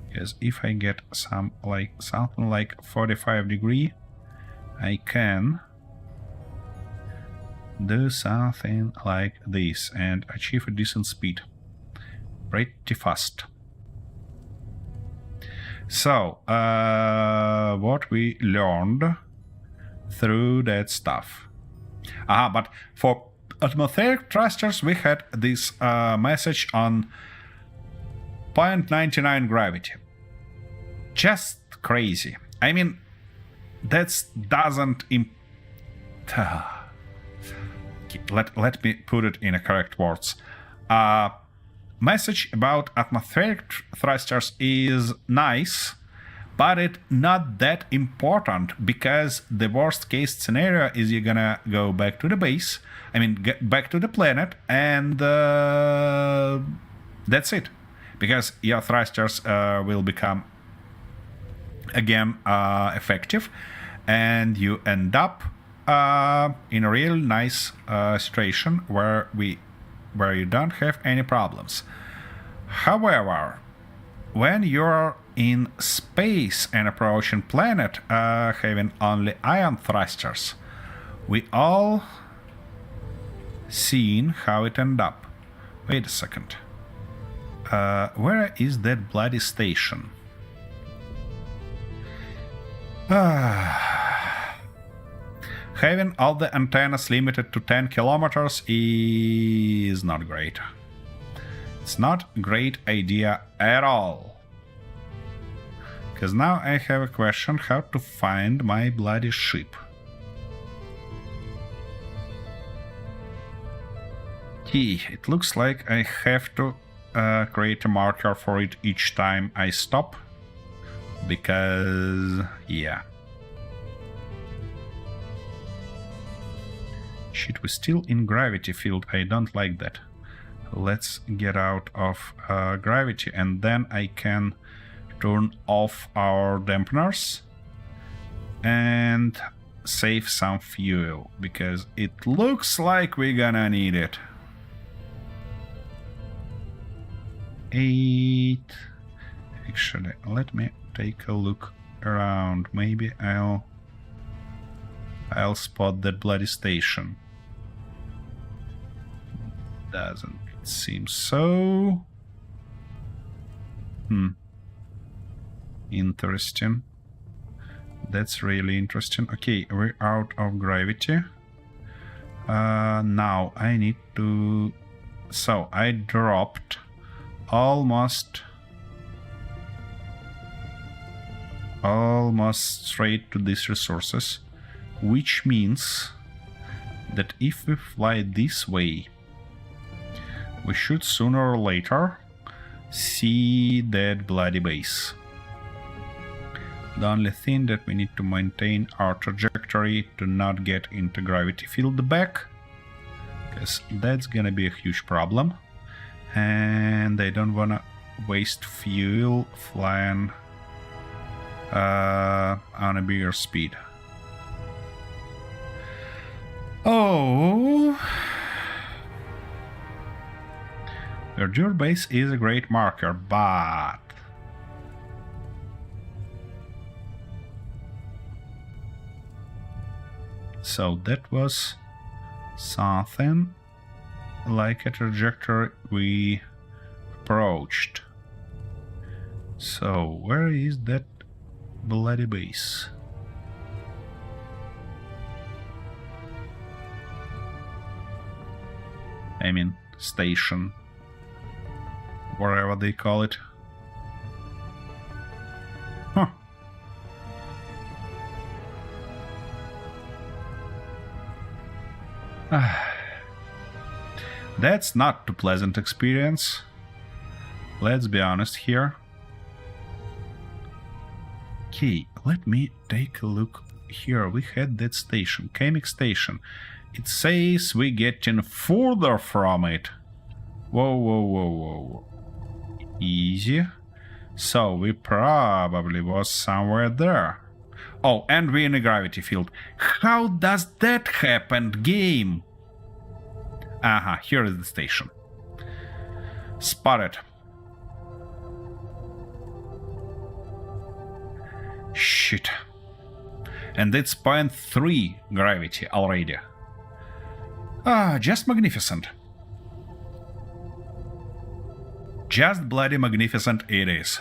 because if I get something like 45 degree, I can do something like this and achieve a decent speed pretty fast. So, what we learned through that stuff. But for atmospheric thrusters, we had this message on 0.99 gravity. Just crazy. I mean, that doesn't... let me put it in a correct words. Message about atmospheric thrusters is nice, but it's not that important, because the worst case scenario is you're gonna go back to the base, get back to the planet, and that's it. Because your thrusters will become again effective, and you end up in a real nice situation where you don't have any problems. However, when you're in space and approaching planet having only ion thrusters, we all seen how it end up. Wait a second. Where is that bloody station? Having all the antennas limited to 10 kilometers is not great. It's not a great idea at all. Because now I have a question how to find my bloody ship. It looks like I have to create a marker for it each time I stop. Because, yeah. Shit, we're still in gravity field. I don't like that. Let's get out of gravity and then I can turn off our dampeners and save some fuel because it looks like we're gonna need it. 8. Actually, let me take a look around. Maybe I'll spot that bloody station. Doesn't seem so. Interesting. That's really interesting. Okay, we're out of gravity. Now I need to... So I dropped almost straight to these resources, which means that if we fly this way, we should sooner or later see that bloody base. The only thing that we need to maintain our trajectory to not get into gravity field back, because that's gonna be a huge problem. And I don't wanna waste fuel flying on a bigger speed. Oh, Verdure base is a great marker, but so that was something like a trajectory we approached. So where is that bloody base? I mean, station, wherever they call it. Huh. That's not a pleasant experience. Let's be honest here. Okay, let me take a look here. We had that station, Kamek Station. It says we're getting further from it. Whoa, whoa, whoa, whoa. Easy. So we probably was somewhere there. Oh, and we're in a gravity field. How does that happen, game? Aha, here is the station. Spotted. Shit. And it's 0.3 gravity already. Just magnificent. Just bloody magnificent it is.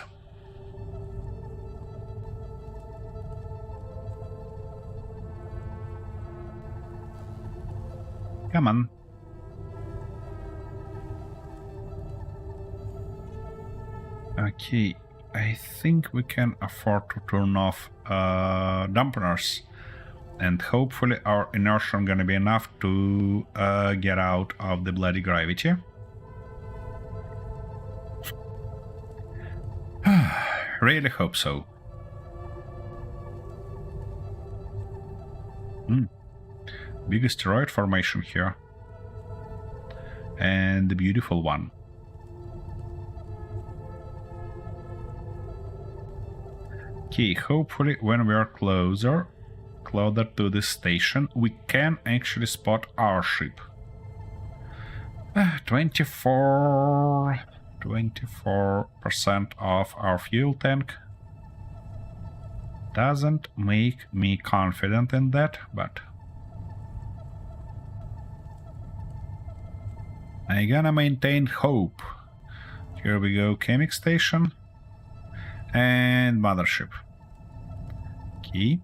Come on. Okay, I think we can afford to turn off dampeners. And hopefully our inertia is gonna be enough to get out of the bloody gravity. Really hope so. Big asteroid formation here. And the beautiful one. Okay, hopefully when we are closer to the station, we can actually spot our ship. 24% of our fuel tank. Doesn't make me confident in that, but I'm gonna maintain hope. Here we go, Kamek Station and mothership. Okay.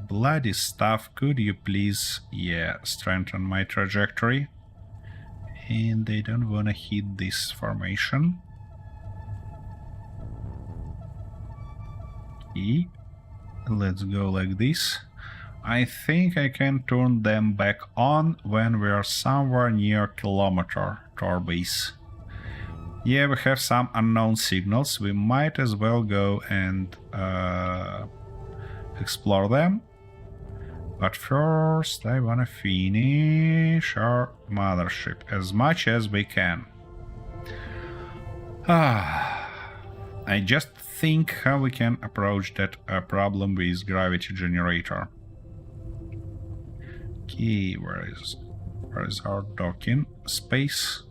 Bloody stuff, could you please, strengthen my trajectory? And they don't wanna hit this formation. Okay. Let's go like this. I think I can turn them back on when we are somewhere near kilometer to our base. Yeah, we have some unknown signals. We might as well go and explore them. But first, I wanna finish our mothership as much as we can. I just think how we can approach that problem with gravity generator. Okay, where is our docking space?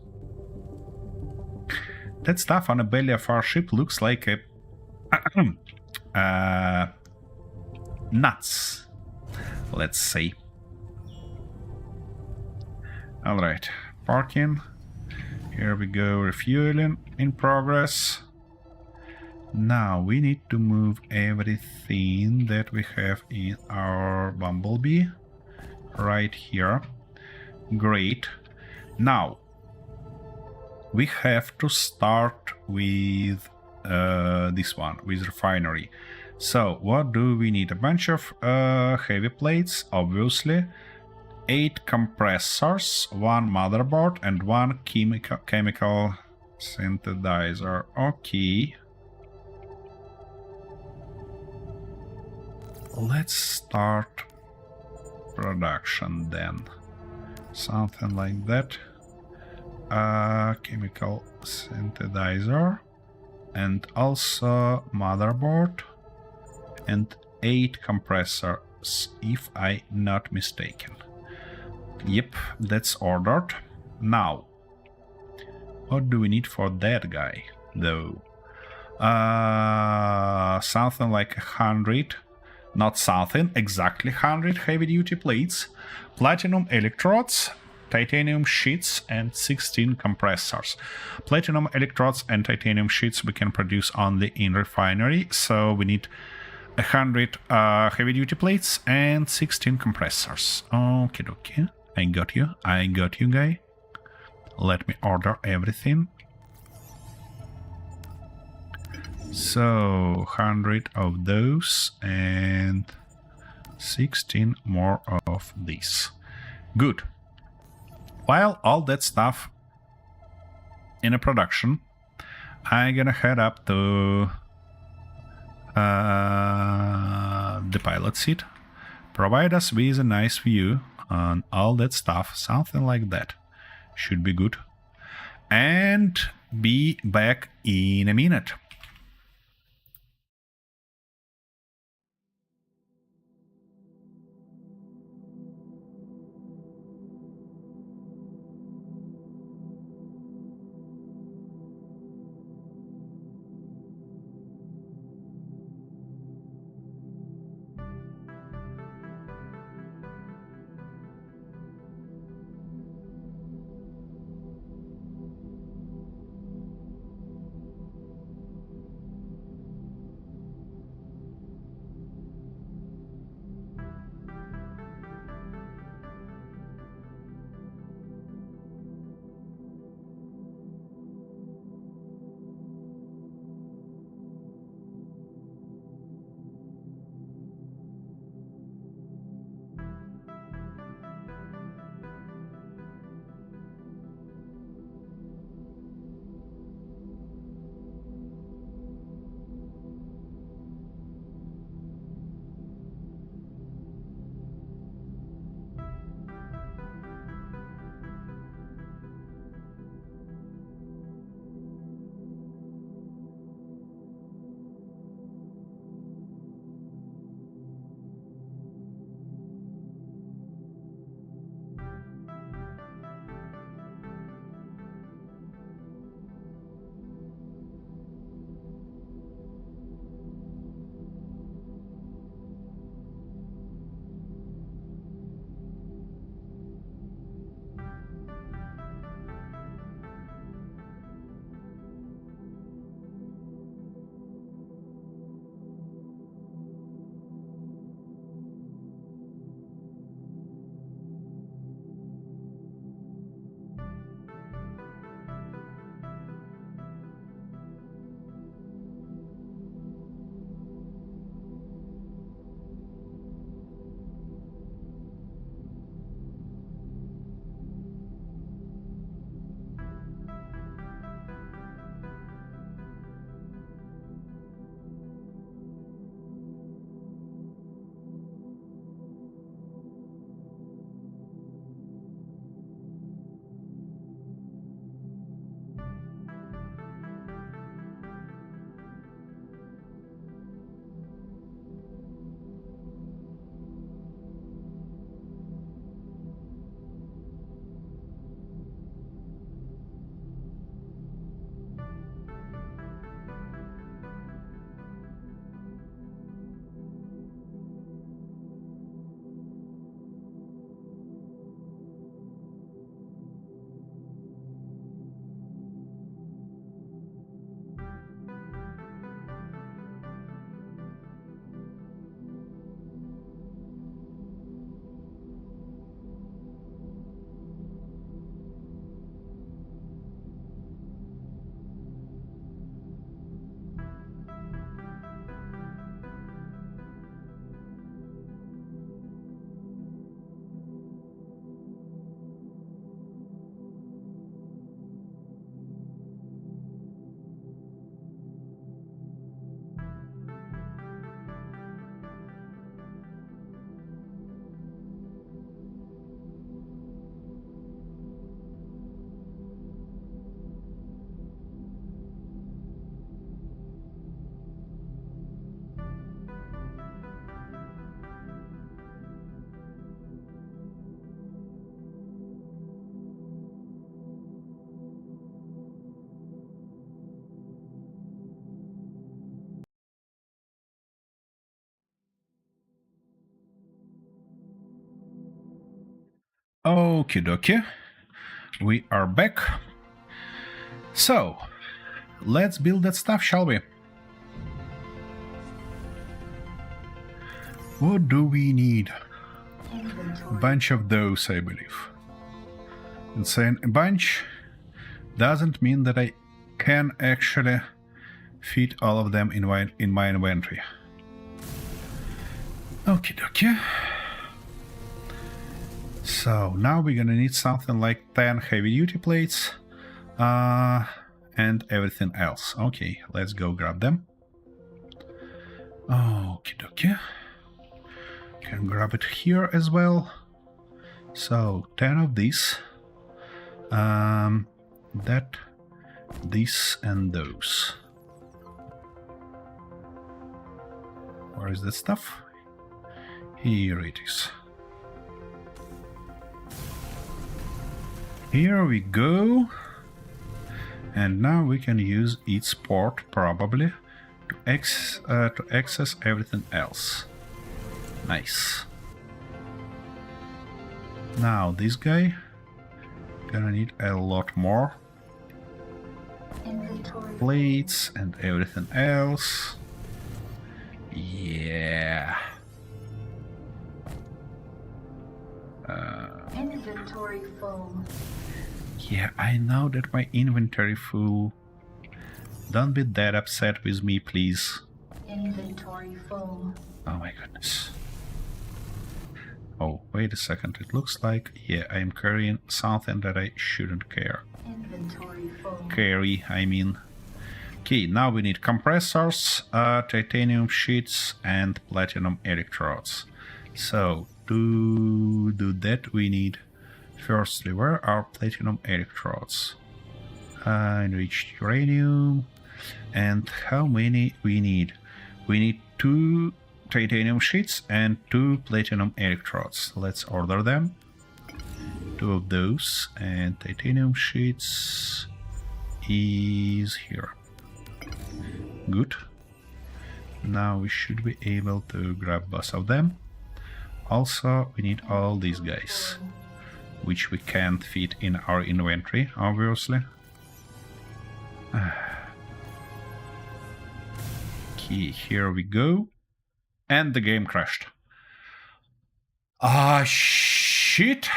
That stuff on the belly of our ship looks like a nuts, let's say. All right, parking. Here we go, refueling in progress. Now we need to move everything that we have in our Bumblebee right here. Great. Now we have to start with this one, with refinery. So what do we need? A bunch of heavy plates, obviously. 8 compressors, 1 motherboard, and 1 chemical synthesizer. Okay. Let's start production then. Something like that. Chemical synthesizer. And also motherboard. And 8 compressors, if I'm not mistaken. Yep, that's ordered. Now, what do we need for that guy, though? Something like 100. Not something, exactly 100 heavy-duty plates, platinum electrodes, titanium sheets, and 16 compressors. Platinum electrodes and titanium sheets we can produce only in refinery, so we need 100 heavy-duty plates and 16 compressors. Okay, dokie. I got you, guy. Let me order everything. So 100 of those and 16 more of these. Good. While all that stuff in a production, I'm gonna head up to the pilot seat. Provide us with a nice view on all that stuff, something like that. Should be good. And be back in a minute. Okie dokie. We are back. So, let's build that stuff, shall we? What do we need? A Inventory. bunch of those, I believe. And saying a bunch doesn't mean that I can actually fit all of them in my inventory. Okie dokie. So now we're gonna need something like 10 heavy-duty plates and everything else. Okay, let's go grab them. Okie dokie. Can grab it here as well. So 10 of these. That, this, and those. Where is that stuff? Here it is. Here we go. And now we can use its port probably to access everything else. Nice. Now this guy gonna need a lot more Inventory. plates and everything else. Yeah. Inventory full. Yeah, I know that my inventory full. Don't be that upset with me, please. Inventory full. Oh my goodness. Oh, wait a second. It looks like, yeah, I'm carrying something that I shouldn't Inventory full. carry, I mean. Okay, now we need compressors, titanium sheets, and platinum electrodes. So, to do that, we need, firstly, where are platinum electrodes? Enriched uranium. And how many we need? We need 2 titanium sheets and 2 platinum electrodes. Let's order them. 2 of those, and titanium sheets is here. Good. Now we should be able to grab both of them. Also, we need all these guys, which we can't fit in our inventory, obviously. Okay, here we go. And the game crashed. Ah, shit!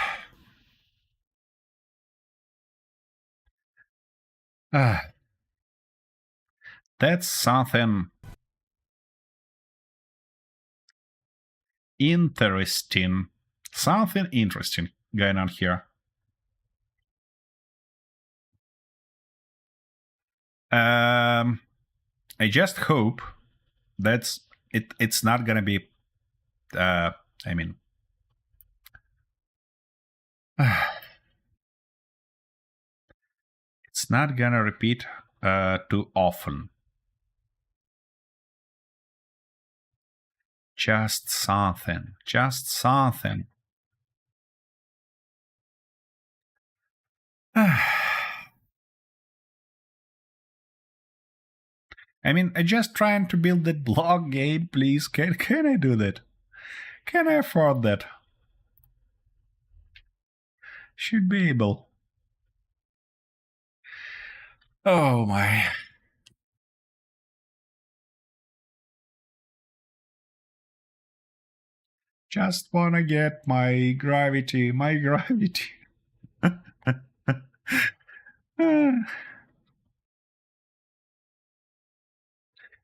That's something interesting. Something interesting going on here. I just hope that's it's not gonna be I mean it's not gonna repeat too often. Just something. I mean, I'm just trying to build that blog game, please. Can I do that? Can I afford that? Should be able. Oh my. Just wanna get my gravity.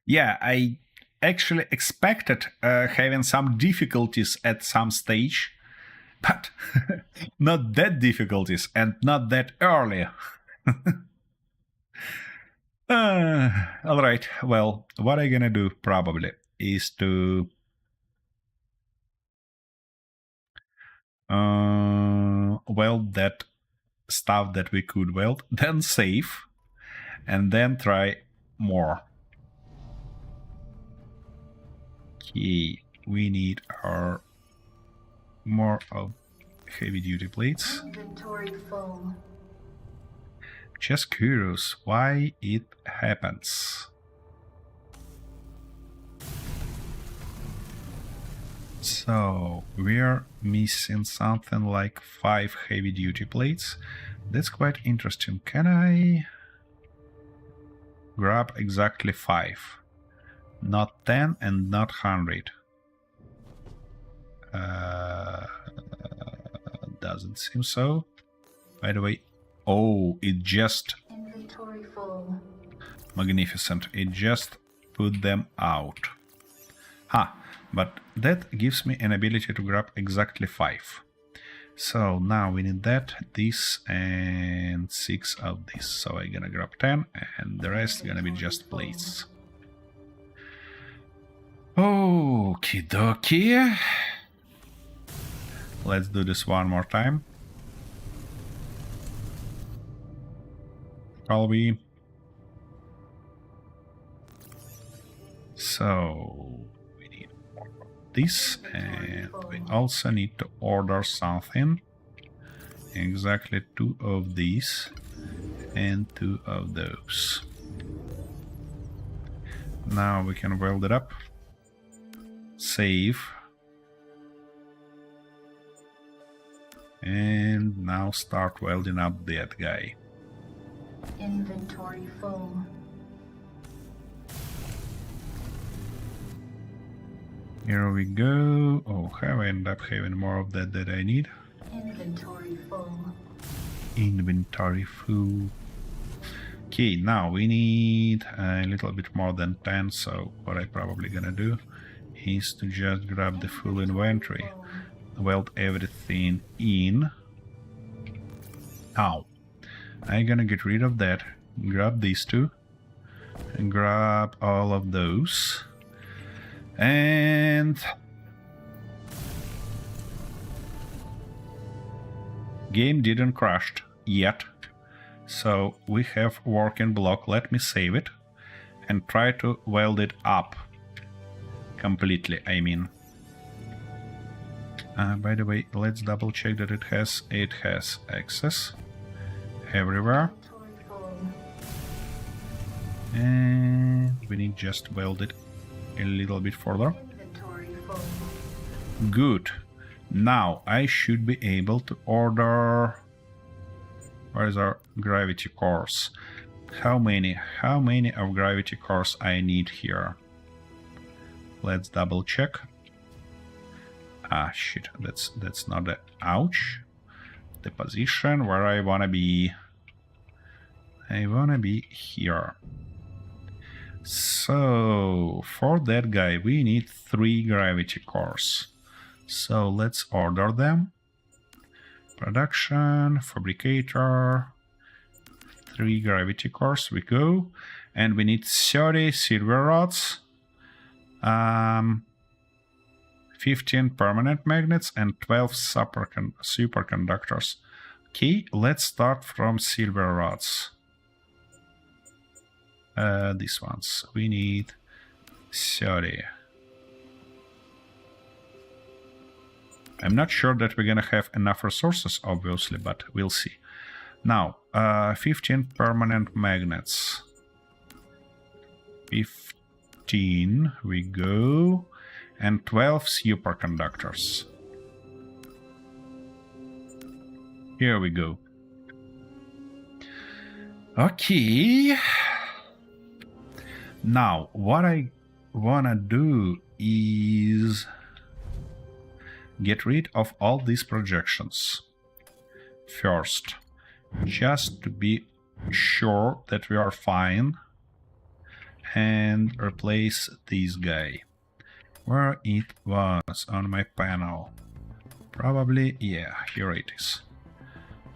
Yeah, I actually expected having some difficulties at some stage, but not that difficulties and not that early. All right, well, what I'm gonna do probably is to weld that stuff that we could weld, then save, and then try more. Okay, we need our more of heavy-duty plates. Inventory full. Just curious why it happens. So we're missing something like 5 heavy duty plates. That's quite interesting. Can I grab exactly 5? Not 10 and not 100. Doesn't seem so. By the way, oh, it just Inventory full. magnificent. It just put them out. But that gives me an ability to grab exactly 5. So now we need that, this, and 6 of this. So I'm gonna grab 10, and the rest gonna be just plates. Okie dokie. Let's do this one more time. Shall we? So we need more of this, and we also need to order something. Exactly 2 of these and 2 of those. Now we can weld it up. Save. And now start welding up that guy. Inventory full. Here we go. Oh, have I end up having more of that I need? Inventory full. Inventory full. Okay, now we need a little bit more than 10, so what I probably gonna do is to just grab the full inventory, weld everything in. Now, I'm gonna get rid of that, grab these 2, and grab all of those. And game didn't crash yet, so we have working block. Let me save it and try to weld it up completely, I mean. By the way, let's double check that it has access everywhere. Inventory full. And we need just weld it a little bit further. Inventory full. Good. Now I should be able to order. Where is our gravity cores? How many of gravity cores I need here? Let's double check. Ah, shit, that's not the ouch. The position where I wanna be. I wanna be here. So for that guy we need 3 gravity cores. So let's order them. Production, fabricator, 3 gravity cores, we go. And we need 30 silver rods, 15 permanent magnets, and 12 superconductors. Okay, let's start from silver rods. These ones. We need 30. I'm not sure that we're gonna have enough resources, obviously, but we'll see. Now, 15 permanent magnets. 15, we go. And 12 superconductors. Here we go. Okay. Now, what I wanna do is get rid of all these projections first, just to be sure that we are fine, and replace this guy where it was on my panel. Probably, yeah, here it is.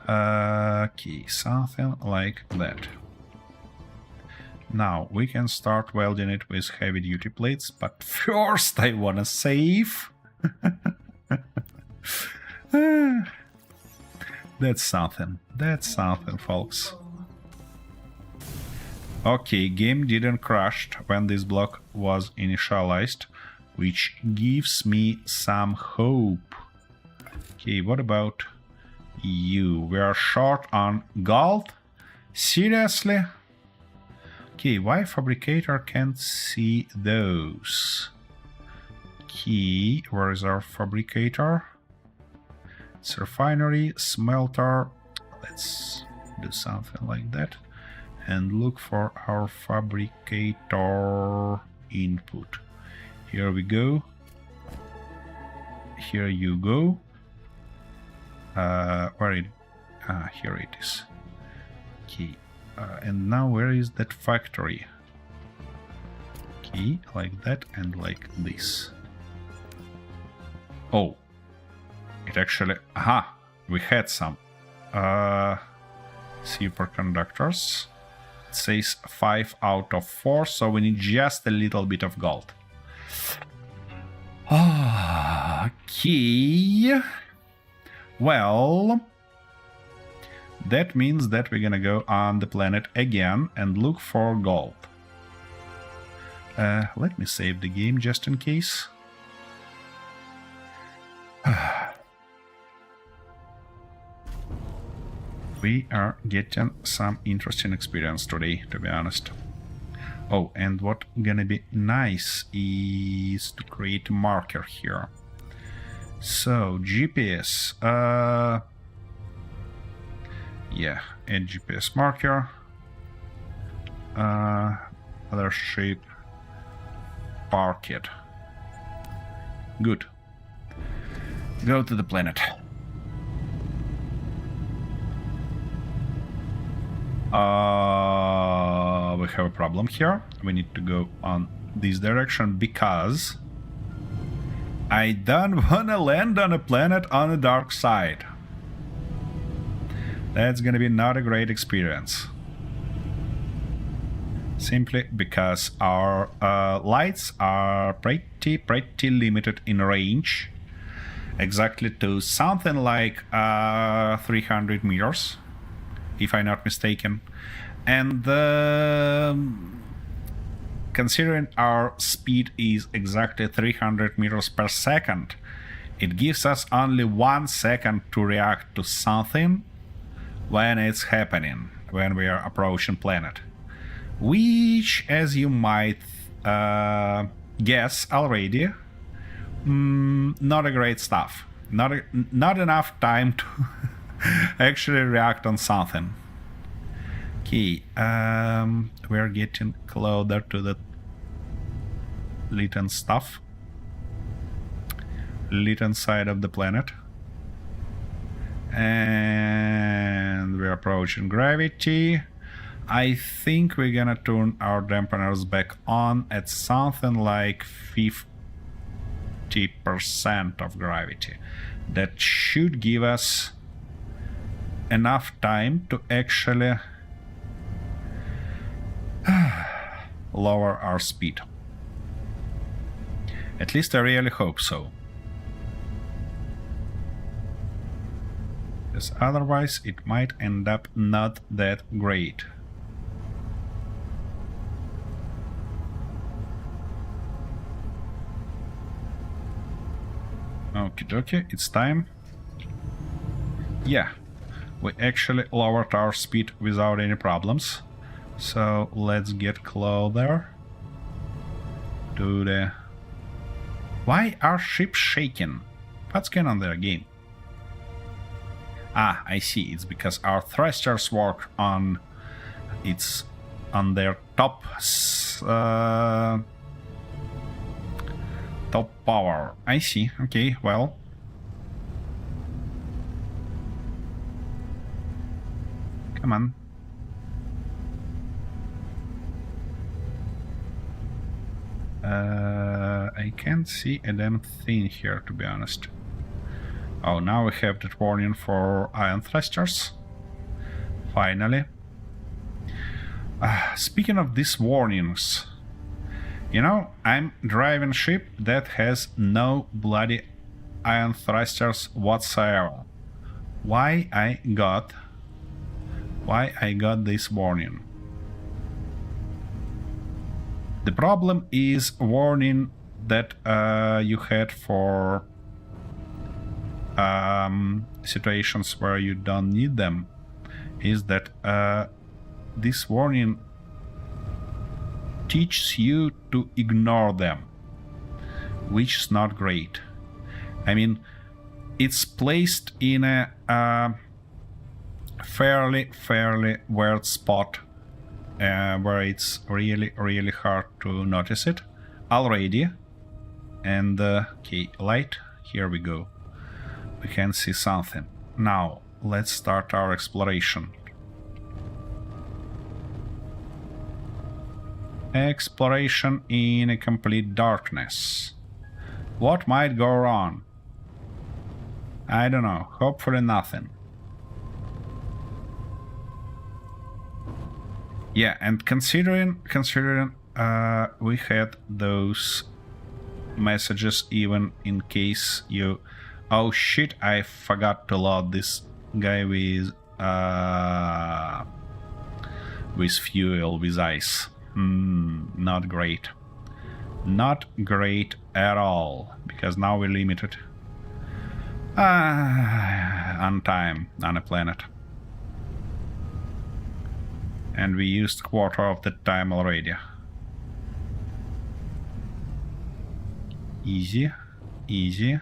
Okay, something like that. Now we can start welding it with heavy duty plates, but first I wanna save. That's something, folks. Okay, game didn't crash when this block was initialized, which gives me some hope. Okay, what about you? We are short on gold? Seriously? Okay, why fabricator can't see those? Okay, where is our fabricator? It's refinery, smelter. Let's do something like that and look for our fabricator input. Here we go. Here you go. Where it? Here it is. Okay. And now where is that factory? Okay, like that and like this. Oh. It actually... Aha! We had some. Superconductors. It says 5 out of 4, so we need just a little bit of gold. Okay. Well, that means that we're gonna go on the planet again and look for gold. Let me save the game just in case. We are getting some interesting experience today, to be honest. Oh, and what gonna be nice is to create a marker here. So, GPS. Yeah, add GPS marker. Other shape. Park it. Good. Go to the planet. We have a problem here. We need to go on this direction because I don't wanna land on a planet on the dark side. That's gonna be not a great experience. Simply because our lights are pretty limited in range. Exactly to something like 300 meters, if I'm not mistaken. And considering our speed is exactly 300 meters per second, it gives us only 1 second to react to something when it's happening, when we are approaching planet. Which, as you might guess already, not a great stuff. Not enough time to actually react on something. Okay, we're getting closer to the Lytton stuff. Lytton side of the planet. And we're approaching gravity. I think we're gonna turn our dampeners back on at something like 50% of gravity. That should give us enough time to actually lower our speed. At least I really hope so. Because otherwise it might end up not that great. Okie dokie, it's time. Yeah, we actually lowered our speed without any problems. So let's get closer to the... Why are ships shaking? What's going on there again? Ah, I see. It's because our thrusters work on... It's on their top... top power. I see. Okay, well. Come on. I can't see a damn thing here, to be honest. Oh, now we have that warning for ion thrusters. Finally. Speaking of these warnings, you know, I'm driving a ship that has no bloody ion thrusters whatsoever. Why I got this warning? The problem is warning that you had for situations where you don't need them, is that this warning teaches you to ignore them. which is not great. I mean, it's placed in a fairly weird spot where it's really hard to notice it already. And okay, light, here we go. We can see something. Now let's start our exploration. Exploration in a complete darkness. What might go wrong? I don't know. Hopefully nothing. Yeah, and considering we had those messages even in case you... Oh shit, I forgot to load this guy with fuel, with ice. Not great. Not great at all, because now we're limited on time on a planet. And we used quarter of the time already. Easy, easy.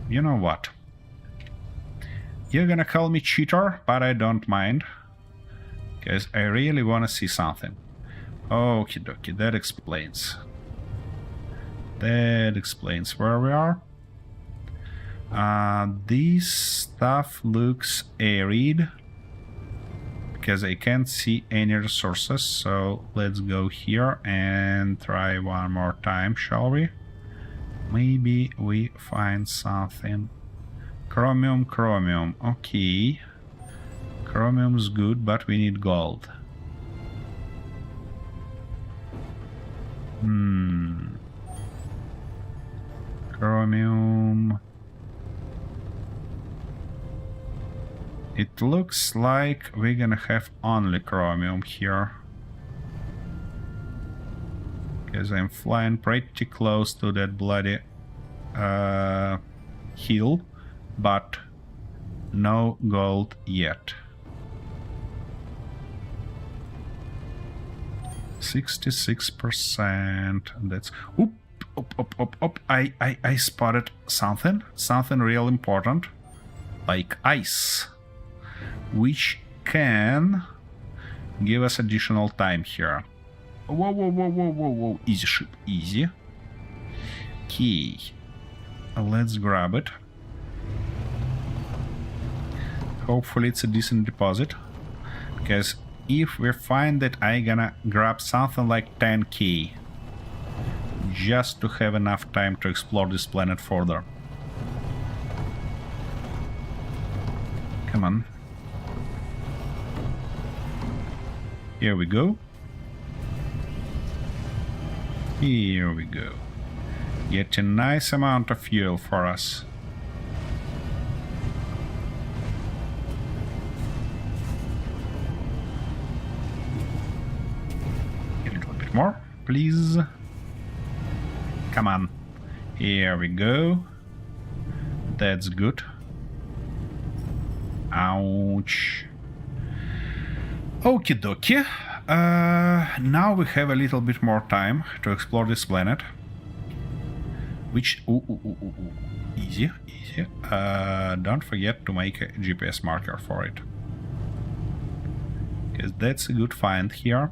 You know what? You're gonna call me cheater, but I don't mind. Because I really wanna see something. Okie dokie, that explains. That explains where we are. This stuff looks arid. Because I can't see any resources, so let's go here and try one more time, shall we? Maybe we find something. Chromium, chromium, okay. Chromium's good, but we need gold. Chromium. It looks like we're gonna have only chromium here. Because I'm flying pretty close to that bloody hill, but no gold yet. 66%. That's... Oop, op. I spotted something real important, like ice, which can give us additional time here. Whoa. Easy ship, easy. Okay. Let's grab it. Hopefully it's a decent deposit. Because if we find that, I'm gonna grab something like 10k. Just to have enough time to explore this planet further. Come on. Here we go. Here we go. Get a nice amount of fuel for us. A little bit more, please. Come on. Here we go. That's good. Ouch. Okie dokie. Now we have a little bit more time to explore this planet. Which... Easy. Don't forget to make a GPS marker for it. Because that's a good find here.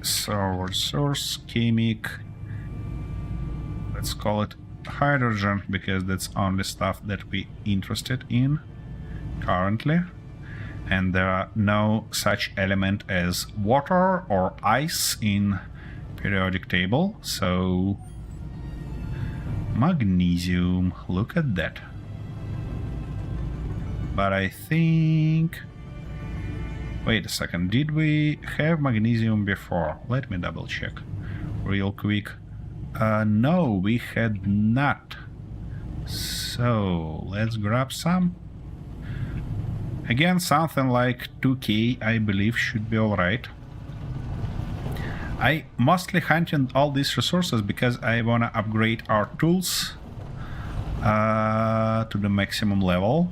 So, resource, chemic. Let's call it hydrogen, because that's only stuff that we're interested in currently. And there are no such element as water or ice in periodic table. So magnesium, look at that. But I think... Wait a second, did we have magnesium before? Let me double check real quick. No, we had not. So let's grab some. Again, something like 2k, I believe, should be alright. I mostly hunted all these resources because I wanna upgrade our tools to the maximum level.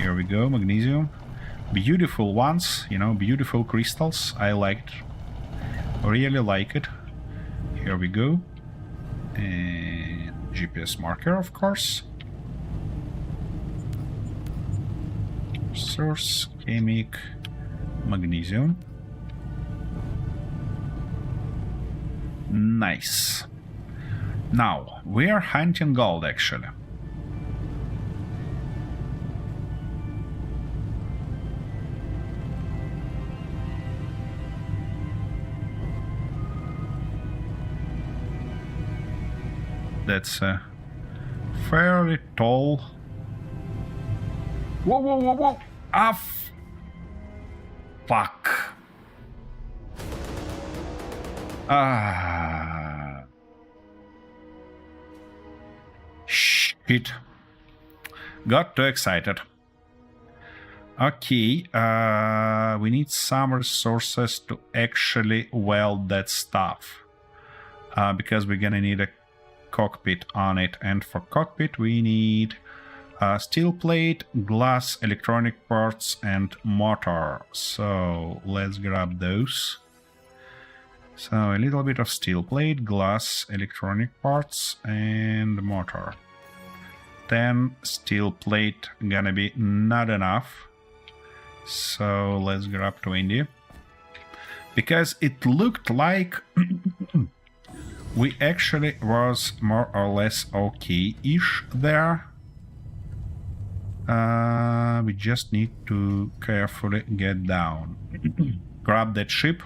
Here we go, magnesium. Beautiful ones, you know, beautiful crystals. I liked. Really like it. Here we go. And GPS marker, of course. Source, chemic, magnesium. Nice. Now, we are hunting gold, actually. That's a fairly tall... Whoa, whoa, whoa, whoa! Ah, fuck. Ah. Shit. Got too excited. Okay, we need some resources to actually weld that stuff. Because we're gonna need a cockpit on it, and for cockpit we need steel plate, glass, electronic parts, and motor. So let's grab those. So a little bit of steel plate, glass, electronic parts, and motor. 10 steel plate gonna be not enough. So let's grab 20. Because it looked like we actually was more or less okay-ish there. We just need to carefully get down. Grab that ship.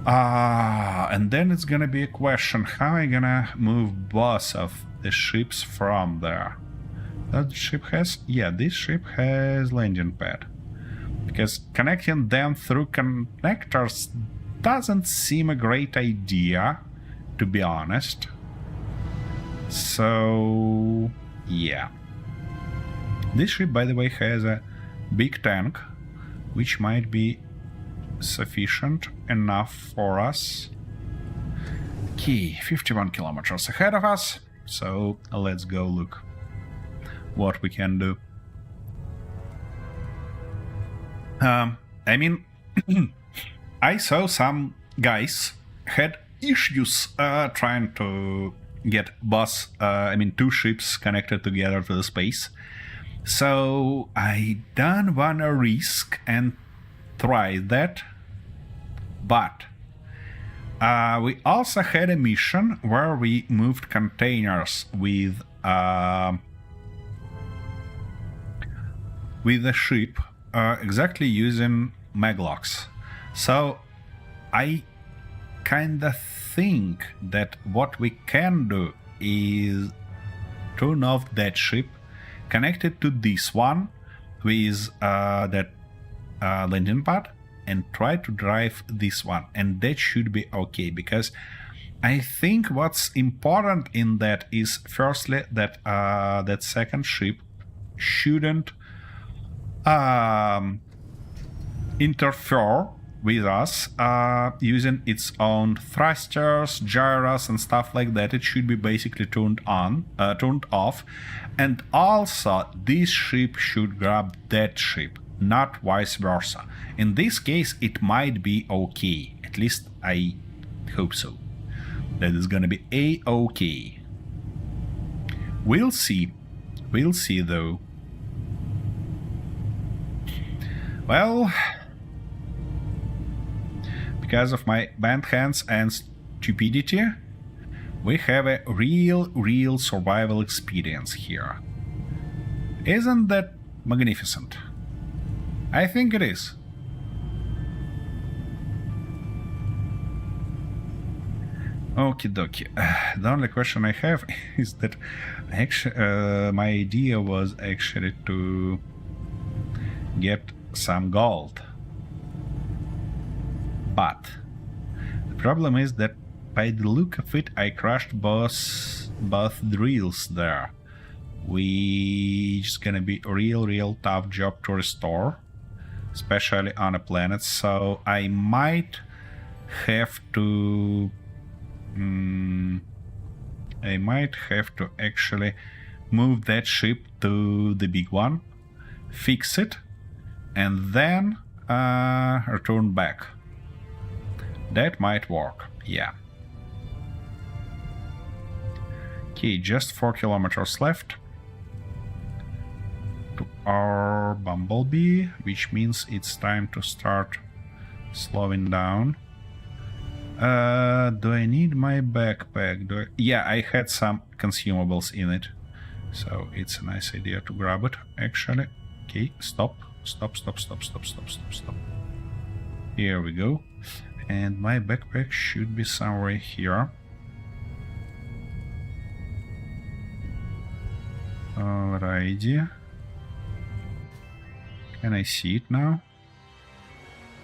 And then it's gonna be a question, how am I gonna move both of the ships from there? That ship has... yeah, this ship has landing pad. Because connecting them through connectors doesn't seem a great idea, to be honest. So... yeah. This ship, by the way, has a big tank, which might be sufficient enough for us. Okay, 51 kilometers ahead of us, so let's go look what we can do. I mean, I saw some guys had issues trying to get two ships connected together to the space. So I don't wanna risk and try that. But we also had a mission where we moved containers with the ship exactly using maglocks. So I kinda think that what we can do is turn off that ship, connect it to this one with that landing pad, and try to drive this one, and that should be okay. Because I think what's important in that is firstly that that second ship shouldn't interfere with us using its own thrusters, gyros, and stuff like that. It should be basically turned off, and also this ship should grab that ship, not vice versa. In this case, it might be okay. At least I hope so. That is gonna be a-okay. We'll see. We'll see, though. Well, because of my bad hands and stupidity, we have a real survival experience here. Isn't that magnificent? I think it is. Okie dokie. The only question I have is that actually, my idea was actually to get some gold. But the problem is that by the look of it, I crushed both drills there. It's gonna be a real tough job to restore, especially on a planet. So I might have to actually move that ship to the big one fix it, and then return back. That might work, yeah. Okay, just 4 kilometers left to our Bumblebee, which means it's time to start slowing down. Do I need my backpack? Yeah, I had some consumables in it, so it's a nice idea to grab it, actually. Okay, stop. Here we go. And my backpack should be somewhere here. Alrighty. Can I see it now?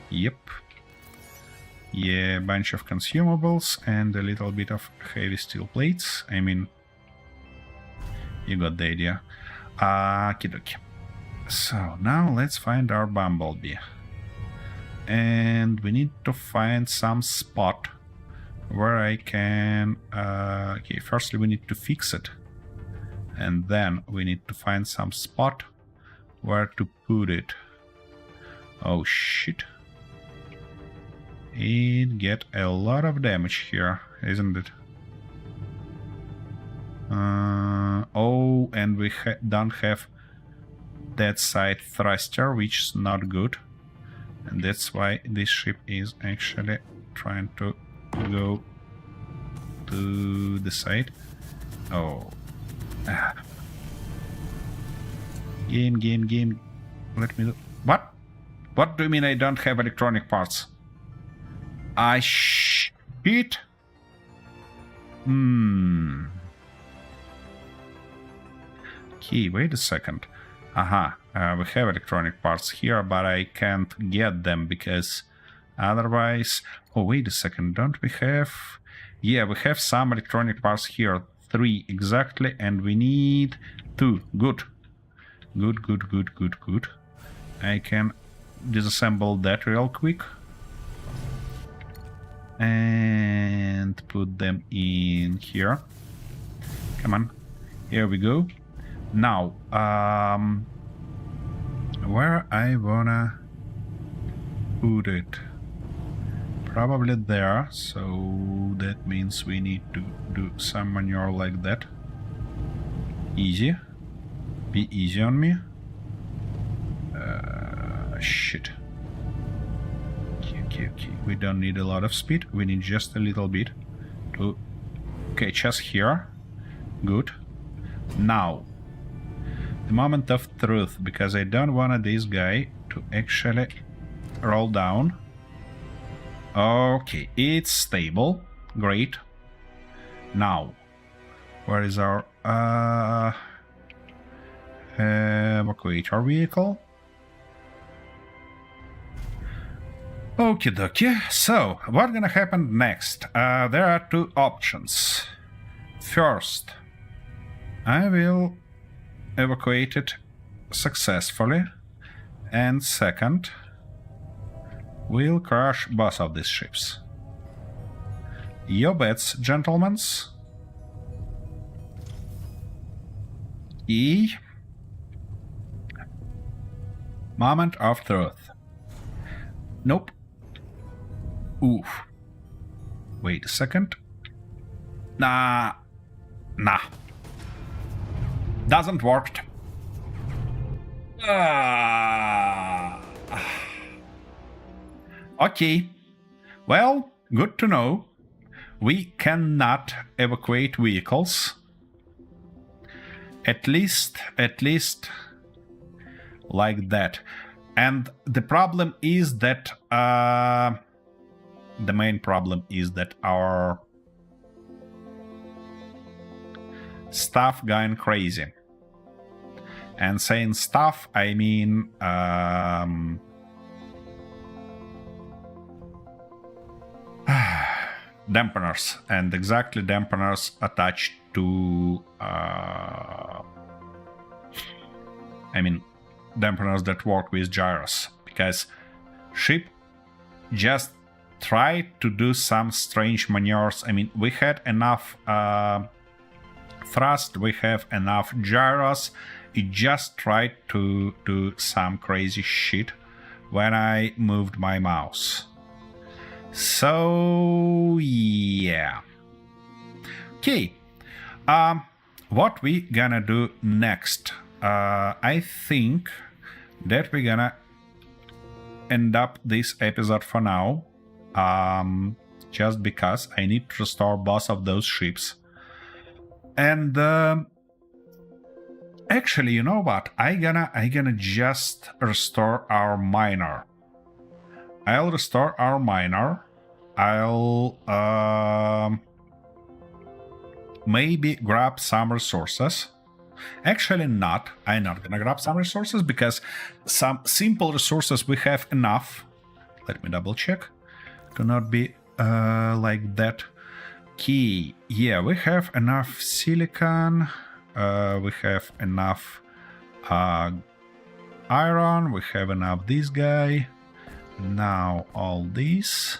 Yep. Yeah, a bunch of consumables and a little bit of heavy steel plates. I mean, you got the idea. Okie-dokie. So now let's find our Bumblebee. And we need to find some spot where I can... okay, firstly we need to fix it. And then we need to find some spot where to put it. Oh shit. It get a lot of damage here, isn't it? Oh, and we don't have that side thruster, which is not good. And that's why this ship is actually trying to go to the side. Oh. Game. Let me... What? What do you mean I don't have electronic parts? Shit. Okay, wait a second. We have electronic parts here, but I can't get them because otherwise... Oh, wait a second, don't we have... Yeah, we have some electronic parts here. 3 exactly, and we need 2. Good. I can disassemble that real quick. And put them in here. Come on. Here we go. Now, where I wanna put it? Probably there, so that means we need to do some maneuver like that. Easy. Be easy on me. Shit. Okay. We don't need a lot of speed. We need just a little bit to catch us here. Good. Now, the moment of truth, because I don't want this guy to actually roll down. Okay, it's stable. Great. Now, where is our evacuator vehicle? Okie dokie. So, what's gonna happen next? There are 2 options. First, I will evacuate it successfully, and second, we'll crash both of these ships. Your bets, gentlemen. Moment of truth. Nope. Oof. Wait a second. Nah. Doesn't work. Okay. Well, good to know. We cannot evacuate vehicles. At least like that. And the problem is that the main problem is that our stuff going crazy. And saying stuff, I mean dampeners, and exactly dampeners attached to dampeners that work with gyros, because ship just tried to do some strange maneuvers. I mean, we had enough thrust, we have enough gyros, it just tried to do some crazy shit when I moved my mouse. So yeah. Okay. What we gonna do next? I think that we're gonna end up this episode for now. Just because I need to restore both of those ships. And actually, you know what? I gonna just restore our miner. I'll restore our miner. I'll maybe grab some resources. Actually not. I'm not gonna grab some resources because some simple resources we have enough. Let me double check. Cannot be like that. Key. Yeah, we have enough silicon. We have enough iron. We have enough this guy. Now all these.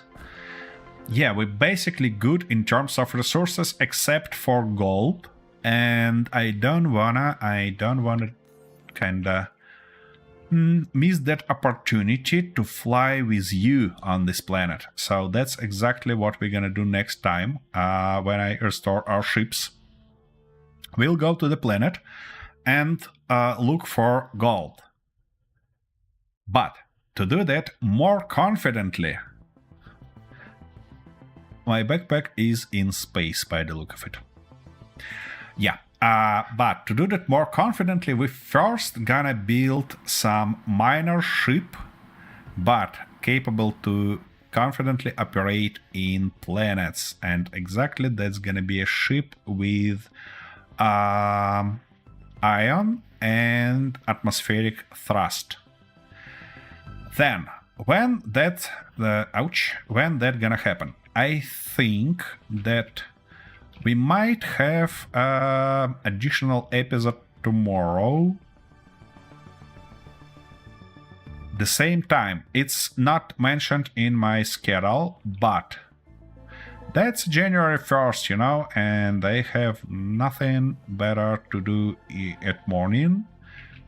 Yeah, we're basically good in terms of resources except for gold. And I don't wanna kinda miss that opportunity to fly with you on this planet. So that's exactly what we're gonna do next time when I restore our ships. We'll go to the planet and look for gold. But to do that more confidently, my backpack is in space by the look of it. Yeah, but to do that more confidently, we first gonna build some minor ship, but capable to confidently operate in planets. And exactly that's gonna be a ship with ion and atmospheric thrust. Then, when that gonna happen? I think that we might have an additional episode tomorrow. The same time. It's not mentioned in my schedule, but that's January 1st, you know, and I have nothing better to do at morning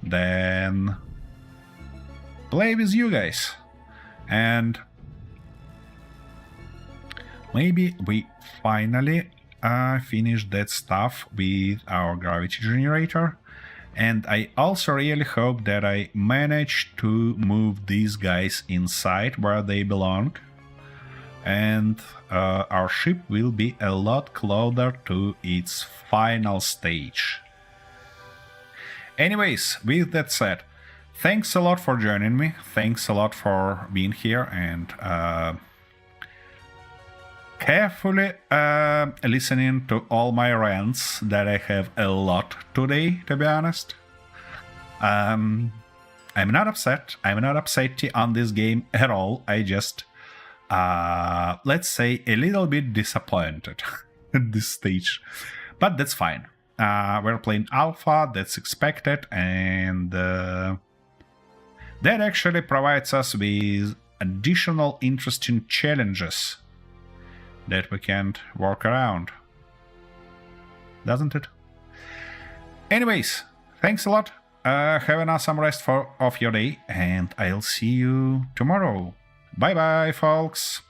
than play with you guys. And maybe we finally finish that stuff with our gravity generator. And I also really hope that I manage to move these guys inside where they belong. And our ship will be a lot closer to its final stage. Anyways, with that said, thanks a lot for joining me. Thanks a lot for being here and carefully listening to all my rants that I have a lot today, to be honest. I'm not upset. I'm not upset on this game at all. I just, let's say, a little bit disappointed at this stage. But that's fine. We're playing alpha, that's expected, and that actually provides us with additional interesting challenges that we can't work around. Doesn't it? Anyways, thanks a lot. Have an awesome rest of your day, and I'll see you tomorrow. Bye bye, folks.